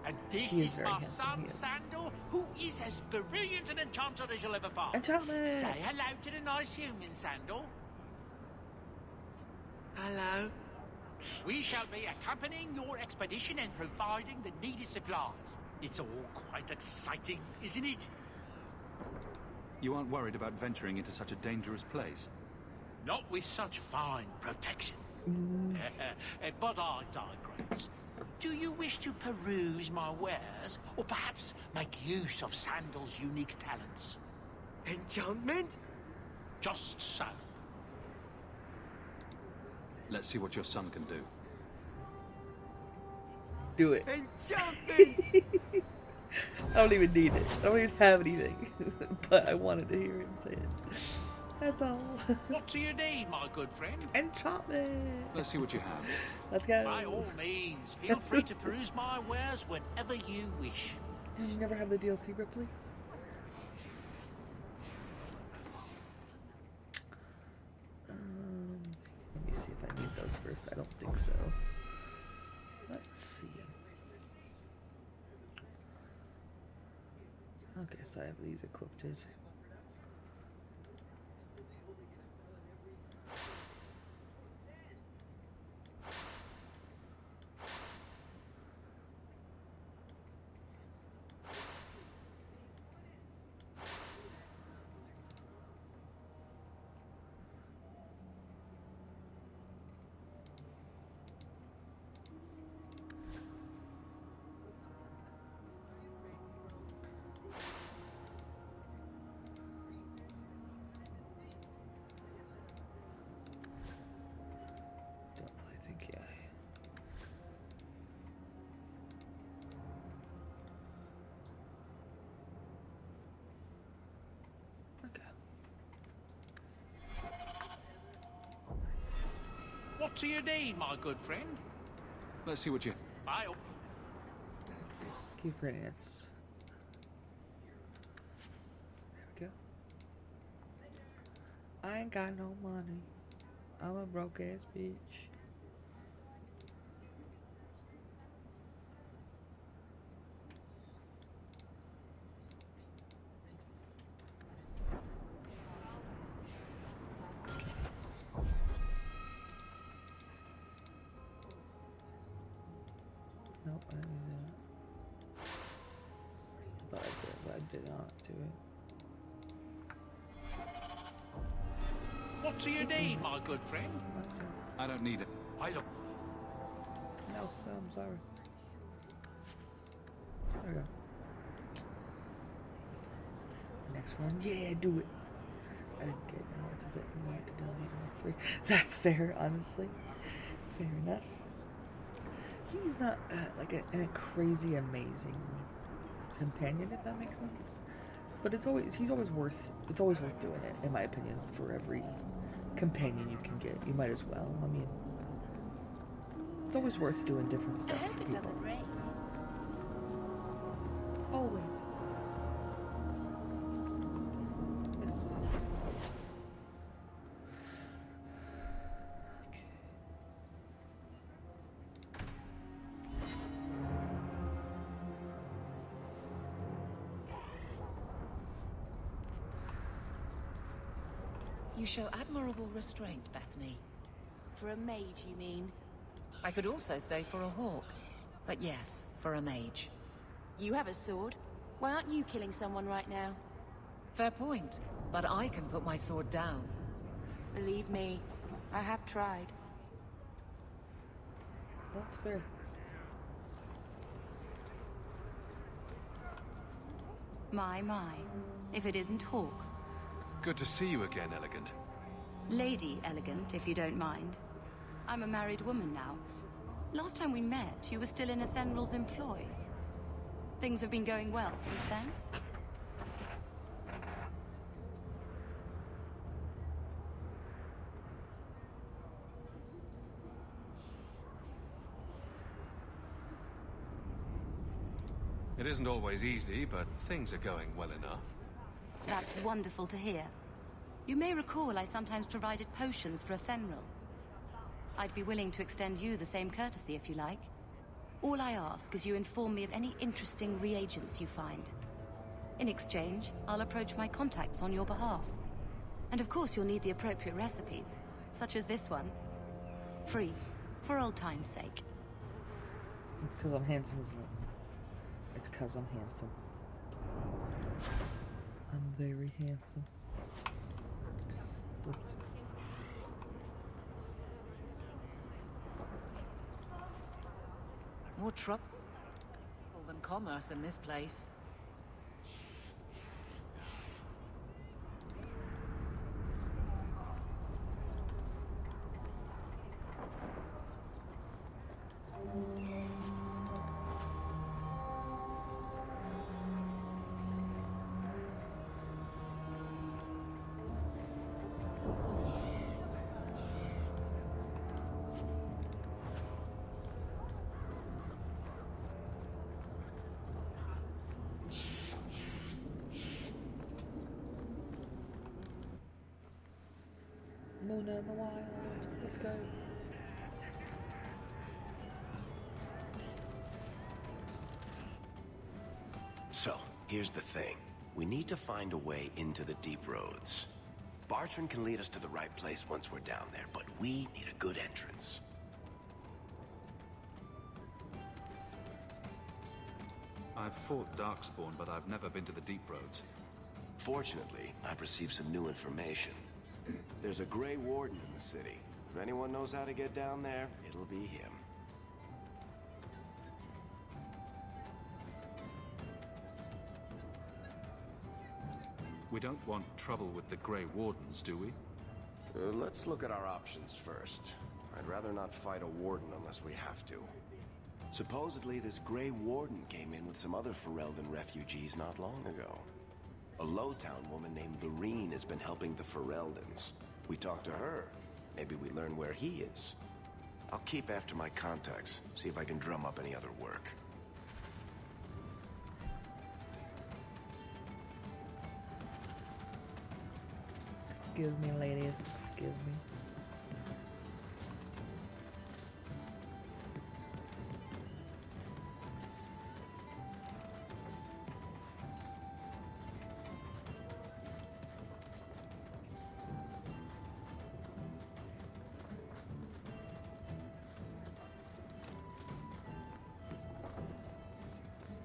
And this He is is very my handsome, son he is. Sandal, who is as brilliant an enchanter as you'll ever find. Enchantment! Say hello to the nice human, Sandal. Hello. We shall be accompanying your expedition and providing the needed supplies. It's all quite exciting, isn't it? You aren't worried about venturing into such a dangerous place? Not with such fine protection. But I digress. Do you wish to peruse my wares, or perhaps make use of Sandal's unique talents? Enchantment? Just so. Let's see what your son can do. Do it. Enchantment! I don't even need it. I don't even have anything. But I wanted to hear him say it. That's all. What do you need, my good friend? Enchantment! Let's see what you have. Let's go. By all means, feel free to peruse my wares whenever you wish. Did you never have the DLC, Ripley? Let me see if I need those first. I don't think so. Let's see. Okay, so I have these equipped. What do you need, my good friend? Let's see what you... Bye. Key for idiots. There we go. I ain't got no money. I'm a broke ass bitch. Nope, I didn't do that. I thought I did, but I did not do it. What do you need, my good friend? No, sir. I don't need it. I look. No, sir, I'm sorry. There we go. Next one. Yeah, do it. I didn't get it. Now it's a bit late to donate on 3. That's fair, honestly. Fair enough. He's not like a crazy amazing companion, if that makes sense. But it's always worth doing it, in my opinion. For every companion you can get, you might as well. I mean, it's always worth doing different stuff for people. Always. Yes. You show admirable restraint, Bethany. For a mage, you mean? I could also say for a hawk. But yes, for a mage. You have a sword. Why aren't you killing someone right now? Fair point. But I can put my sword down. Believe me, I have tried. That's fair. My. If it isn't Hawk. Good to see you again, Elegant. Lady Elegant, if you don't mind. I'm a married woman now. Last time we met, you were still in Athenral's employ. Things have been going well since then? It isn't always easy, but things are going well enough. That's wonderful to hear. You may recall I sometimes provided potions for Athenral. I'd be willing to extend you the same courtesy if you like. All I ask is you inform me of any interesting reagents you find. In exchange, I'll approach my contacts on your behalf. And of course you'll need the appropriate recipes, such as this one. Free, for old time's sake. It's because I'm handsome, isn't it? It's because I'm handsome. I'm very handsome. Oops. More trouble than commerce in this place. Mona in the wild. Let's go. So, here's the thing. We need to find a way into the deep roads. Bartrand can lead us to the right place once we're down there, but we need a good entrance. I've fought Darkspawn, but I've never been to the deep roads. Fortunately, I've received some new information. There's a Grey Warden in the city. If anyone knows how to get down there, it'll be him. We don't want trouble with the Grey Wardens, do we? Let's look at our options first. I'd rather not fight a warden unless we have to. Supposedly, this Grey Warden came in with some other Ferelden refugees not long ago. A Lowtown woman named Lorene has been helping the Fereldans. We talk to her. Maybe we learn where he is. I'll keep after my contacts, see if I can drum up any other work. Excuse me, lady. Excuse me.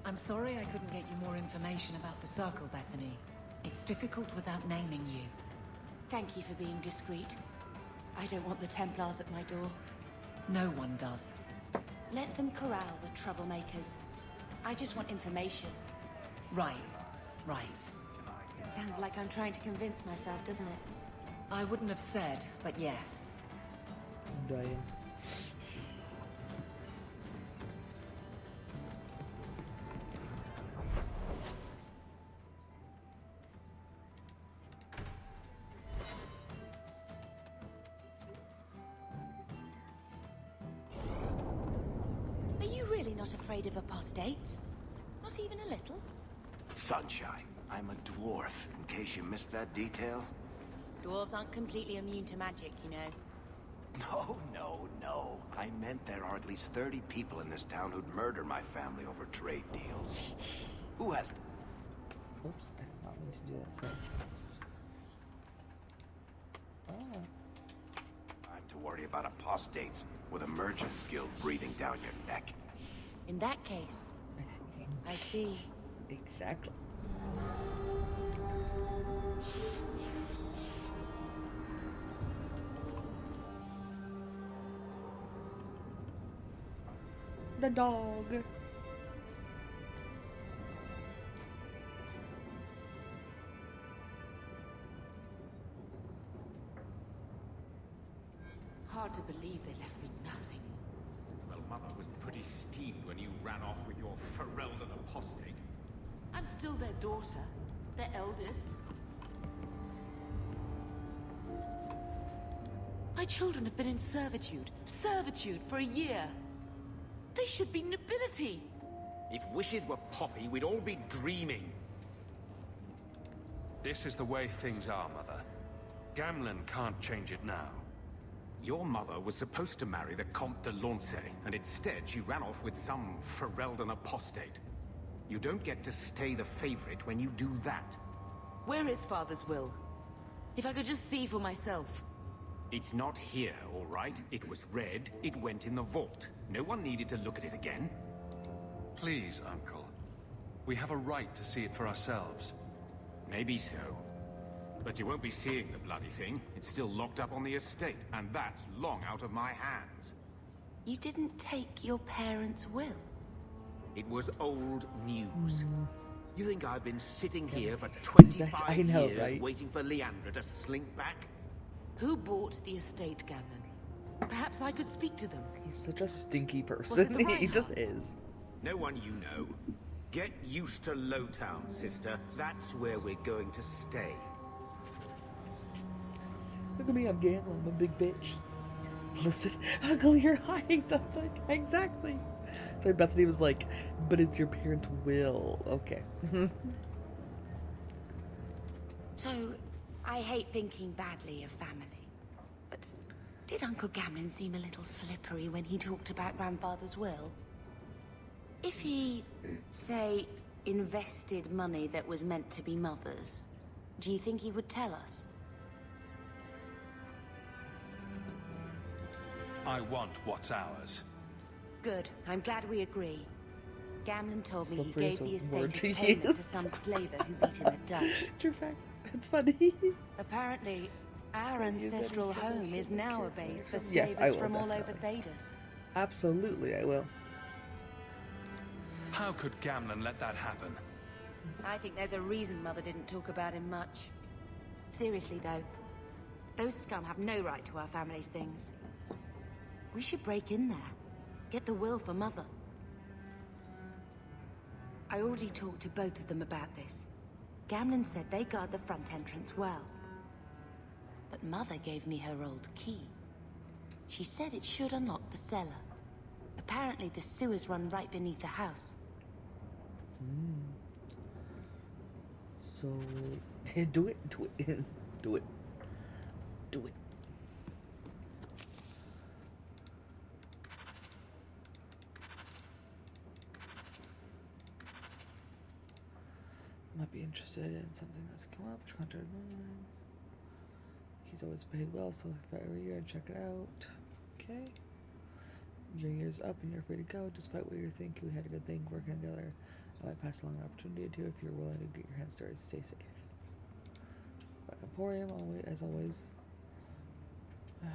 I'm sorry I couldn't get you more information about the Circle, Bethany. It's difficult without naming you. Thank you for being discreet. I don't want the Templars at my door. No one does. Let them corral the troublemakers. I just want information. Right. It sounds like I'm trying to convince myself, doesn't it? I wouldn't have said, but yes. Damn. Not afraid of apostates? Not even a little? Sunshine, I'm a dwarf, in case you missed that detail. Dwarves aren't completely immune to magic, you know. No. I meant there are at least 30 people in this town who'd murder my family over trade deals. Who has... Oops, I did not mean to do that, so... Oh. Time to worry about apostates with a merchant's guild breathing down your neck. In that case... I see. Exactly. The dog. Hard to believe they left me nothing. Well, Mother was pretty steamed when you ran off with your Ferelden apostate. I'm still their daughter, their eldest. My children have been in servitude for a year. They should be nobility. If wishes were poppy, we'd all be dreaming. This is the way things are, Mother. Gamlen can't change it now. Your mother was supposed to marry the Comte de Launcey, and instead she ran off with some Ferelden apostate. You don't get to stay the favorite when you do that. Where is Father's will? If I could just see for myself. It's not here, all right? It was read, it went in the vault. No one needed to look at it again. Please, Uncle. We have a right to see it for ourselves. Maybe so. But you won't be seeing the bloody thing. It's still locked up on the estate, and that's long out of my hands. You didn't take your parents' will? It was old news. You think I've been sitting here for Yes, 25 know, years right? waiting for Leandra to slink back? Who bought the estate, Gamlen? Perhaps I could speak to them. He's such a stinky Was it person. the He just Reinhards? is. No one you know. Get used to Lowtown, sister. That's where we're going to stay. Look at me, I'm Gamlen. I'm a big bitch. Listen, Uncle, you're hiding something. Exactly. So Bethany was like, but it's your parents' will. Okay. So, I hate thinking badly of family. But did Uncle Gamlen seem a little slippery when he talked about Grandfather's will? If he, say, invested money that was meant to be Mother's, do you think he would tell us? I want what's ours. Good. I'm glad we agree. Gamlen told me he Slippery is gave a the estate word as to payment to use. some slaver who beat him at Dutch. True facts. It's funny. Apparently, our ancestral home is now a base for Yes, I slavers will, from all over definitely. Thedas. Absolutely, I will. How could Gamlen let that happen? I think there's a reason Mother didn't talk about him much. Seriously, though, those scum have no right to our family's things. We should break in there. Get the will for Mother. I already talked to both of them about this. Gamlen said they guard the front entrance well. But Mother gave me her old key. She said it should unlock the cellar. Apparently the sewers run right beneath the house. So, do it, do it, do it, do it. Might be interested in something that's come up. Contract. He's always paid well, so if every year check it out. Okay. Your year's up and you're free to go. Despite what you think, we had a good thing working together. I might pass along an opportunity to if you're willing to get your hands dirty. Stay safe. Back Emporium, always, as always. See.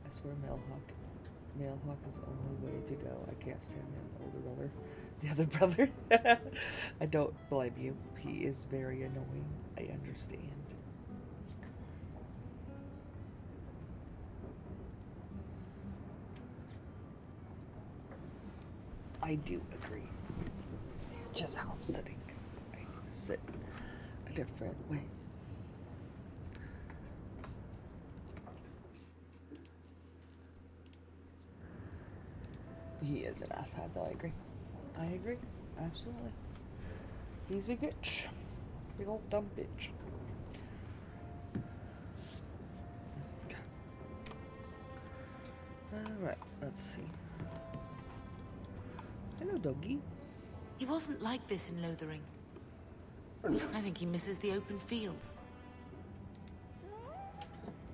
I swear Mailhawk is the only way to go. I can't stand the older brother. The other brother. I don't blame you. He is very annoying. I understand. I do agree. Just how I'm sitting. I need to sit a different way. He is an asshat, though. I agree. I agree. Absolutely. He's a big bitch. Big old dumb bitch. Alright, let's see. Hello, doggy. He wasn't like this in Lothering. I think he misses the open fields.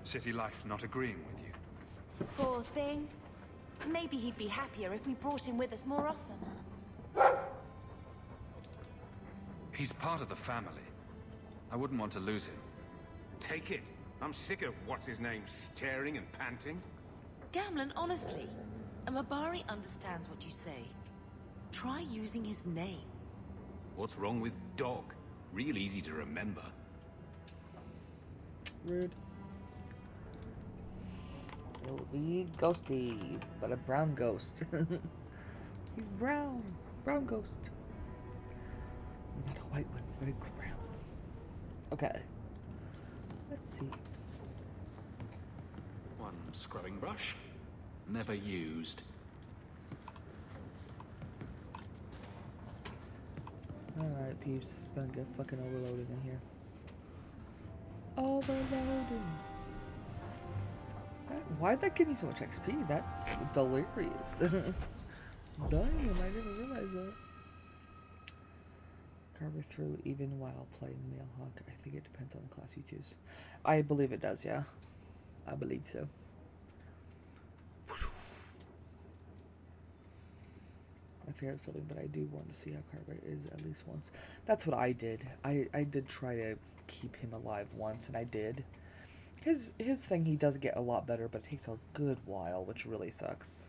City life not agreeing with you. Poor thing. Maybe he'd be happier if we brought him with us more often. He's part of the family. I wouldn't want to lose him. Take it. I'm sick of what's-his-name staring and panting. Gamlen, honestly, a Mabari understands what you say. Try using his name. What's wrong with dog? Real easy to remember. Rude. It'll be Ghosty, but a brown ghost. He's brown. Brown ghost. Not a white one, but a brown. Okay. Let's see. One scrubbing brush. Never used. Alright, peeps. It's gonna get fucking overloaded in here. Overloading. Why'd that give me so much XP? That's delirious. Damn, I didn't realize that. Carver through even while playing Mailhawk. I think it depends on the class you choose. I believe it does, yeah. I believe so. My favorite something, but I do want to see how Carver is at least once. That's what I did. I did try to keep him alive once, and I did. His thing, he does get a lot better, but it takes a good while, which really sucks.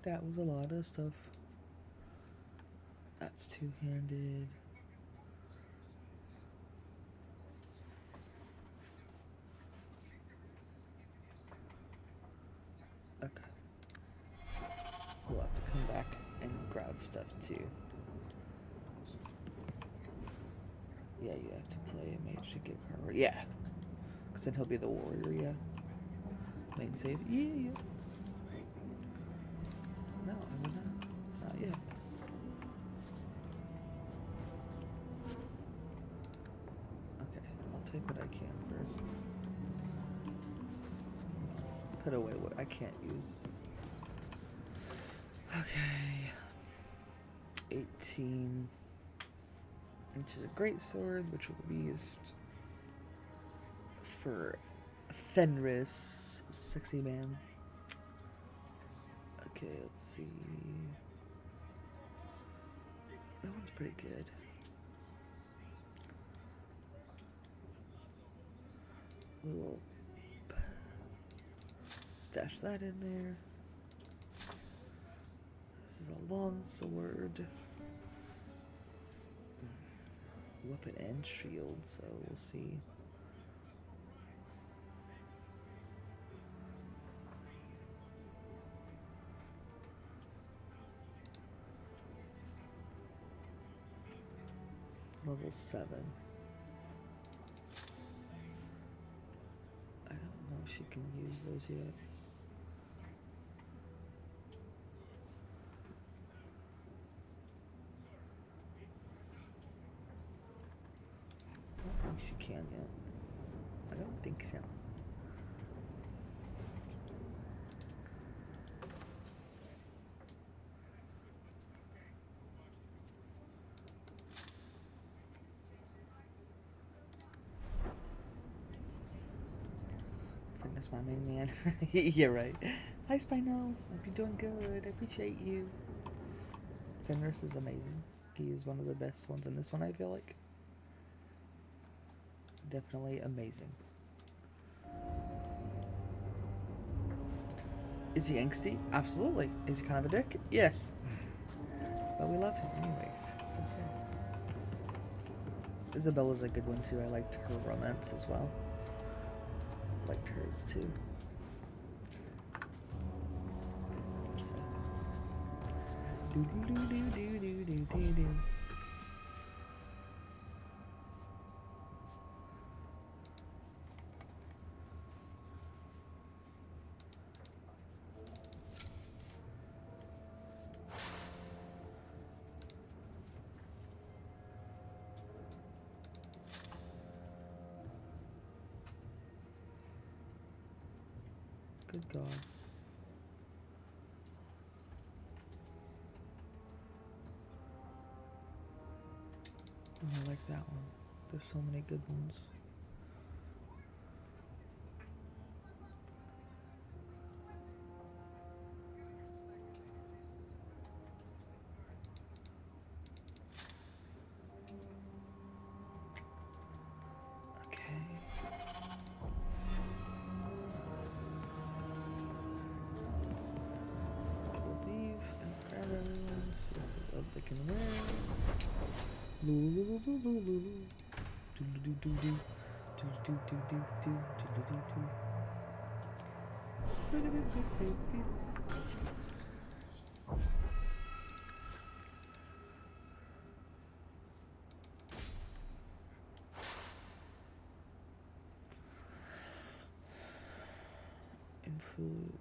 That was a lot of stuff. That's two-handed. Okay. We'll have to come back and grab stuff too. Yeah, you have to play a mage to get Carver. Yeah. Because then he'll be the warrior, yeah. Main save. Yeah. No, I mean not yet. Okay, I'll take what I can first. Let's put away what I can't use. Okay. 18. Which is a great sword, which will be used for Fenris, sexy man. Okay, let's see. That one's pretty good. We'll stash that in there. This is a long sword. Weapon and shield, so we'll see. Level 7. I don't know if she can use those yet. I don't think she can yet. I don't think so. Fitness, my main man. You're right. Hi, Spino. Hope you're doing good. I appreciate you. Fenris is amazing. He is one of the best ones in this one, I feel like. Definitely amazing. Is he angsty? Absolutely. Is he kind of a dick? Yes. But we love him anyways. It's okay. Isabella's a good one too. I liked her romance as well. Liked hers too. Okay. Do. Good God. Oh, I like that one. There's so many good ones.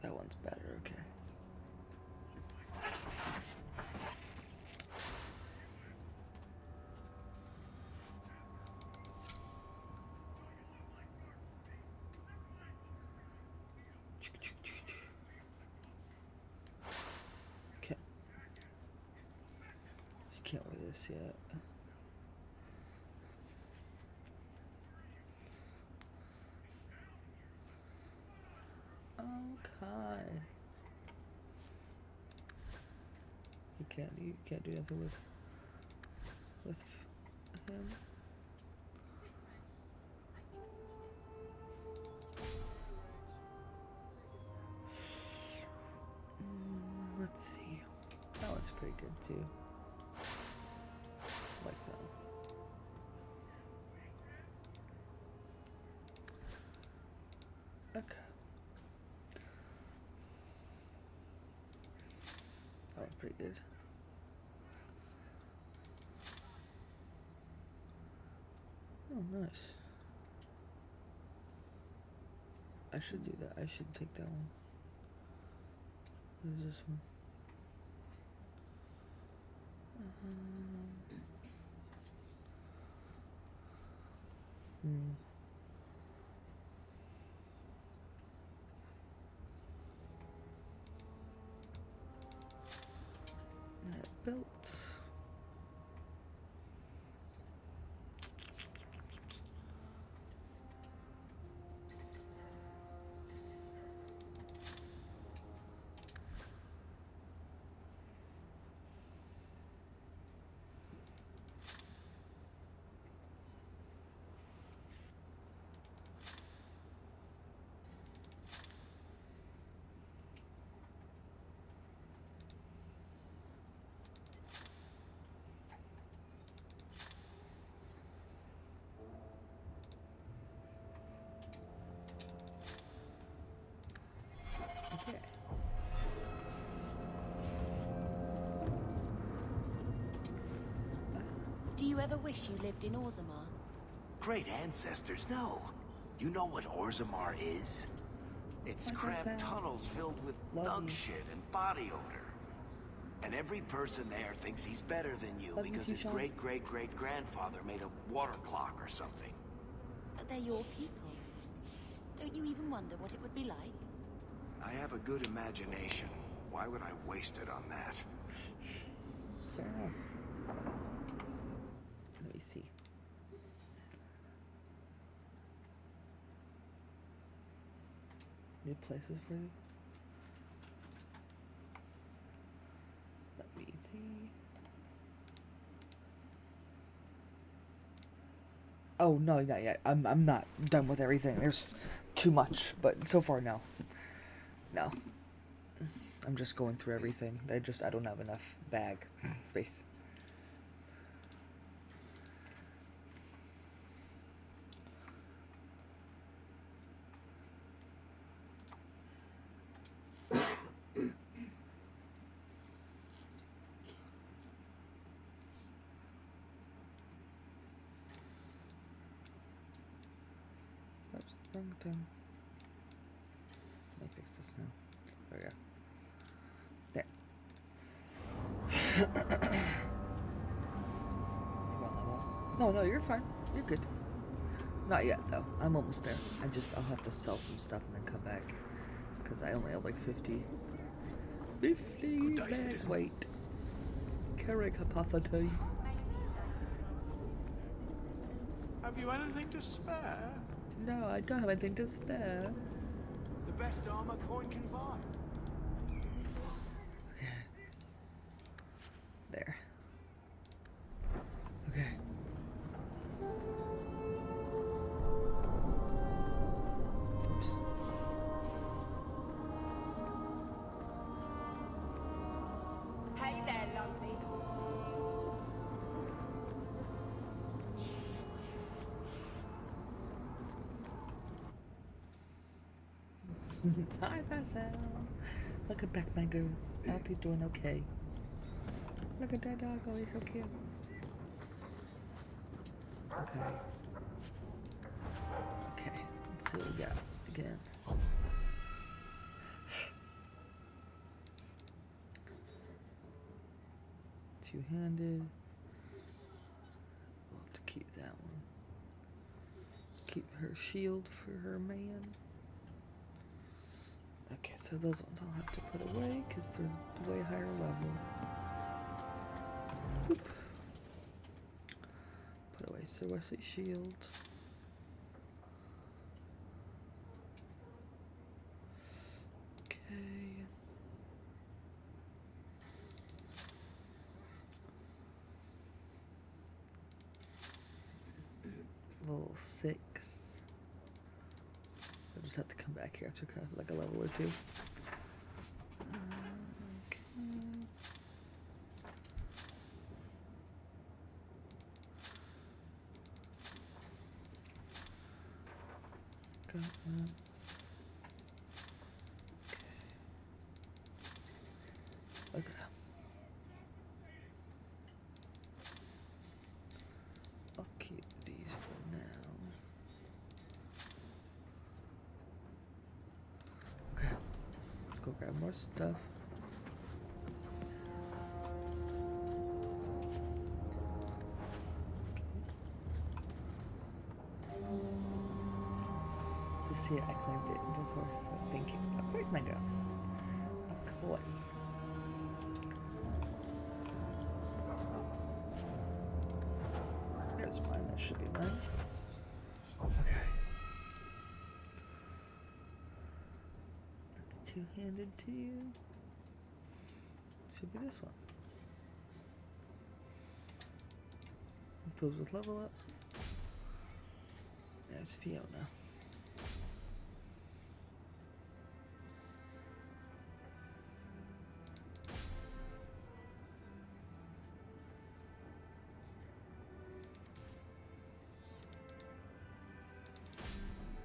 That one's better, okay. Okay. You can't wear this yet. Okay. You can't do nothing with him. Let's see. That one's pretty good too. Like that. Okay. That one's pretty good. Oh, nice. I should do that. I should take that one. What is this one? That belt. Do you ever wish you lived in Orzammar? Great ancestors, no. You know what Orzammar is? It's cramped tunnels filled with dog shit and body odor. And every person there thinks he's better than you because his great-great-great-grandfather made a water clock or something. But they're your people. Don't you even wonder what it would be like? I have a good imagination. Why would I waste it on that? Fair enough. Let me see. New places for you? Let me see. Oh no, not yet. I'm not done with everything. There's too much, but so far no. No. I'm just going through everything. I don't have enough bag space. Oops, wrong thing. Let me fix this now. There we go. No, you're fine. You're good. Not yet, though. I'm almost there. I'll have to sell some stuff and then come back. Because I only have like 50 bags. Wait. Carrick hypothesis. you anything to spare? No, I don't have anything to spare. The best armor coin can buy. There. Okay. Oops. Hey there, lovely. Hi, Marcel. Welcome back, my girl. I hope you're doing okay. Look at that dog. Oh, he's so cute. Okay. Okay. Let's see what we got again. Two-handed. We'll have to keep that one. Keep her shield for her man. Okay, so those ones I'll have to put away because they're way higher level. Boop. Put away Sir Wesley's shield. Okay. Level 6. I'll just have to come back here after like a level or two. Okay. Gauntlets. Okay. Okay. I'll keep these for now. Okay. Let's go grab more stuff. See, I claimed it before, so thank you. Of course, my girl. Of course. There's mine. That should be mine. Okay. That's two-handed to you. Should be this one. Improves with level up. There's Fiona.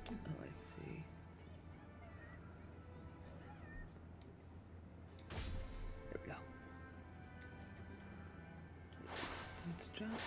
Oh, I see. There we go. Need to jump.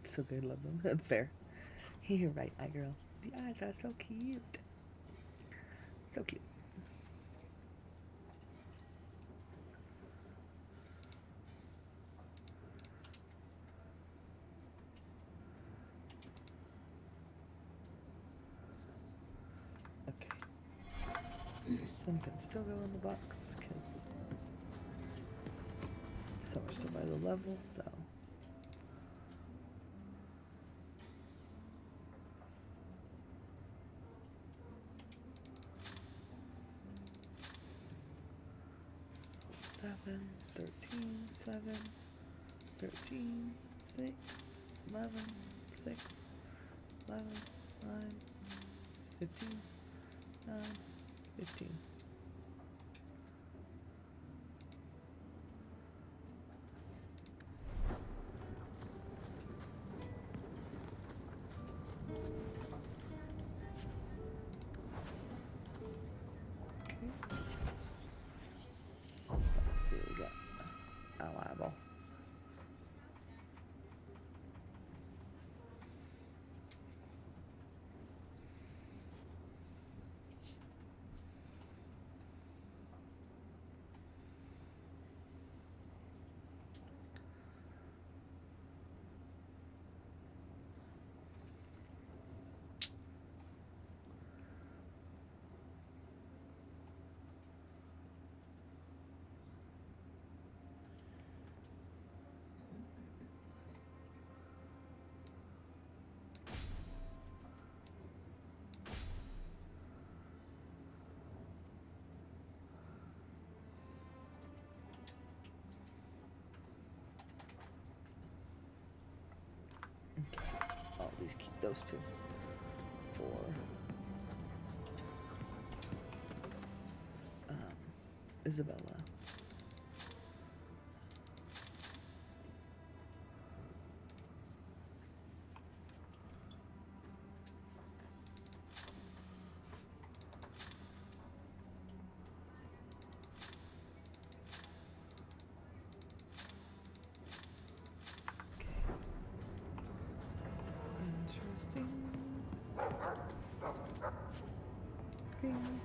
So good, love them. That's fair. You're right, my girl. The eyes are so cute. So cute. Okay. Some can still go in the box because some are still by the level, so. Seven, 13, 7, 13, 6, 11, 6, 11, 9, 15, 9, 15. Let's see what we got. Our eyeball. those two for Isabella. Interesting. Bing.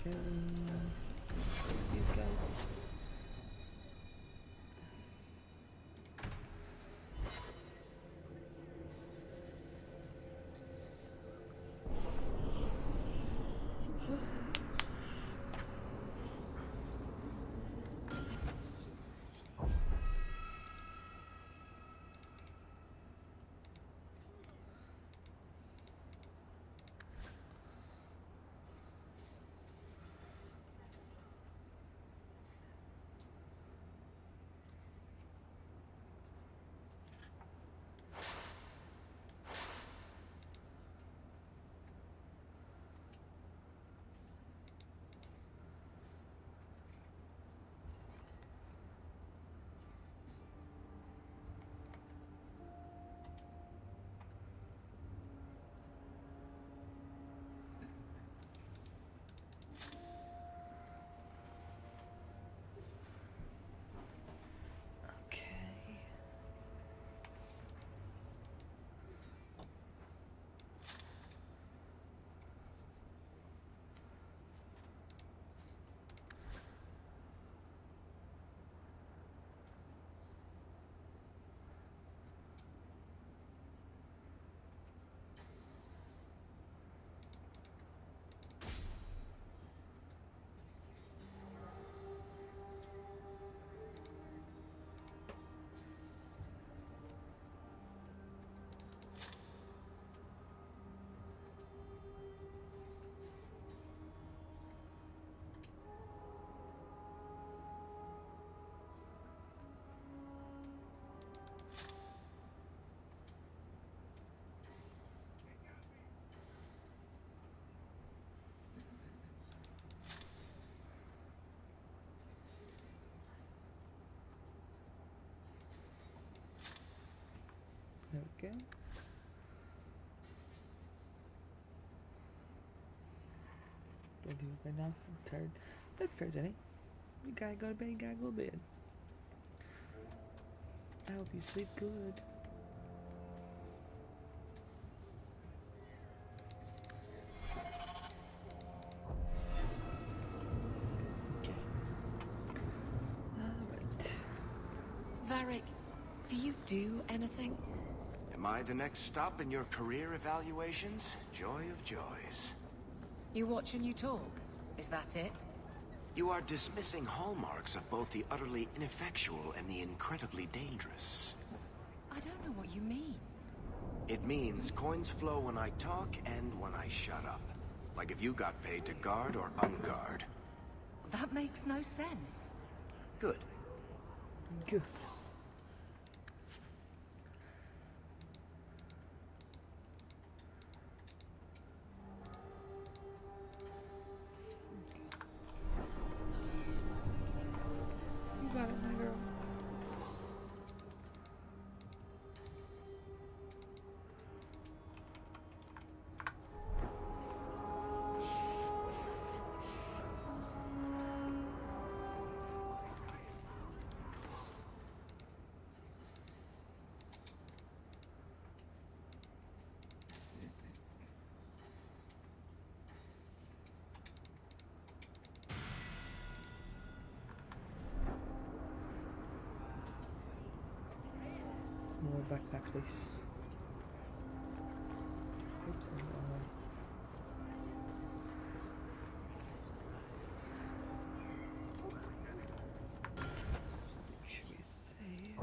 Okay, these guys. There we go. I do right now. I'm tired. That's fair, Jenny. You gotta go to bed, you gotta go to bed. I hope you sleep good. Varric, do you do anything? Am I the next stop in your career evaluations? Joy of joys. You watch and you talk. Is that it? You are dismissing hallmarks of both the utterly ineffectual and the incredibly dangerous. I don't know what you mean. It means coins flow when I talk and when I shut up. Like if you got paid to guard or unguard. That makes no sense. Good. Good. You got it, my girl. More backpack space. Oops, I'm the wrong way. Should we save?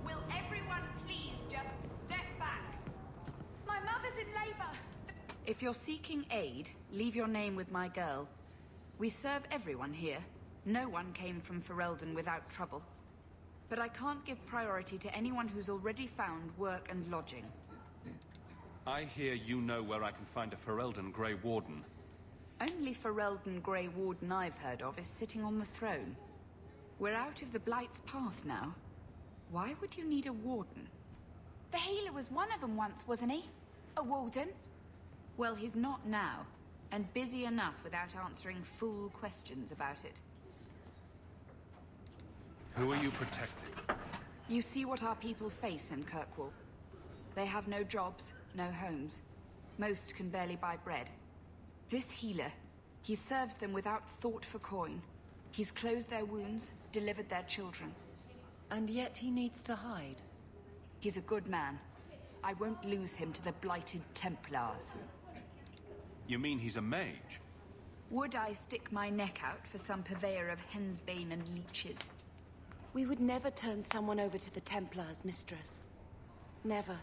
Will everyone please just step back? My mother's in labor. If you're seeking aid, leave your name with my girl. We serve everyone here. No one came from Ferelden without trouble. But I can't give priority to anyone who's already found work and lodging. I hear you know where I can find a Ferelden Grey Warden. Only Ferelden Grey Warden I've heard of is sitting on the throne. We're out of the Blight's path now. Why would you need a warden? The healer was one of them once, wasn't he? A warden? Well, he's not now, and busy enough without answering fool questions about it. Who are you protecting? You see what our people face in Kirkwall. They have no jobs, no homes. Most can barely buy bread. This healer, he serves them without thought for coin. He's closed their wounds, delivered their children. And yet he needs to hide. He's a good man. I won't lose him to the blighted Templars. You mean he's a mage? Would I stick my neck out for some purveyor of hensbane and leeches? We would never turn someone over to the Templars, mistress. Never.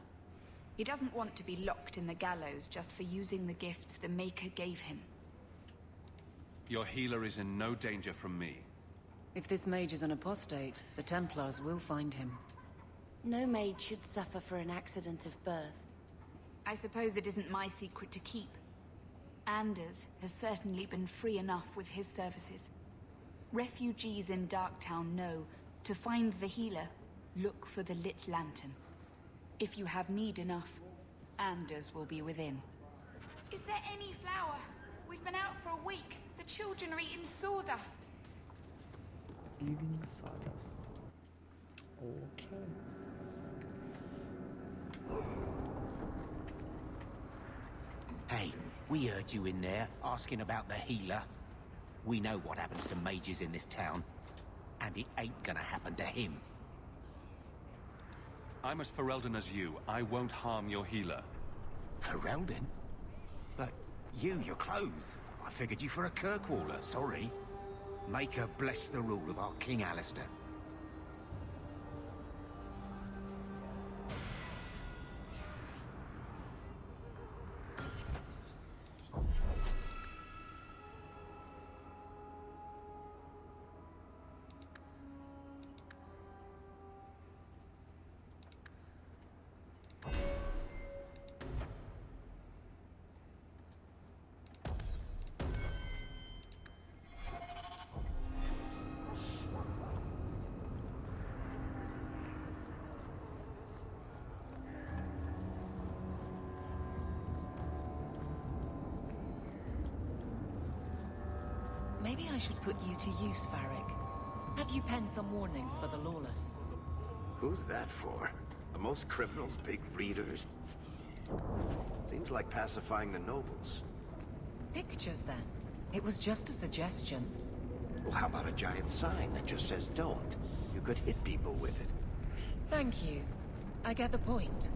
He doesn't want to be locked in the gallows just for using the gifts the Maker gave him. Your healer is in no danger from me. If this mage is an apostate, the Templars will find him. No maid should suffer for an accident of birth. I suppose it isn't my secret to keep. Anders has certainly been free enough with his services. Refugees in Darktown know to find the healer, look for the lit lantern. If you have need enough, Anders will be within. Is there any flour? We've been out for a week. The children are eating sawdust. Eating sawdust. Okay. Hey, we heard you in there asking about the healer. We know what happens to mages in this town, and it ain't gonna happen to him. I'm as Ferelden as you. I won't harm your healer. Ferelden? But your clothes. I figured you for a Kirkwaller, sorry. Maker bless the rule of our King Alistair. Maybe I should put you to use, Varric. Have you penned some warnings for the lawless? Who's that for? The most criminals, big readers? Seems like pacifying the nobles. Pictures, then? It was just a suggestion. Well, how about a giant sign that just says don't? You could hit people with it. Thank you. I get the point.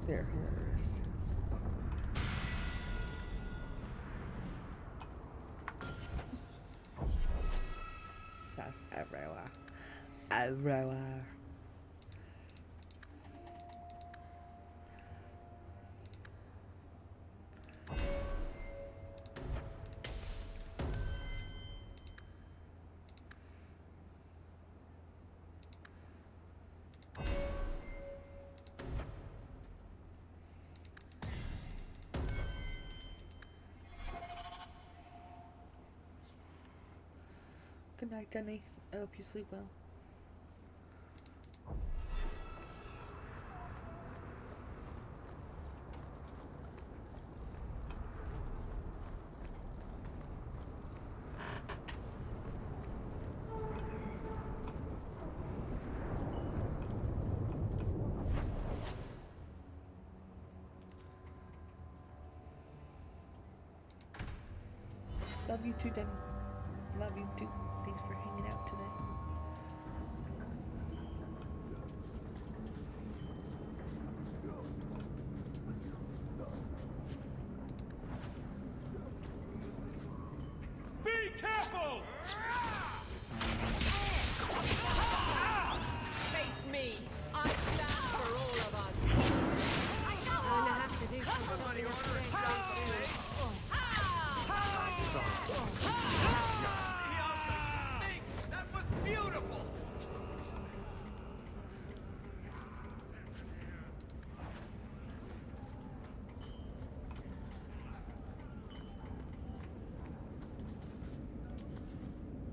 They're hers. Sass everywhere. Everywhere. Good night, Gunny. I hope you sleep well. Love you too, Denny. Love you too. Thanks for hanging out today. Be careful! Face me. I stand for all of us. I'm gonna have to do something. That was beautiful!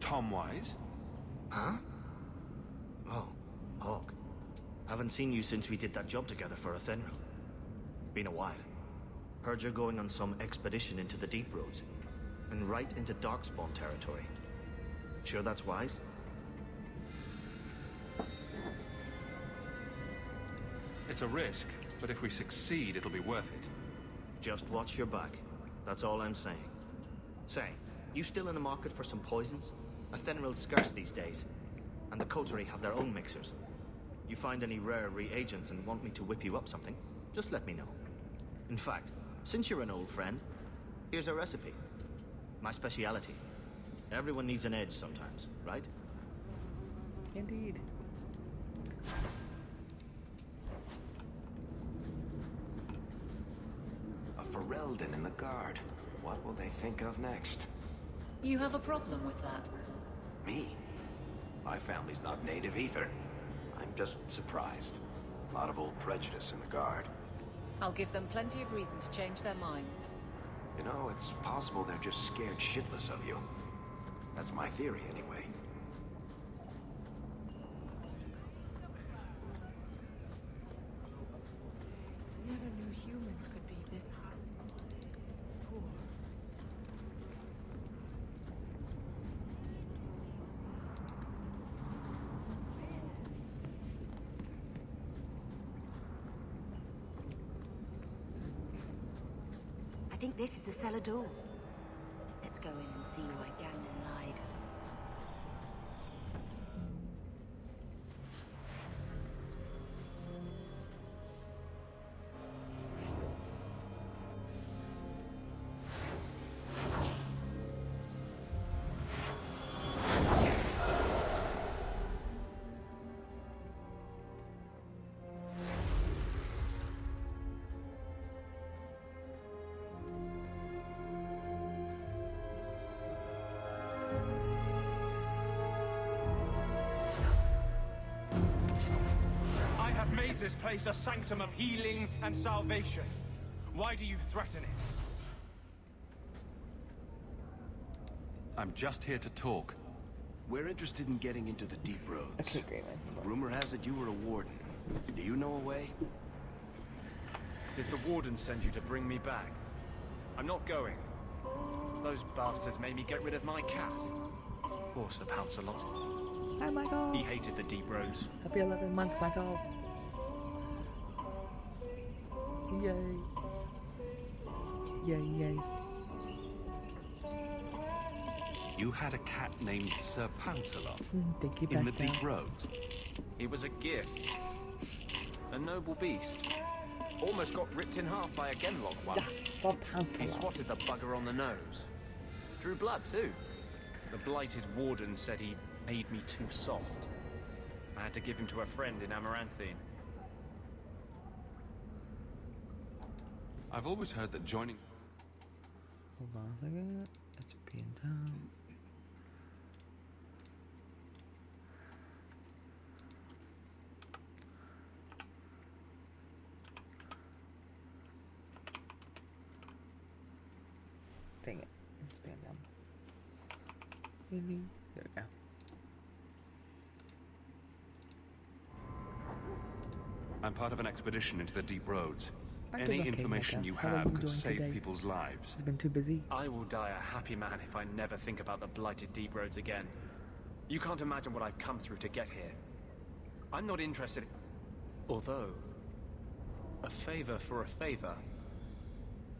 Tom Wise? Huh? Oh, Hawk. Haven't seen you since we did that job together for Athenril. Been a while. Heard you're going on some expedition into the Deep Roads. And right into Darkspawn territory. Sure that's wise? It's a risk, but if we succeed, it'll be worth it. Just watch your back. That's all I'm saying. Say, you still in the market for some poisons? Athenril's scarce these days. And the Coterie have their own mixers. You find any rare reagents and want me to whip you up something, just let me know. In fact, since you're an old friend, here's a recipe. My speciality. Everyone needs an edge sometimes, right? Indeed. A Ferelden in the Guard. What will they think of next? You have a problem with that? Me? My family's not native either. I'm just surprised. A lot of old prejudice in the Guard. I'll give them plenty of reason to change their minds. You know, it's possible they're just scared shitless of you. That's my theory, anyway. Never knew humans could be this poor. I think this is the cellar door. Let's go in and see why Gannon lied. This place a sanctum of healing and salvation. Why do you threaten it? I'm just here to talk. We're interested in getting into the Deep Roads. Okay, great. Rumor has it you were a warden. Do you know a way? Did the warden send you to bring me back? I'm not going. Those bastards made me get rid of my cat. Poor Sir Pouncelot. Hi, Michael. He hated the Deep Roads. Happy 11 months, Michael. Yay. Yay, yay. You had a cat named Sir Pouncelot Thank you, in the Betsy. Deep Roads. He was a gift. A noble beast. Almost got ripped in half by a Genlock once. Sir He Pouncelot. swatted the bugger on the nose. Drew blood, too. The blighted warden said he made me too soft. I had to give him to a friend in Amaranthine. I've always heard that joining... Hold on a second. It's being down. Dang it. It's being down. Maybe. There we go. I'm part of an expedition into the Deep Roads. I'm Any doing okay, information Micah. you How are have you could doing save today? people's lives. Has been too busy. I will die a happy man if I never think about the blighted Deep Roads again. You can't imagine what I've come through to get here. I'm not interested... Although... A favor for a favor.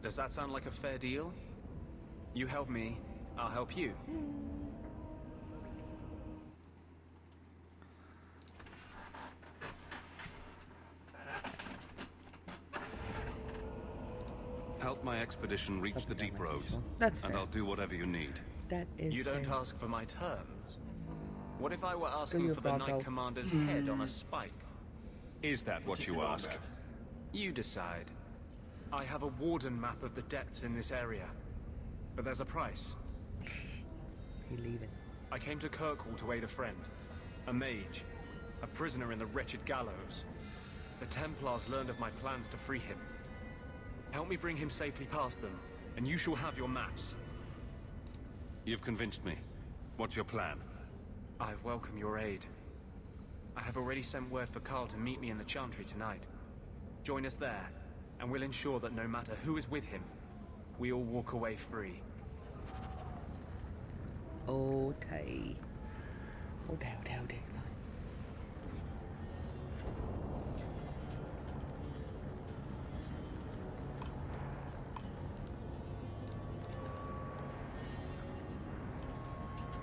Does that sound like a fair deal? You help me, I'll help you. Help my expedition reach the Deep Roads. That's and fair. I'll do whatever you need. That is You don't fair. ask for my terms. What if I were Screw asking you, for the Froggo. Knight Commander's head on a spike? Is that what you ask? You decide. I have a warden map of the depths in this area. But there's a price. He leaving. I came to Kirkwall to aid a friend. A mage. A prisoner in the wretched gallows. The Templars learned of my plans to free him. Help me bring him safely past them, and you shall have your maps. You've convinced me. What's your plan? I welcome your aid. I have already sent word for Carl to meet me in the Chantry tonight. Join us there, and we'll ensure that no matter who is with him, we all walk away free. Okay. Okay.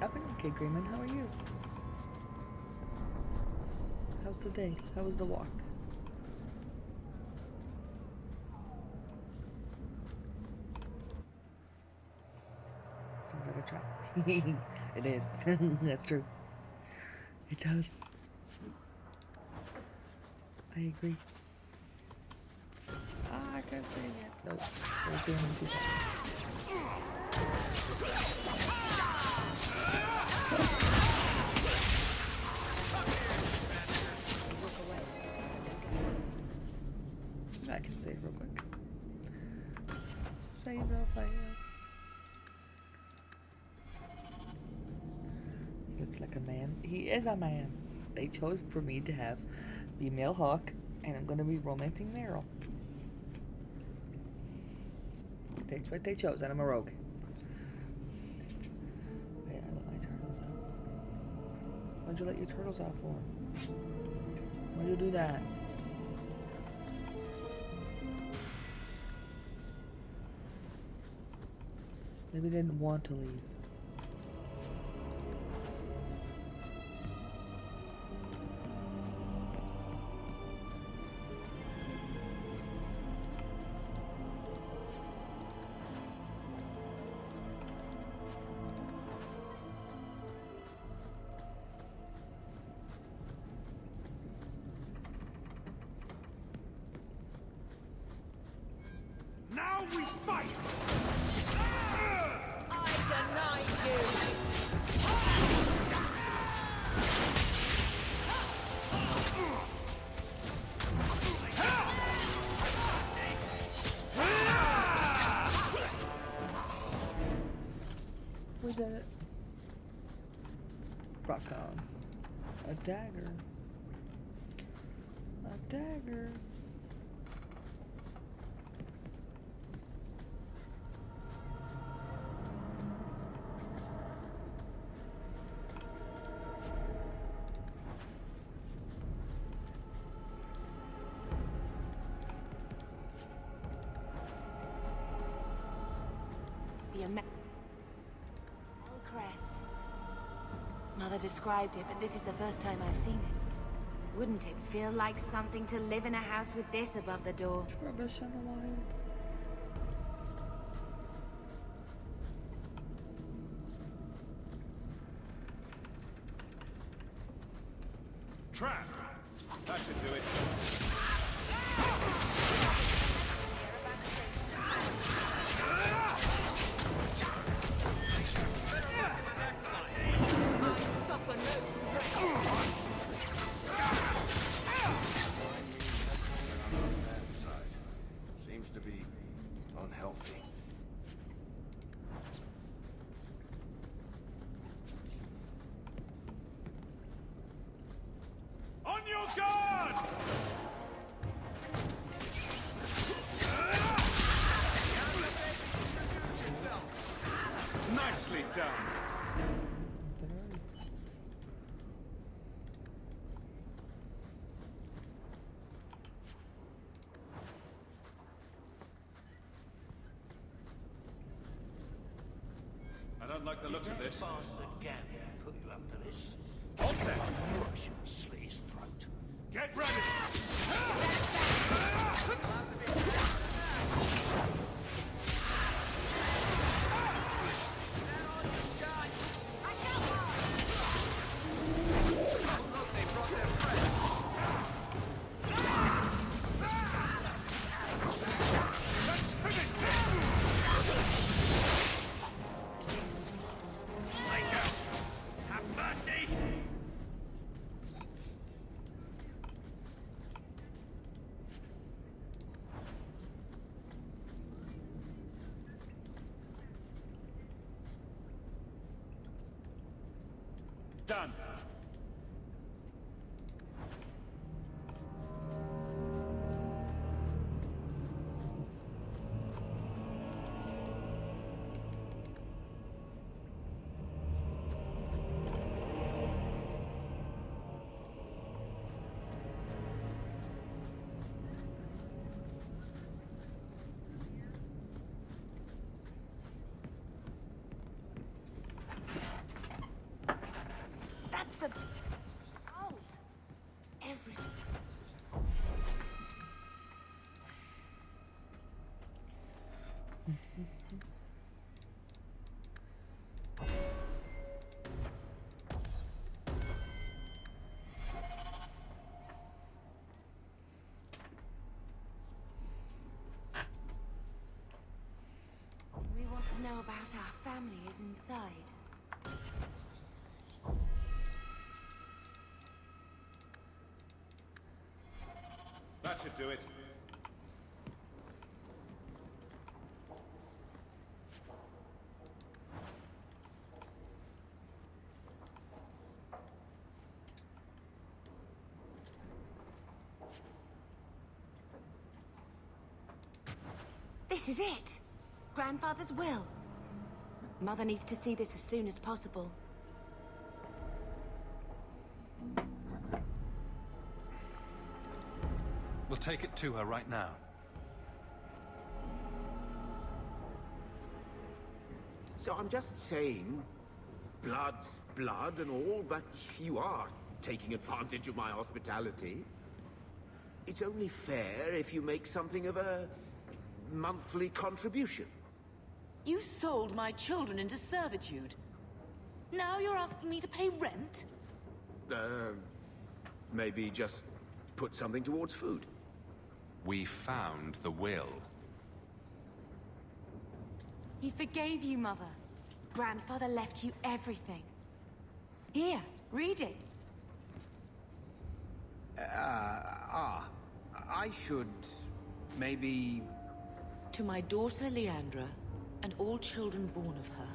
I've been okay, Grayman. How are you? How's the day? How was the walk? Sounds like a trap. It is. That's true. It does. I agree. I can't say it yet. Nope. We're doing too I can save real quick. Save real fast. He looks like a man. He is a man. They chose for me to have the male hawk, and I'm going to be romancing Meryl. That's what they chose, and I'm a rogue. Wait, I let my turtles out. Why'd you let your turtles out for? Why'd you do that? Maybe they didn't want to leave. Now we fight! I deny We did it. rock on. A dagger. A dagger. The crest. Mother described it, but this is the first time I've seen it. Wouldn't it feel like something to live in a house with this above the door? Rubbish in the wild. Trap! That should do it. Seems to be unhealthy. On your guard! Nicely done. I don't like the looks of this. Bastard Gambit put you up to this. What's that? Russian slit his throat. Get ready! Done. That's the vault. Everything. We want to know about our family is inside. That should do it. This is it. Grandfather's will. Mother needs to see this as soon as possible. We'll take it to her right now. So I'm just saying, blood's blood and all, but you are taking advantage of my hospitality. It's only fair if you make something of a monthly contribution. You sold my children into servitude. Now you're asking me to pay rent? Maybe just put something towards food. We found the will. He forgave you, Mother. Grandfather left you everything. Here, read it. I should maybe... To my daughter Leandra, and all children born of her.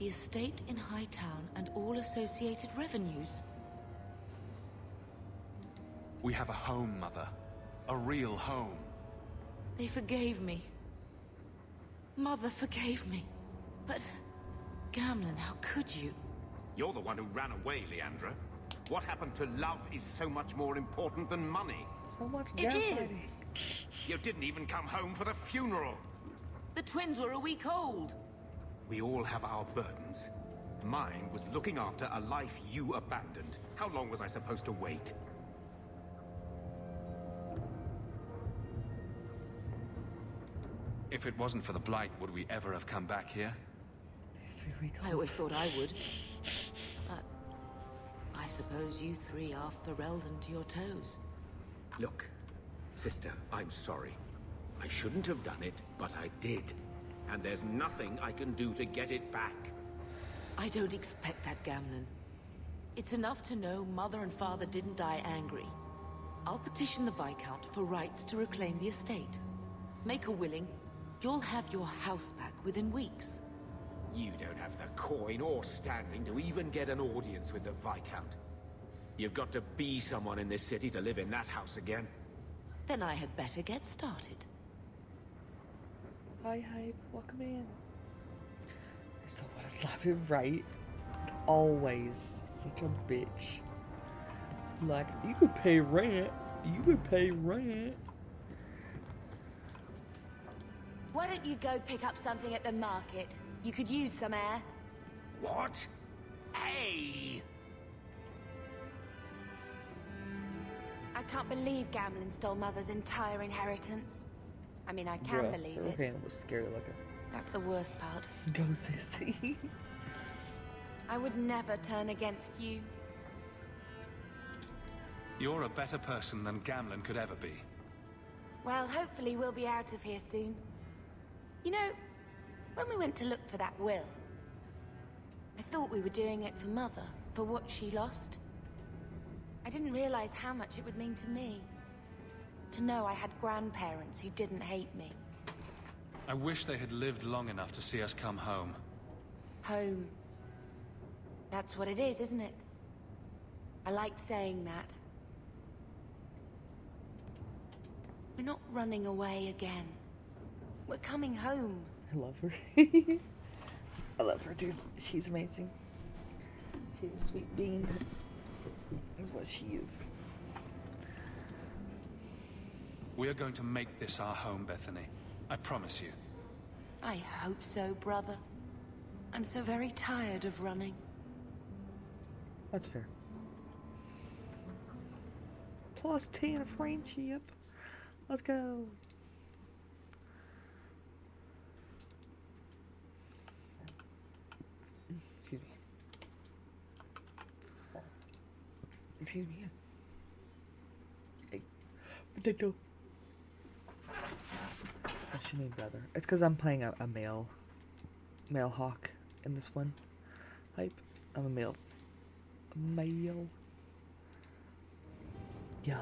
The estate in Hightown and all associated revenues. We have a home, Mother. A real home. They forgave me. Mother forgave me. But, Gamlen, how could you? You're the one who ran away, Leandra. What happened to love is so much more important than money. So much It gaslighting. is. You didn't even come home for the funeral. The twins were a week old. We all have our burdens. Mine was looking after a life you abandoned. How long was I supposed to wait? If it wasn't for the Blight, would we ever have come back here? I always thought I would. But I suppose you three are Ferelden to your toes. Look, sister, I'm sorry. I shouldn't have done it, but I did. And there's nothing I can do to get it back. I don't expect that, Gamlen. It's enough to know Mother and Father didn't die angry. I'll petition the Viscount for rights to reclaim the estate. Make a willing, you'll have your house back within weeks. You don't have the coin or standing to even get an audience with the Viscount. You've got to be someone in this city to live in that house again. Then I had better get started. Hi, Hype. Welcome in. So what is laughing, right? Always such a bitch. Like, you could pay rent. You could pay rent. Why don't you go pick up something at the market? You could use some air. What? Hey! I can't believe Gamlen stole Mother's entire inheritance. I mean, I can believe her it. hand was scary looking. That's the worst part. Go, sissy. I would never turn against you. You're a better person than Gamlen could ever be. Well, hopefully we'll be out of here soon. You know, when we went to look for that will, I thought we were doing it for Mother, for what she lost. I didn't realize how much it would mean to me. To know I had grandparents who didn't hate me. I wish they had lived long enough to see us come home. Home. That's what it is, isn't it? I liked saying that. We're not running away again. We're coming home. I love her. I love her too. She's amazing. She's a sweet bean. Is what she is. We are going to make this our home, Bethany. I promise you. I hope so, brother. I'm so very tired of running. That's fair. Plus 10 friendship. Let's go. Excuse me. Excuse me. Hey, potato. What's your name, brother? It's because I'm playing a male hawk in this one. Hype. I'm a male. Male. Yeah.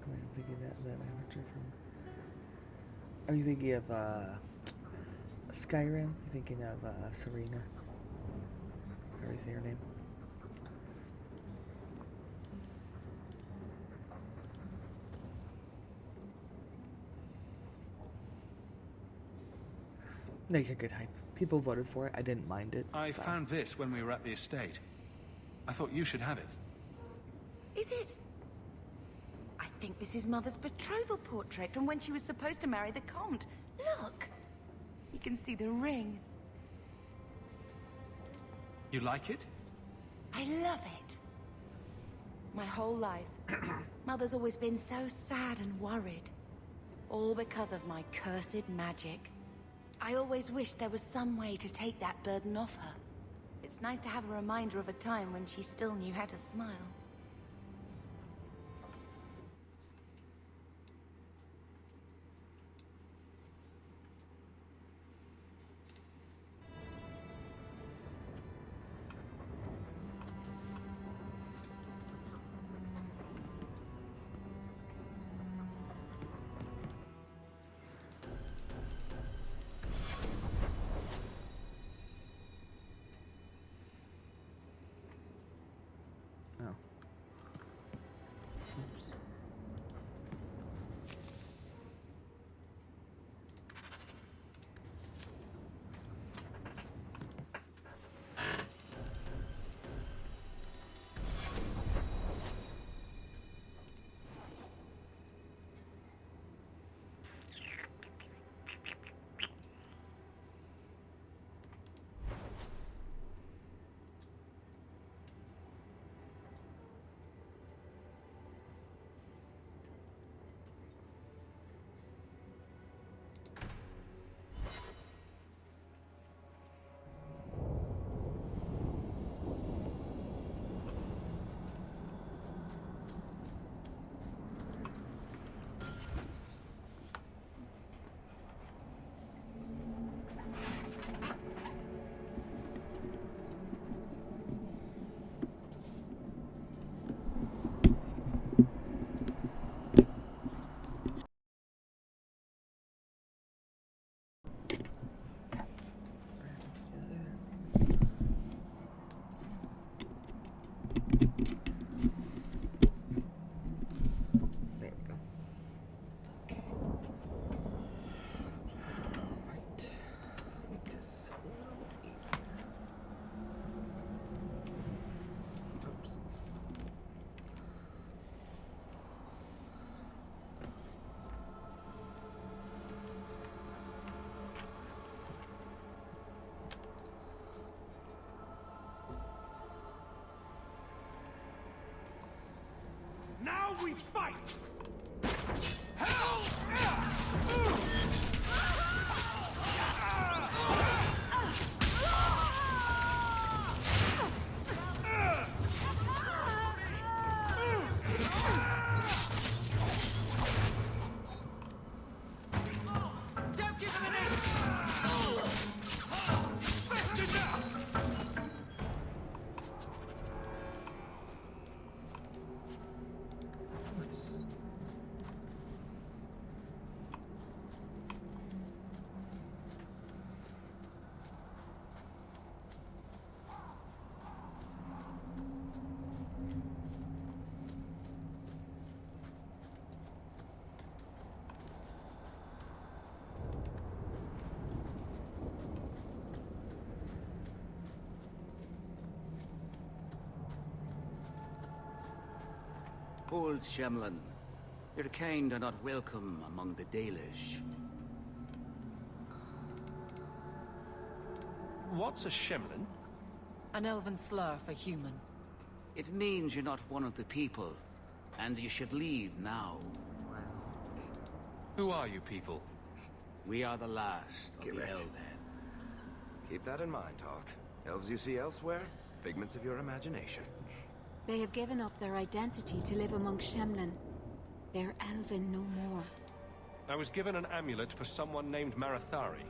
I'm thinking that amateur from. Are you thinking of Skyrim? You thinking of Serena? How do you say her name? No, you're good, Hype. People voted for it. I didn't mind it. I so. found this when we were at the estate. I thought you should have it. Is it? I think this is Mother's betrothal portrait from when she was supposed to marry the Comte. Look! You can see the ring. You like it? I love it. My whole life, Mother's always been so sad and worried. All because of my cursed magic. I always wished there was some way to take that burden off her. It's nice to have a reminder of a time when she still knew how to smile. Oh. Oops. There we go. Okay. Right. Make this a little bit easier. Oops. Now we fight! Don't give him an inch! Best enough! Nice. Old Shemlin, your kind are not welcome among the Dalish. What's a Shemlin? An elven slur for human. It means you're not one of the people, and you should leave now. Who are you people? We are the last of the Elven. Keep that in mind, Hawk. Elves you see elsewhere, figments of your imagination. They have given up their identity to live among Shemlin. They're elven no more. I was given an amulet for someone named Marathari.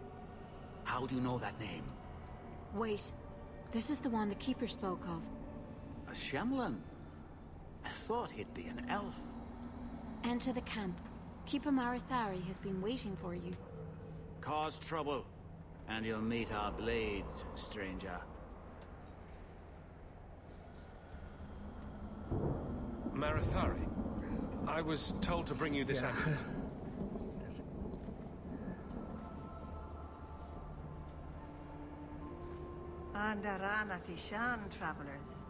How do you know that name? Wait, this is the one the Keeper spoke of. A Shemlin? I thought he'd be an elf. Enter the camp. Keeper Marathari has been waiting for you. Cause trouble, and you'll meet our blades, stranger. Marathari? I was told to bring you this amulet. Andarana Tishan, travelers.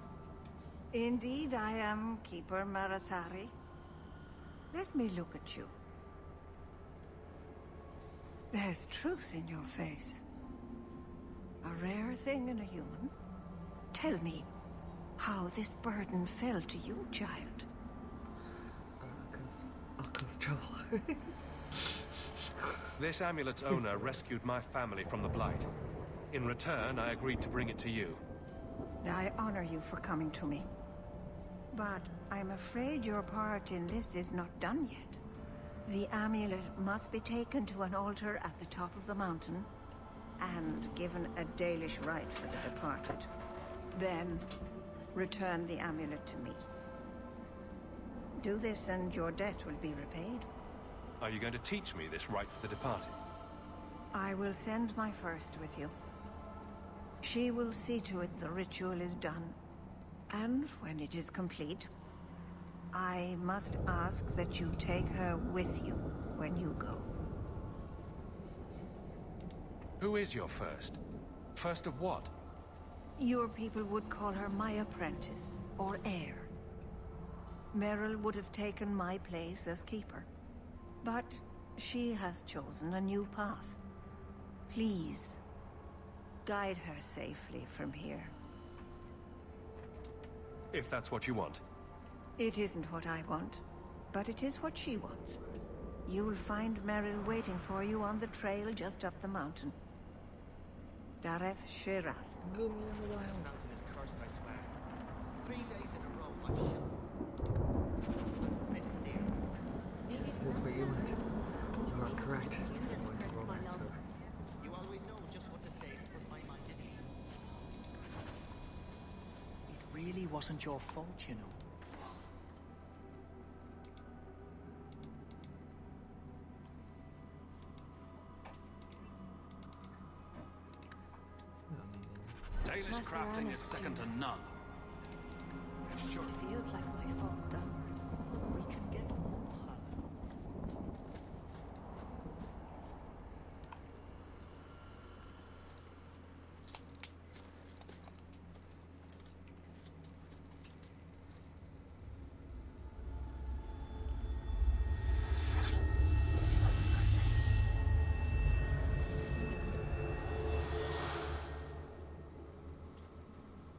Indeed, I am Keeper Marathari. Let me look at you. There's truth in your face. A rare thing in a human. Tell me how this burden fell to you, child. Cause trouble. This amulet's owner rescued my family from the Blight. In return, I agreed to bring it to you. I honor you for coming to me. But I'm afraid your part in this is not done yet. The amulet must be taken to an altar at the top of the mountain and given a Dalish rite for the departed. Then, return the amulet to me. Do this and your debt will be repaid. Are you going to teach me this rite for the departed? I will send my first with you. She will see to it the ritual is done, And when it is complete, I must ask that you take her with you when you go. Who is your first? First of what? Your people would call her my apprentice, or heir. Meryl would have taken my place as keeper. But she has chosen a new path. Please, guide her safely from here. If that's what you want. It isn't what I want, but it is what she wants. You'll find Meryl waiting for you on the trail just up the mountain. Dareth Shiral. This mountain is cursed, I swear. 3 days in a row, I'm sure. Miss dear. This is where you went. You are correct. You always know just what to say to put my mind at ease. It really wasn't your fault, you know. Dalish crafting is second to none. Sure. It feels like my fault, though. We can get more.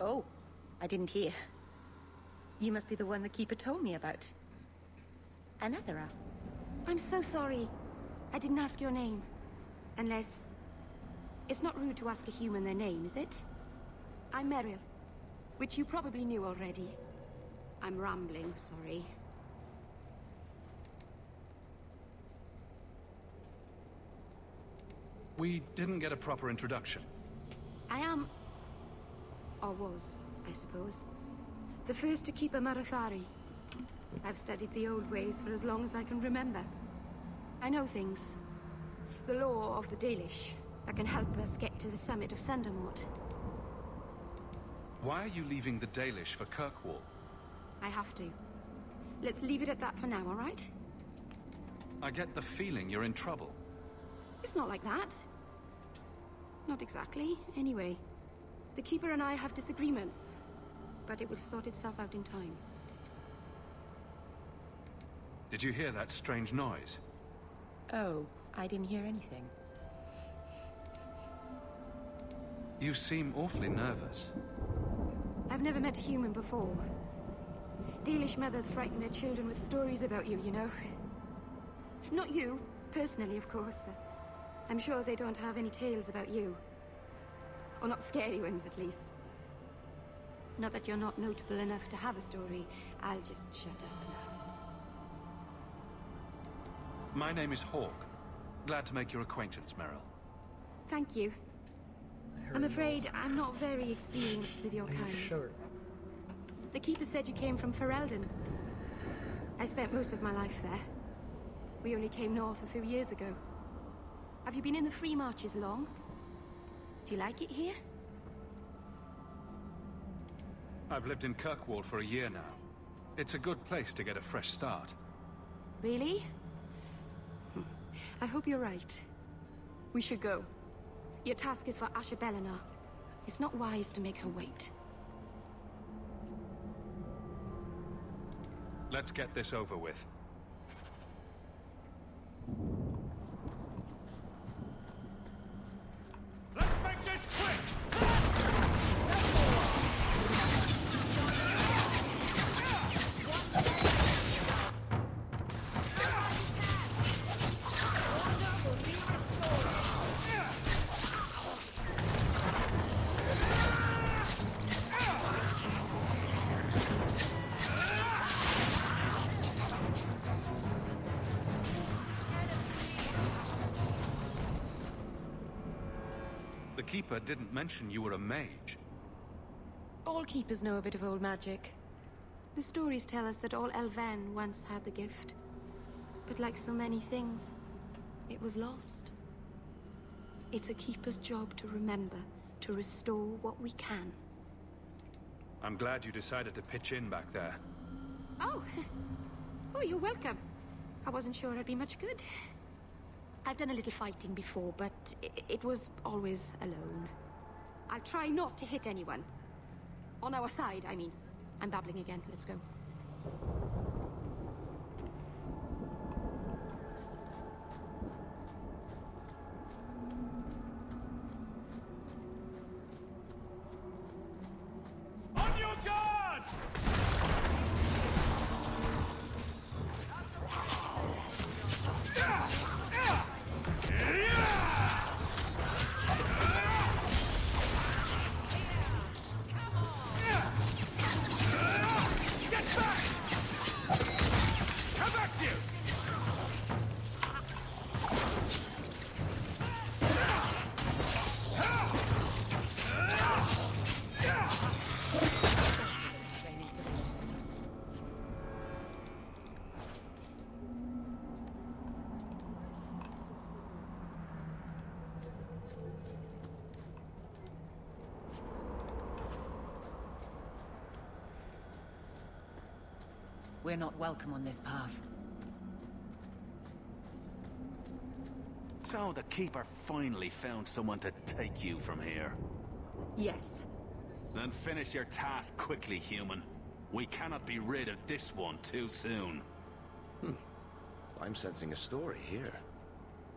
Oh, I didn't hear. You must be the one the Keeper told me about. Anathera. I'm so sorry. I didn't ask your name. Unless... It's not rude to ask a human their name, is it? I'm Meryl, which you probably knew already. I'm rambling, sorry. We didn't get a proper introduction. I am... or was, I suppose. The first to keep a Marathari. I've studied the old ways for as long as I can remember. I know things. The law of the Dalish that can help us get to the summit of Sundermort. Why are you leaving the Dalish for Kirkwall? I have to. Let's leave it at that for now, all right? I get the feeling you're in trouble. It's not like that. Not exactly, anyway. The Keeper and I have disagreements, but it will sort itself out in time. Did you hear that strange noise? Oh, I didn't hear anything. You seem awfully nervous. I've never met a human before. Dalish mothers frighten their children with stories about you, you know. Not you, personally, of course. I'm sure they don't have any tales about you. Or not scary ones, at least. Not that you're not notable enough to have a story. I'll just shut up now. My name is Hawk. Glad to make your acquaintance, Meryl. Thank you. I'm afraid I'm not very experienced with your kind. Sure. The Keeper said you came from Ferelden. I spent most of my life there. We only came north a few years ago. Have you been in the Free Marches long? Do you like it here? I've lived in Kirkwall for a year now. It's a good place to get a fresh start. Really? I hope you're right. We should go. Your task is for Asher Bellinar. It's not wise to make her wait. Let's get this over with. Let's make this quick! The Keeper didn't mention you were a mage. All Keepers know a bit of old magic. The stories tell us that all Elven once had the gift. But like so many things, it was lost. It's a Keeper's job to remember, to restore what we can. I'm glad you decided to pitch in back there. Oh. Oh, you're welcome. I wasn't sure I'd be much good. I've done a little fighting before, but it was always alone. I'll try not to hit anyone. On our side, I mean. I'm babbling again. Let's go. On your guard! Get back! Come back to you! We're not welcome on this path. So the Keeper finally found someone to take you from here. Yes. Then finish your task quickly, human. We cannot be rid of this one too soon. I'm sensing a story here.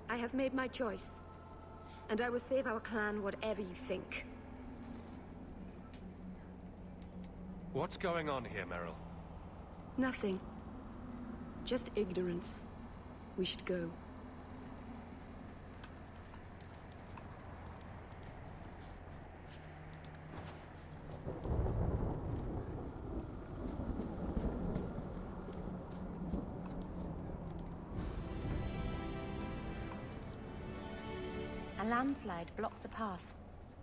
I have made my choice. And I will save our clan whatever you think. What's going on here, Meryl? Nothing. Just ignorance. We should go. A landslide blocked the path.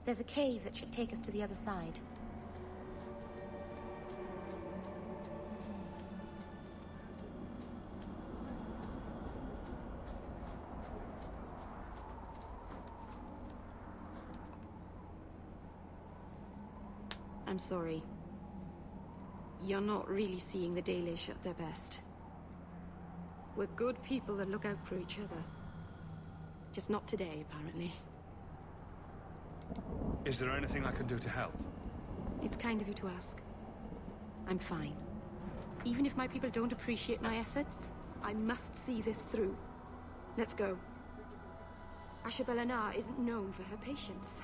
There's a cave that should take us to the other side. I'm sorry. You're not really seeing the Dalish at their best. We're good people that look out for each other. Just not today, apparently. Is there anything I can do to help? It's kind of you to ask. I'm fine. Even if my people don't appreciate my efforts, I must see this through. Let's go. Ashabel Anar isn't known for her patience.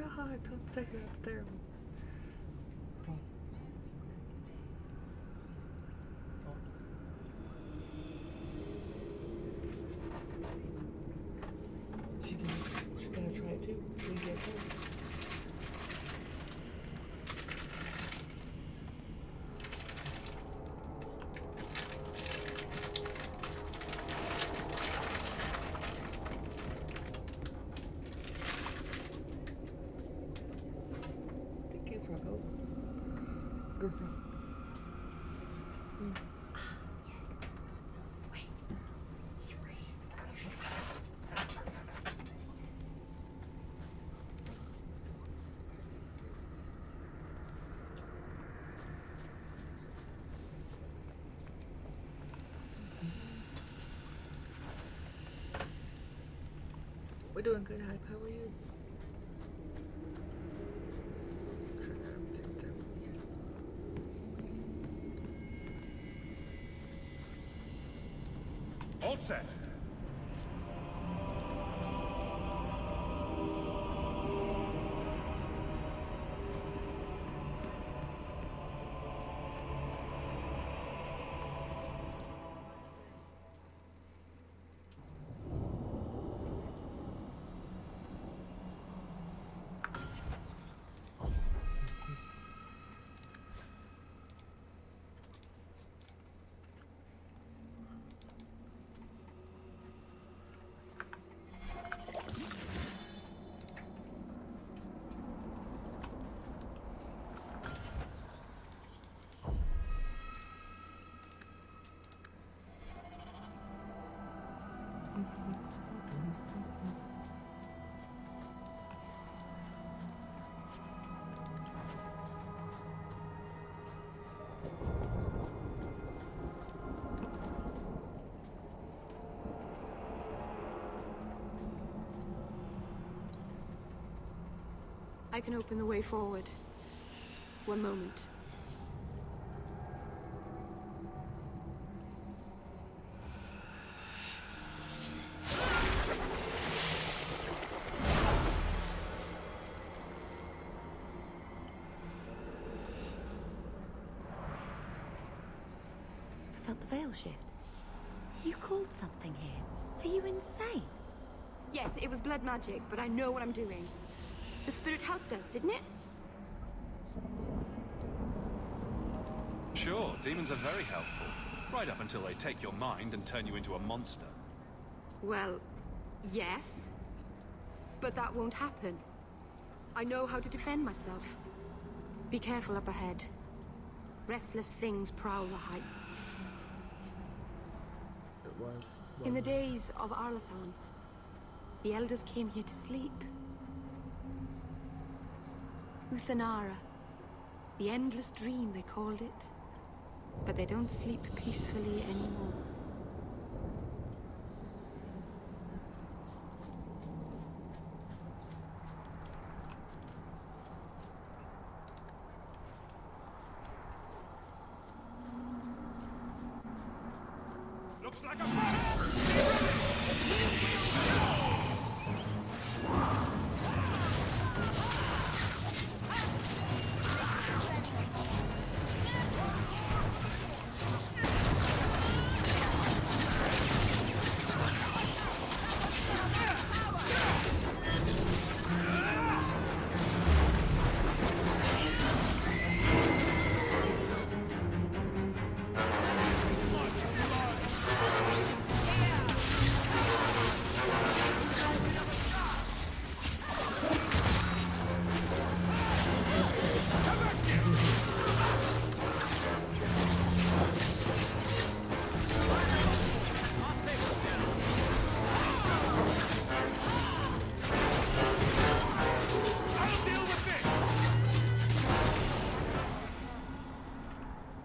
don't say that. That's terrible. Oh. She gonna try it too. Maybe I can. We're doing good, Hype. How are you? All set. I can open the way forward. One moment. I felt the veil shift. You called something here. Are you insane? Yes, it was blood magic, but I know what I'm doing. The spirit helped us, didn't it? Sure, demons are very helpful. Right up until they take your mind and turn you into a monster. Well, yes. But that won't happen. I know how to defend myself. Be careful up ahead. Restless things prowl the heights. It was. In the days of Arlathan, the elders came here to sleep. Uthanara. The endless dream, they called it. But they don't sleep peacefully anymore. Looks like a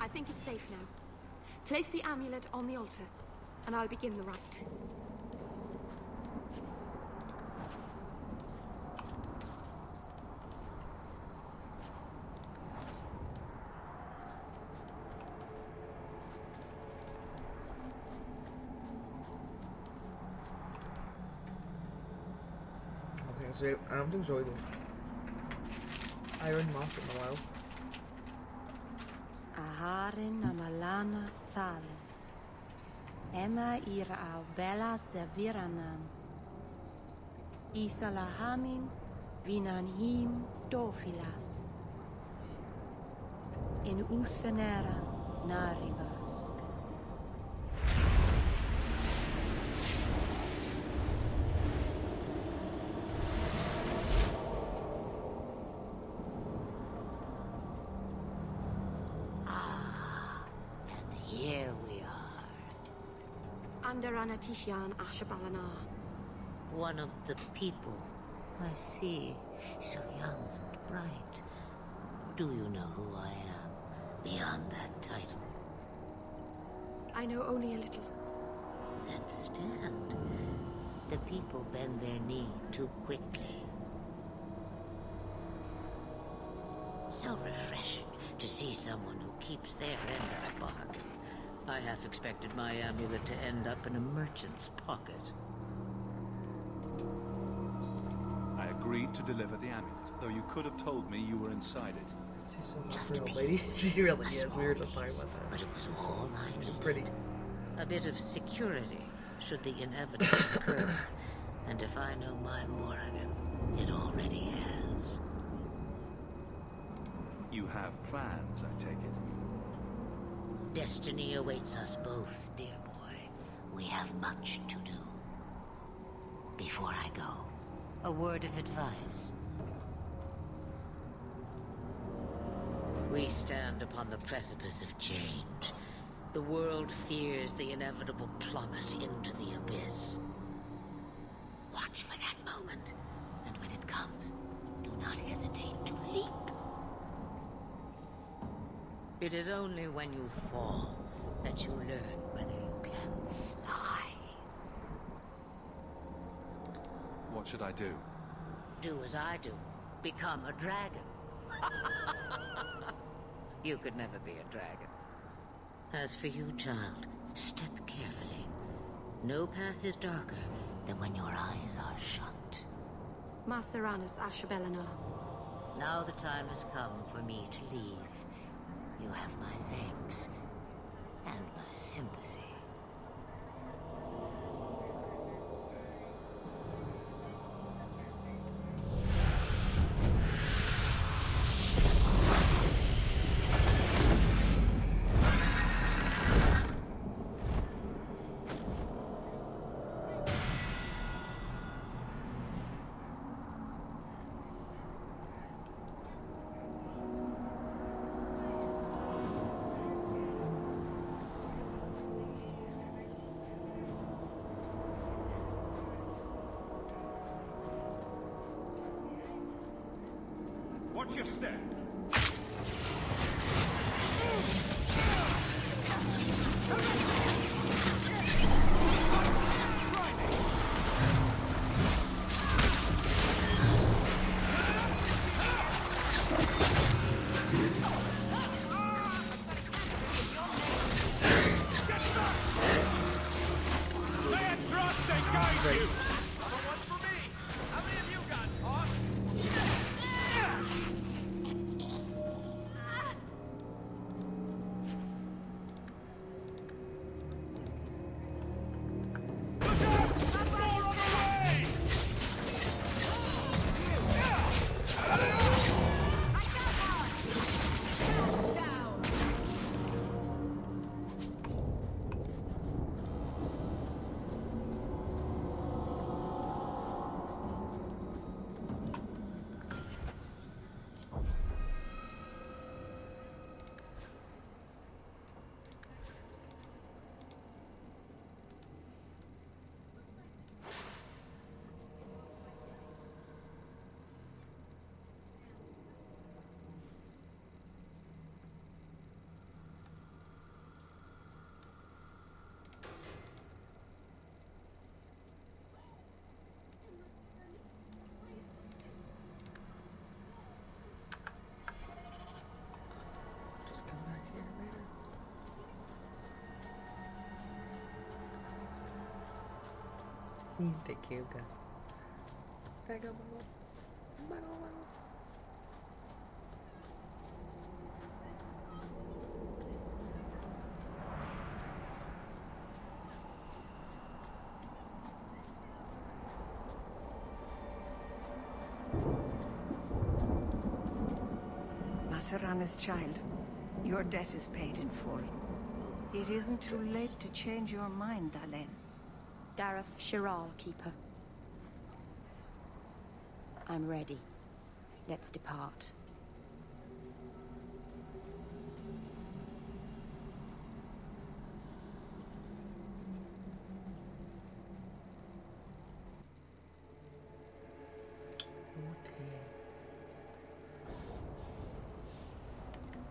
I think it's safe now. Place the amulet on the altar, and I'll begin the rite. I don't think so either. Iron Moth in the wild. Aharin amalana salen. Emma ira au bella seviranan. Isalahamin vinanhim dofilas. In Uthenera narivas. Here we are. Under Anatishan Ashabalana. One of the people. I see. So young and bright. Do you know who I am? Beyond that title. I know only a little. Then stand. The people bend their knee too quickly. So refreshing to see someone who keeps their end of the bargain. I half expected my amulet to end up in a merchant's pocket. I agreed to deliver the amulet, though you could have told me you were inside it. She's so Just real, a lady. piece. She really is. We were just talking about that. But it was She's all I she's too needed. pretty. A bit of security, should the inevitable occur. And if I know my Morrigan, it already has. You have plans, I take it. Destiny awaits us both, dear boy. We have much to do. Before I go, a word of advice. We stand upon the precipice of change. The world fears the inevitable plummet into the abyss. Watch for that moment, and when it comes, do not hesitate to leap. It is only when you fall that you learn whether you can fly. What should I do? Do as I do. Become a dragon. You could never be a dragon. As for you, child, step carefully. No path is darker than when your eyes are shut. Maceranus Ashabelana. Now the time has come for me to leave. You have my thanks and my sympathy. Watch your step. Just come back here later. Thank you, guys. Bago. Masarana's child. Your debt is paid in full. It isn't too late to change your mind, Dalen. Dareth Shiral, Keeper. I'm ready. Let's depart.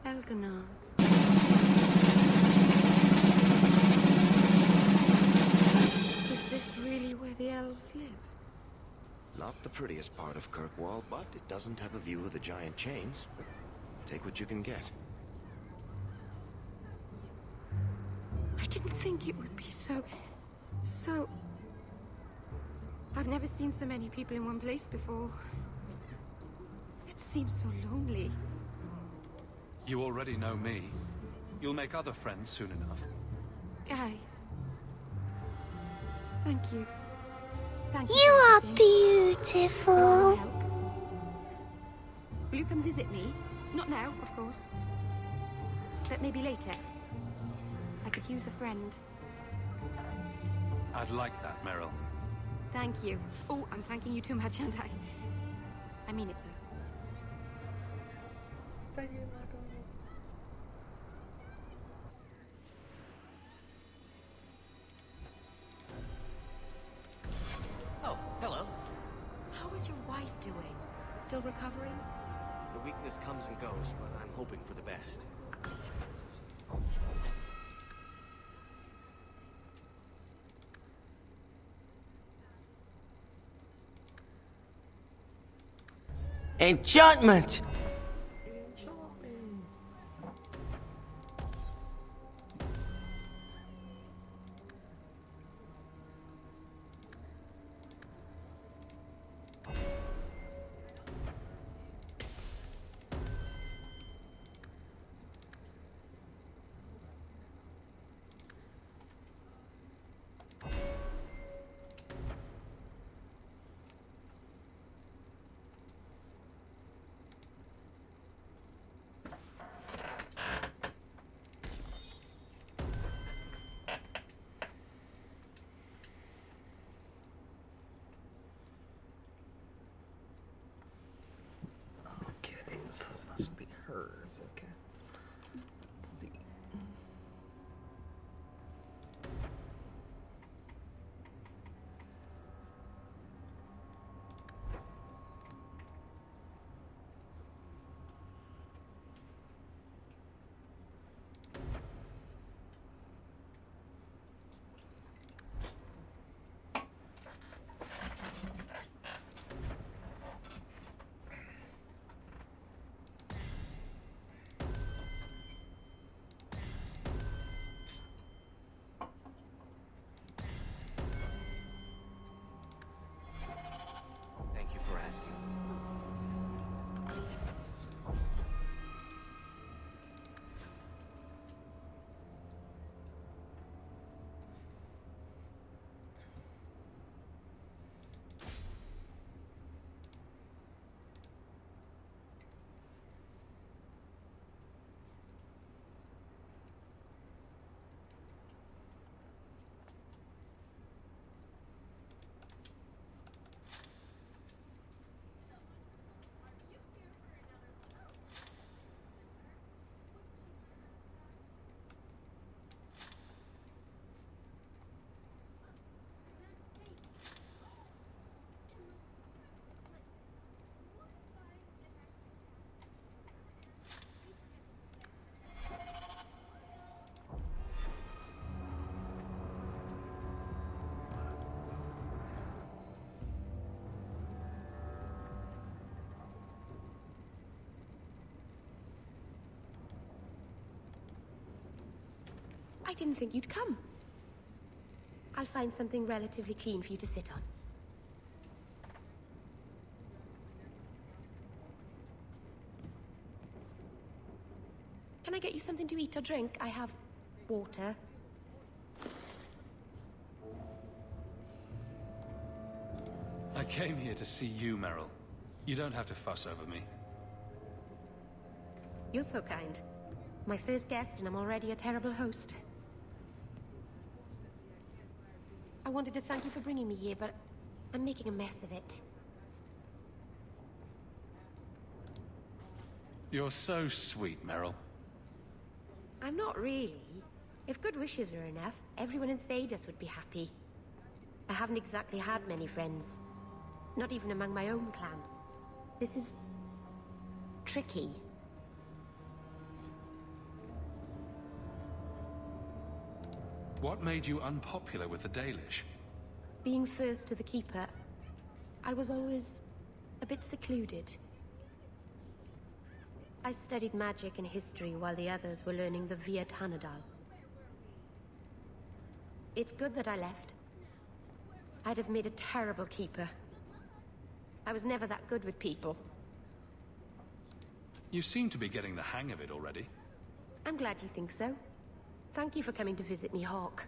Elganon. Is this really where the elves live? Not the prettiest part of Kirkwall, but it doesn't have a view of the giant chains. Take what you can get. I didn't think it would be so... I've never seen so many people in one place before. It seems so lonely. You already know me. You'll make other friends soon enough. Aye. Thank you. Thank you. You for are everything. beautiful. Will you come visit me? Not now, of course. But maybe later. I could use a friend. I'd like that, Meryl. Thank you. Oh, I'm thanking you too much, aren't I? I mean it, though. Thank you, Marco. Oh, hello. How is your wife doing? Still recovering? The weakness comes and goes, but I'm hoping for the best. Enchantment! So this must be hers, okay. Let's see. Thank you for asking. I didn't think you'd come. I'll find something relatively clean for you to sit on. Can I get you something to eat or drink? I have water. I came here to see you, Meryl. You don't have to fuss over me. You're so kind. My first guest, and I'm already a terrible host. I wanted to thank you for bringing me here, but I'm making a mess of it. You're so sweet, Meryl. I'm not really. If good wishes were enough, everyone in Thedas would be happy. I haven't exactly had many friends. Not even among my own clan. This is... tricky. What made you unpopular with the Dalish? Being first to the Keeper, I was always a bit secluded. I studied magic and history while the others were learning the Via Tanadal. It's good that I left. I'd have made a terrible Keeper. I was never that good with people. You seem to be getting the hang of it already. I'm glad you think so. Thank you for coming to visit me, Hawke.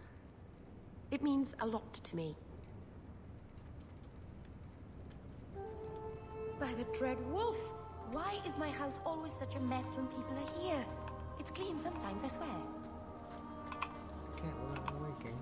It means a lot to me. By the Dread Wolf! Why is my house always such a mess when people are here? It's clean sometimes, I swear. Can't run away, game.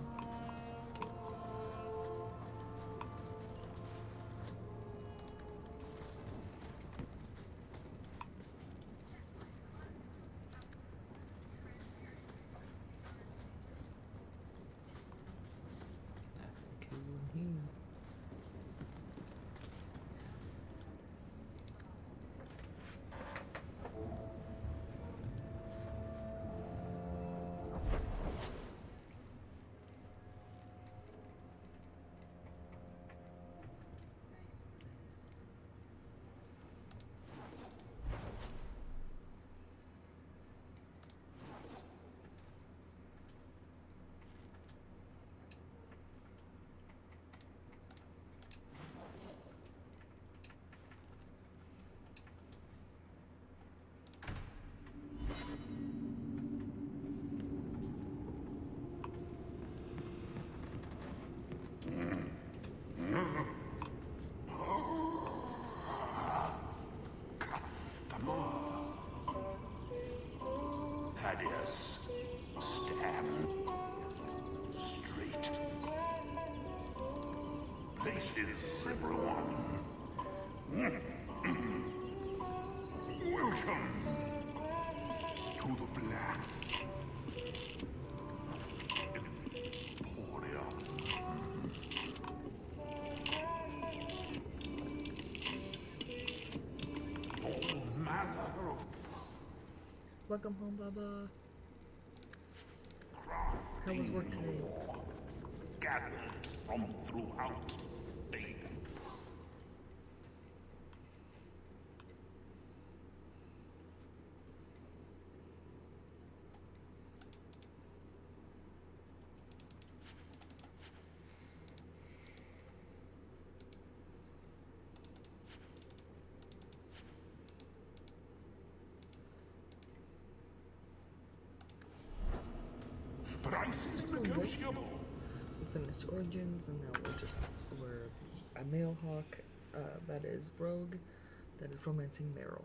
Thaddeus, stand straight. Places, everyone. Welcome to the Black Emporium. All manner of Welcome home, Baba. How was work today? gathered from throughout Thedas. Prices negotiable. We finished Origins, and now we're a male hawk that is rogue, that is romancing Meryl.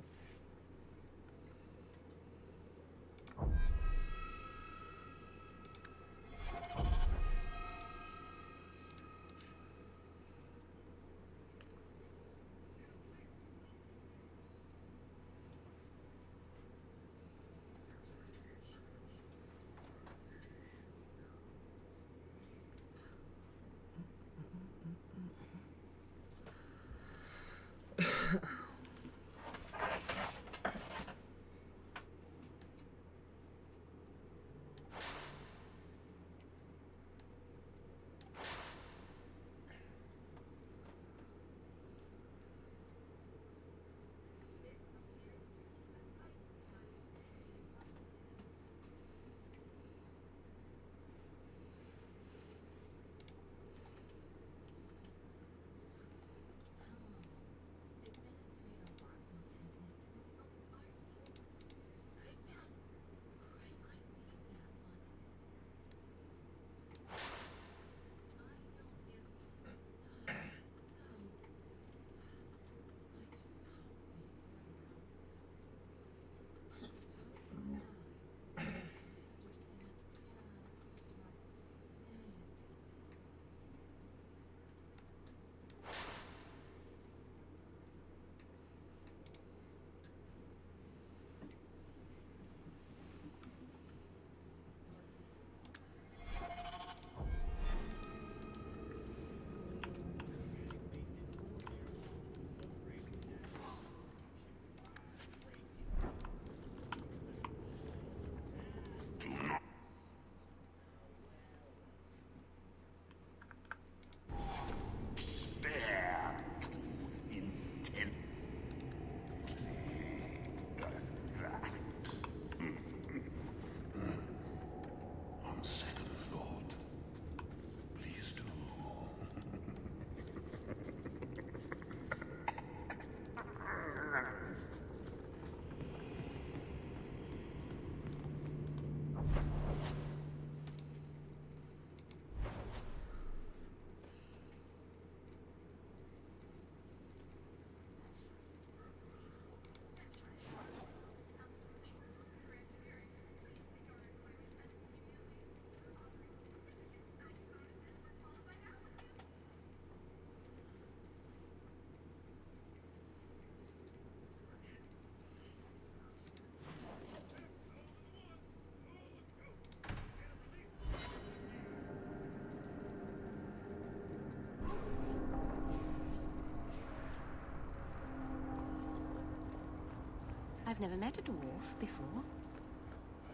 I've never met a dwarf before.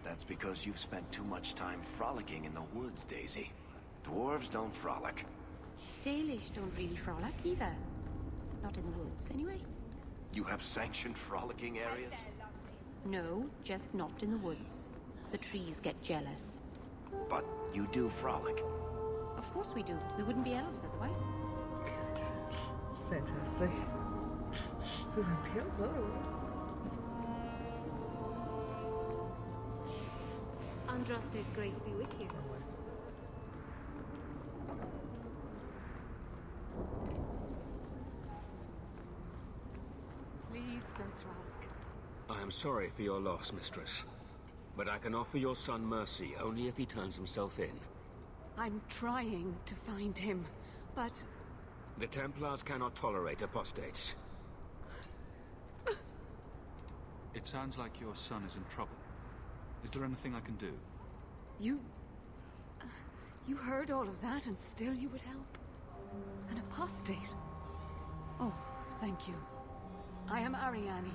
That's because you've spent too much time frolicking in the woods, Daisy. Dwarves don't frolic. Dalish don't really frolic either. Not in the woods, anyway. You have sanctioned frolicking areas? No, just not in the woods. The trees get jealous. But you do frolic. Of course we do. We wouldn't be elves otherwise. Fantastic. Who would be elves otherwise? Andraste's grace be with you. Please, Sir Thrask. I am sorry for your loss, mistress. But I can offer your son mercy only if he turns himself in. I'm trying to find him, but... The Templars cannot tolerate apostates. It sounds like your son is in trouble. Is there anything I can do? You heard all of that and still you would help? An apostate? Oh, thank you. I am Ariane.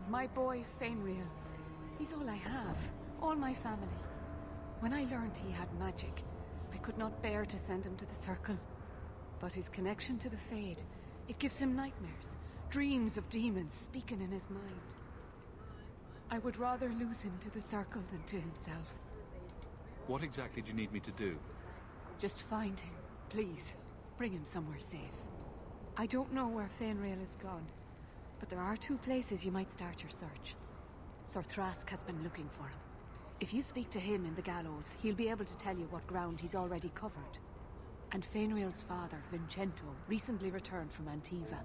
My boy, Fainriel. He's all I have. All my family. When I learned he had magic, I could not bear to send him to the Circle. But his connection to the Fade, it gives him nightmares. Dreams of demons speaking in his mind. I would rather lose him to the Circle than to himself. What exactly do you need me to do? Just find him, please. Bring him somewhere safe. I don't know where Fainriel is gone, but there are 2 places you might start your search. Sir Thrask has been looking for him. If you speak to him in the gallows, he'll be able to tell you what ground he's already covered. And Fainriel's father, Vincento, recently returned from Antiva.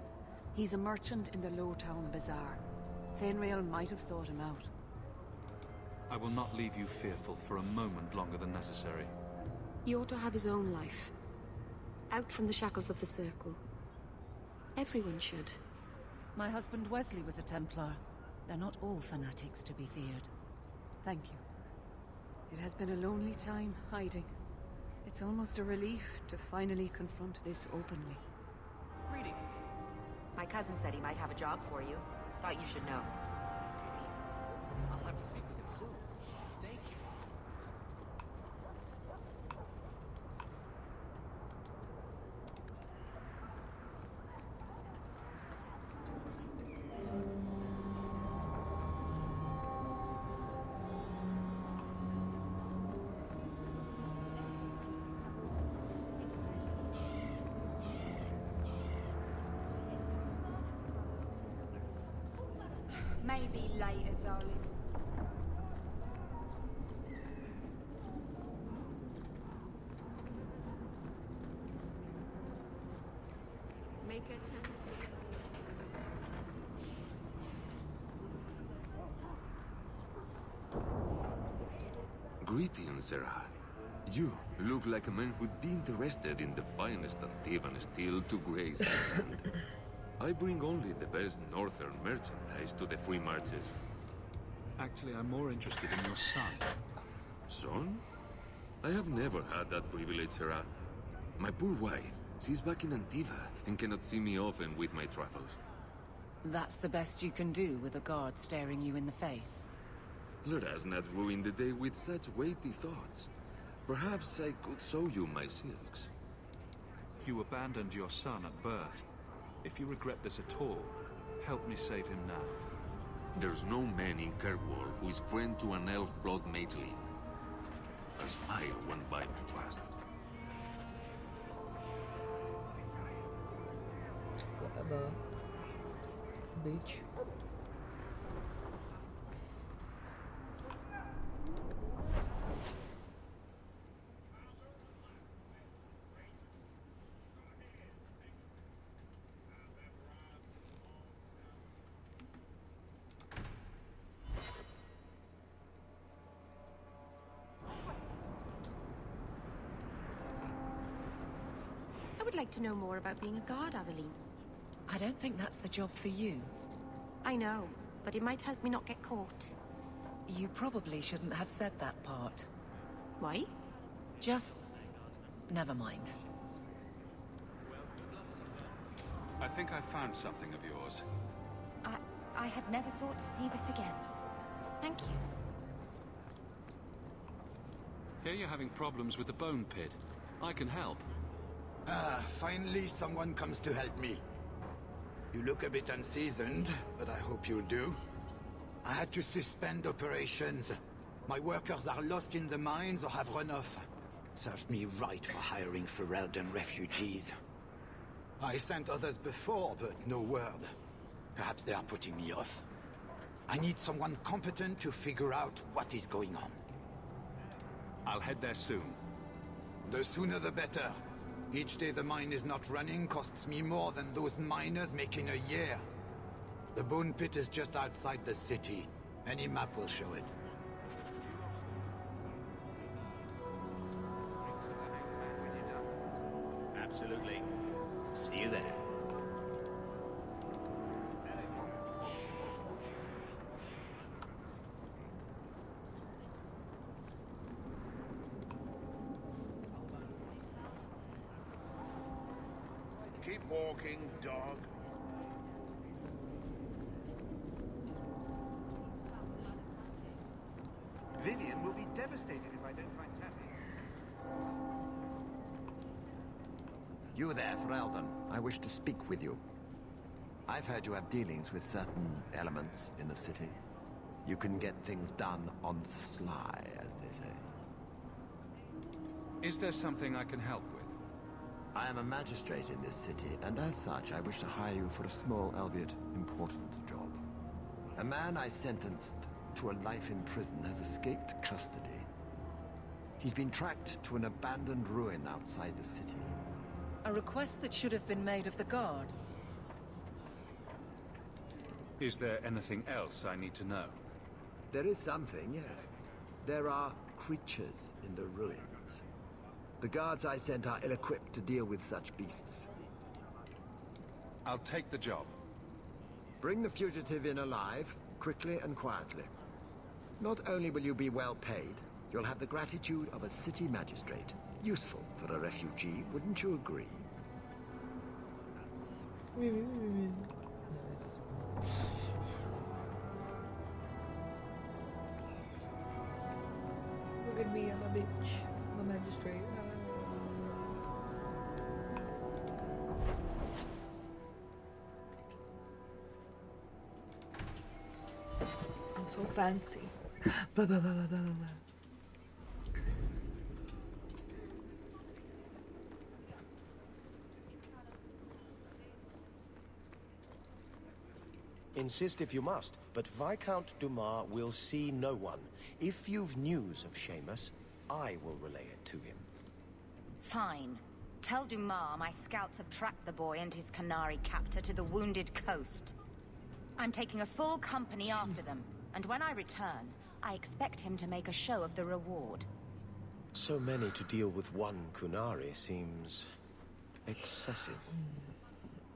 He's a merchant in the Lowtown Bazaar. Fainriel might have sought him out. I will not leave you fearful for a moment longer than necessary. He ought to have his own life. Out from the shackles of the Circle. Everyone should. My husband Wesley was a Templar. They're not all fanatics to be feared. Thank you. It has been a lonely time hiding. It's almost a relief to finally confront this openly. Greetings. My cousin said he might have a job for you. Thought you should know. I'll have to speak with him soon. Thank you. Maybe later, darling. Make a turn. Greetings, Sarah. You look like a man who'd be interested in the finest Antivan steel to grace his hand. I bring only the best northern merchandise to the free marches. Actually, I'm more interested in your son. Son? I have never had that privilege, Sarah. My poor wife, she's back in Antiva and cannot see me often with my travels. That's the best you can do with a guard staring you in the face. Let us not ruin the day with such weighty thoughts. Perhaps I could show you my silks. You abandoned your son at birth. If you regret this at all, help me save him now. There's no man in Kirkwall who is friend to an elf blood mageling. A smile went by my trust. Whatever. Beach. I would like to know more about being a guard, Aveline. I don't think that's the job for you. I know, but it might help me not get caught. You probably shouldn't have said that part. Why? Just... never mind. I think I found something of yours. I had never thought to see this again. Thank you. Here you're having problems with the bone pit. I can help. Ah, finally someone comes to help me. You look a bit unseasoned, but I hope you'll do. I had to suspend operations. My workers are lost in the mines or have run off. Served me right for hiring Ferelden refugees. I sent others before, but no word. Perhaps they are putting me off. I need someone competent to figure out what is going on. I'll head there soon. The sooner the better. Each day the mine is not running costs me more than those miners make in a year. The bone pit is just outside the city. Any map will show it. Absolutely. See you there. Keep walking, dog. Vivian will be devastated if I don't find Taffy. You there, Ferelden. I wish to speak with you. I've heard you have dealings with certain elements in the city. You can get things done on the sly, as they say. Is there something I can help with? I am a magistrate in this city, and as such, I wish to hire you for a small, albeit important, job. A man I sentenced to a life in prison has escaped custody. He's been tracked to an abandoned ruin outside the city. A request that should have been made of the guard. Is there anything else I need to know? There is something, yes. There are creatures in the ruins. The guards I sent are ill-equipped to deal with such beasts. I'll take the job. Bring the fugitive in alive, quickly and quietly. Not only will you be well paid, you'll have the gratitude of a city magistrate. Useful for a refugee, wouldn't you agree? Look at me, I'm a bitch. I'm a magistrate. I'm so fancy. Blah, blah, blah, blah, blah, blah. Insist if you must, but Viscount Dumas will see no one. If you've news of Seamus, I will relay it to him. Fine. Tell Dumas my scouts have tracked the boy and his Canary captor to the Wounded Coast. I'm taking a full company after them, and when I return, I expect him to make a show of the reward. So many to deal with one Kunari seems excessive.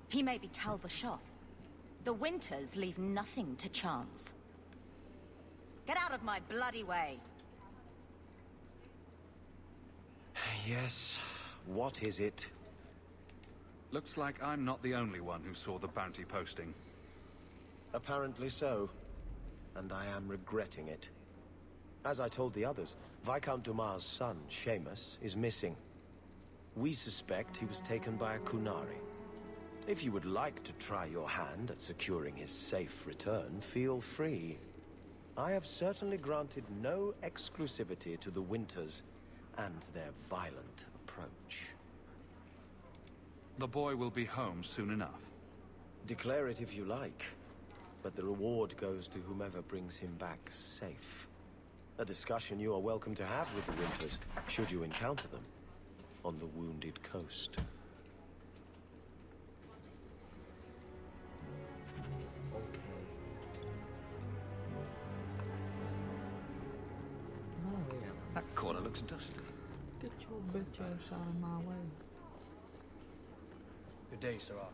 He may be Tel Vashoth. The Winters leave nothing to chance. Get out of my bloody way! Yes, what is it? Looks like I'm not the only one who saw the bounty posting. Apparently so. And I am regretting it. As I told the others, Viscount Dumas' son, Seamus, is missing. We suspect he was taken by a Kunari. If you would like to try your hand at securing his safe return, feel free. I have certainly granted no exclusivity to the Winters and their violent approach. The boy will be home soon enough. Declare it if you like, but the reward goes to whomever brings him back safe. A discussion you are welcome to have with the Winters, should you encounter them, on the Wounded Coast. That corner looks dusty. Get your bitch ass out of my way. Good day, Sirrah.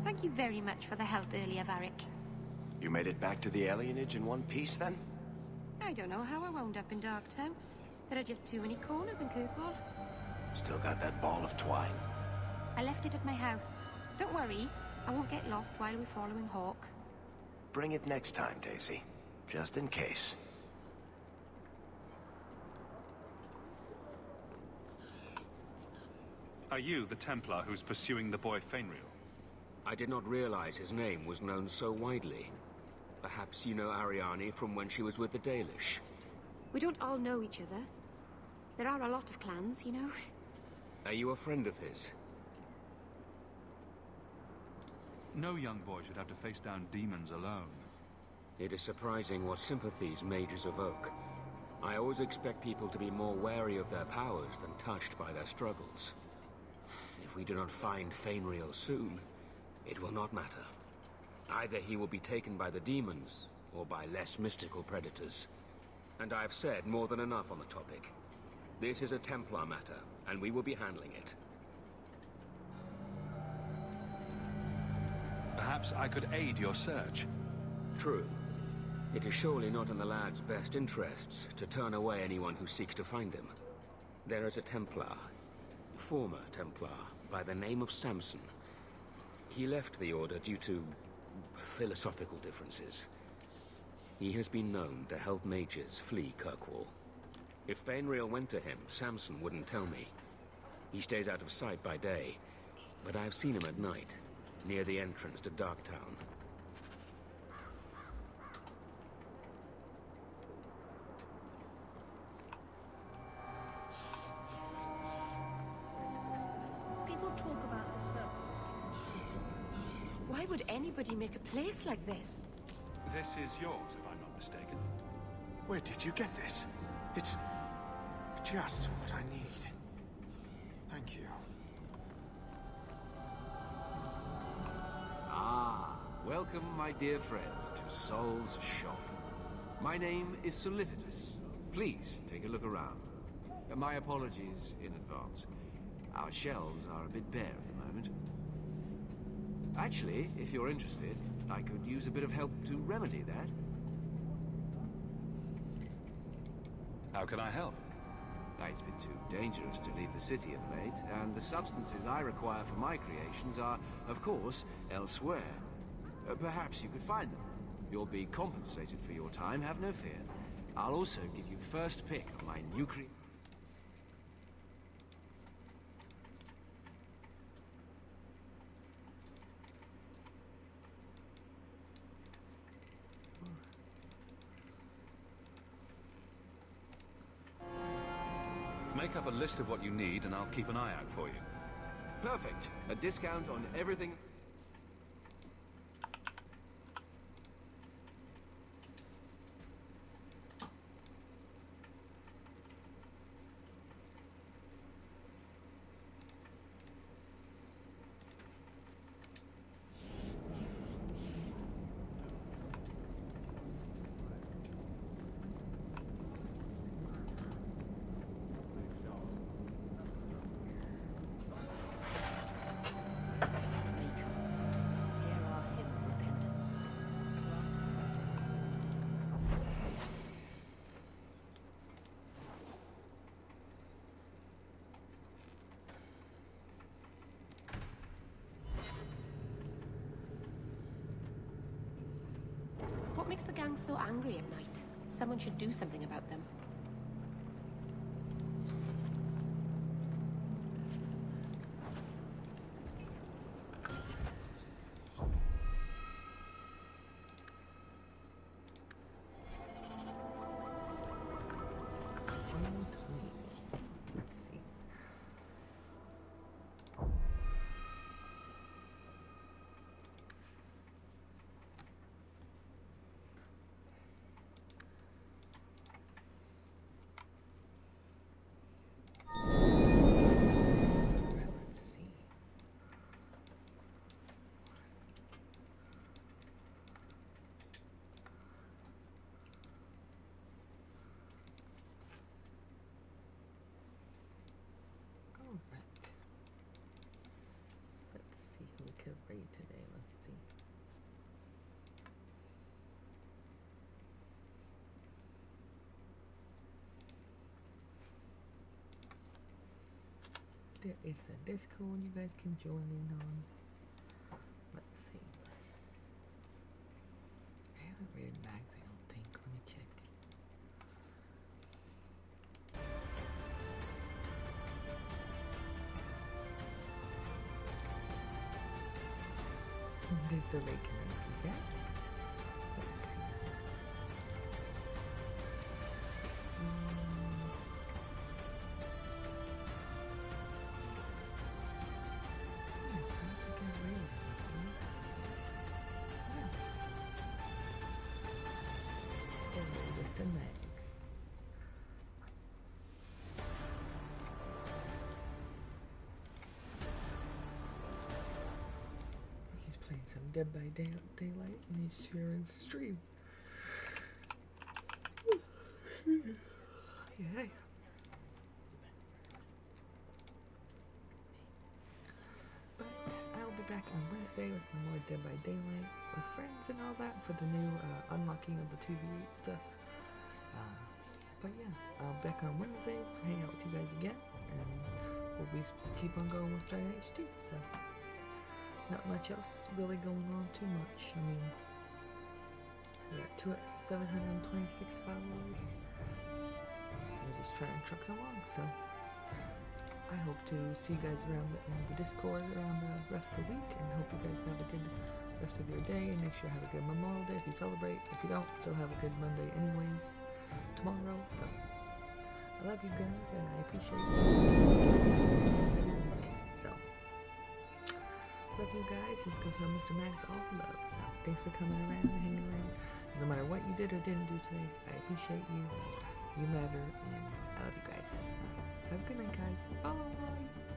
Thank you very much for the help earlier, Varric. You made it back to the alienage in one piece, then? I don't know how I wound up in Darktown. There are just too many corners in Kirkwall. Still got that ball of twine. I left it at my house. Don't worry, I won't get lost while we're following Hawk. Bring it next time, Daisy. Just in case. Are you the Templar who's pursuing the boy Fainriel? I did not realize his name was known so widely. Perhaps you know Ariane from when she was with the Dalish. We don't all know each other. There are a lot of clans, you know. Are you a friend of his? No young boy should have to face down demons alone. It is surprising what sympathies mages evoke. I always expect people to be more wary of their powers than touched by their struggles. If we do not find Fainriel soon, it will not matter. Either he will be taken by the demons, or by less mystical predators. And I have said more than enough on the topic. This is a Templar matter, and we will be handling it. Perhaps I could aid your search. True. It is surely not in the lad's best interests to turn away anyone who seeks to find him. There is a Templar, former Templar, by the name of Samson. He left the Order due to philosophical differences. He has been known to help mages flee Kirkwall. If Fainriel went to him, Samson wouldn't tell me. He stays out of sight by day, but I've seen him at night, near the entrance to Darktown. People talk about the circle. Why would anybody make a place like this? This is yours, if I'm not mistaken. Where did you get this? It's just what I need. Thank you. Ah, welcome, my dear friend, to Sol's shop. My name is Solivitus. Please, take a look around. My apologies in advance. Our shelves are a bit bare at the moment. Actually, if you're interested, I could use a bit of help to remedy that. How can I help? It's been too dangerous to leave the city of late, and the substances I require for my creations are, of course, elsewhere. Perhaps you could find them. You'll be compensated for your time, have no fear. I'll also give you first pick of my new Make up a list of what you need, and I'll keep an eye out for you. Perfect. A discount on everything. What makes the gang so angry at night? Someone should do something about them. Let's see. there is a Discord you guys can join in on. Let's see. I haven't read Mags, I don't think. Let me check. There's the Reiki guys. Let's see. The Mags. He's playing some Dead by Daylight and he's sharing stream. Yeah. But I'll be back on Wednesday with some more Dead by Daylight with friends and all that for the new unlocking of the 2v8 stuff. But yeah, I'll be back on Wednesday, hang out with you guys again, and we'll keep on going with Dragon Age 2, so not much else really going on too much. I mean, we got 726 followers. We're just trying to truck along, so I hope to see you guys around in the Discord around the rest of the week, and hope you guys have a good rest of your day, and make sure you have a good Memorial Day if you celebrate. If you don't, still have a good Monday anyways. Tomorrow, so I love you guys and I appreciate you. So love you guys. Let's go tell Mr. Max all the love. So thanks for coming around and hanging around. No matter what you did or didn't do today, I appreciate you. You matter, and I love you guys. Have a good night, guys. Bye.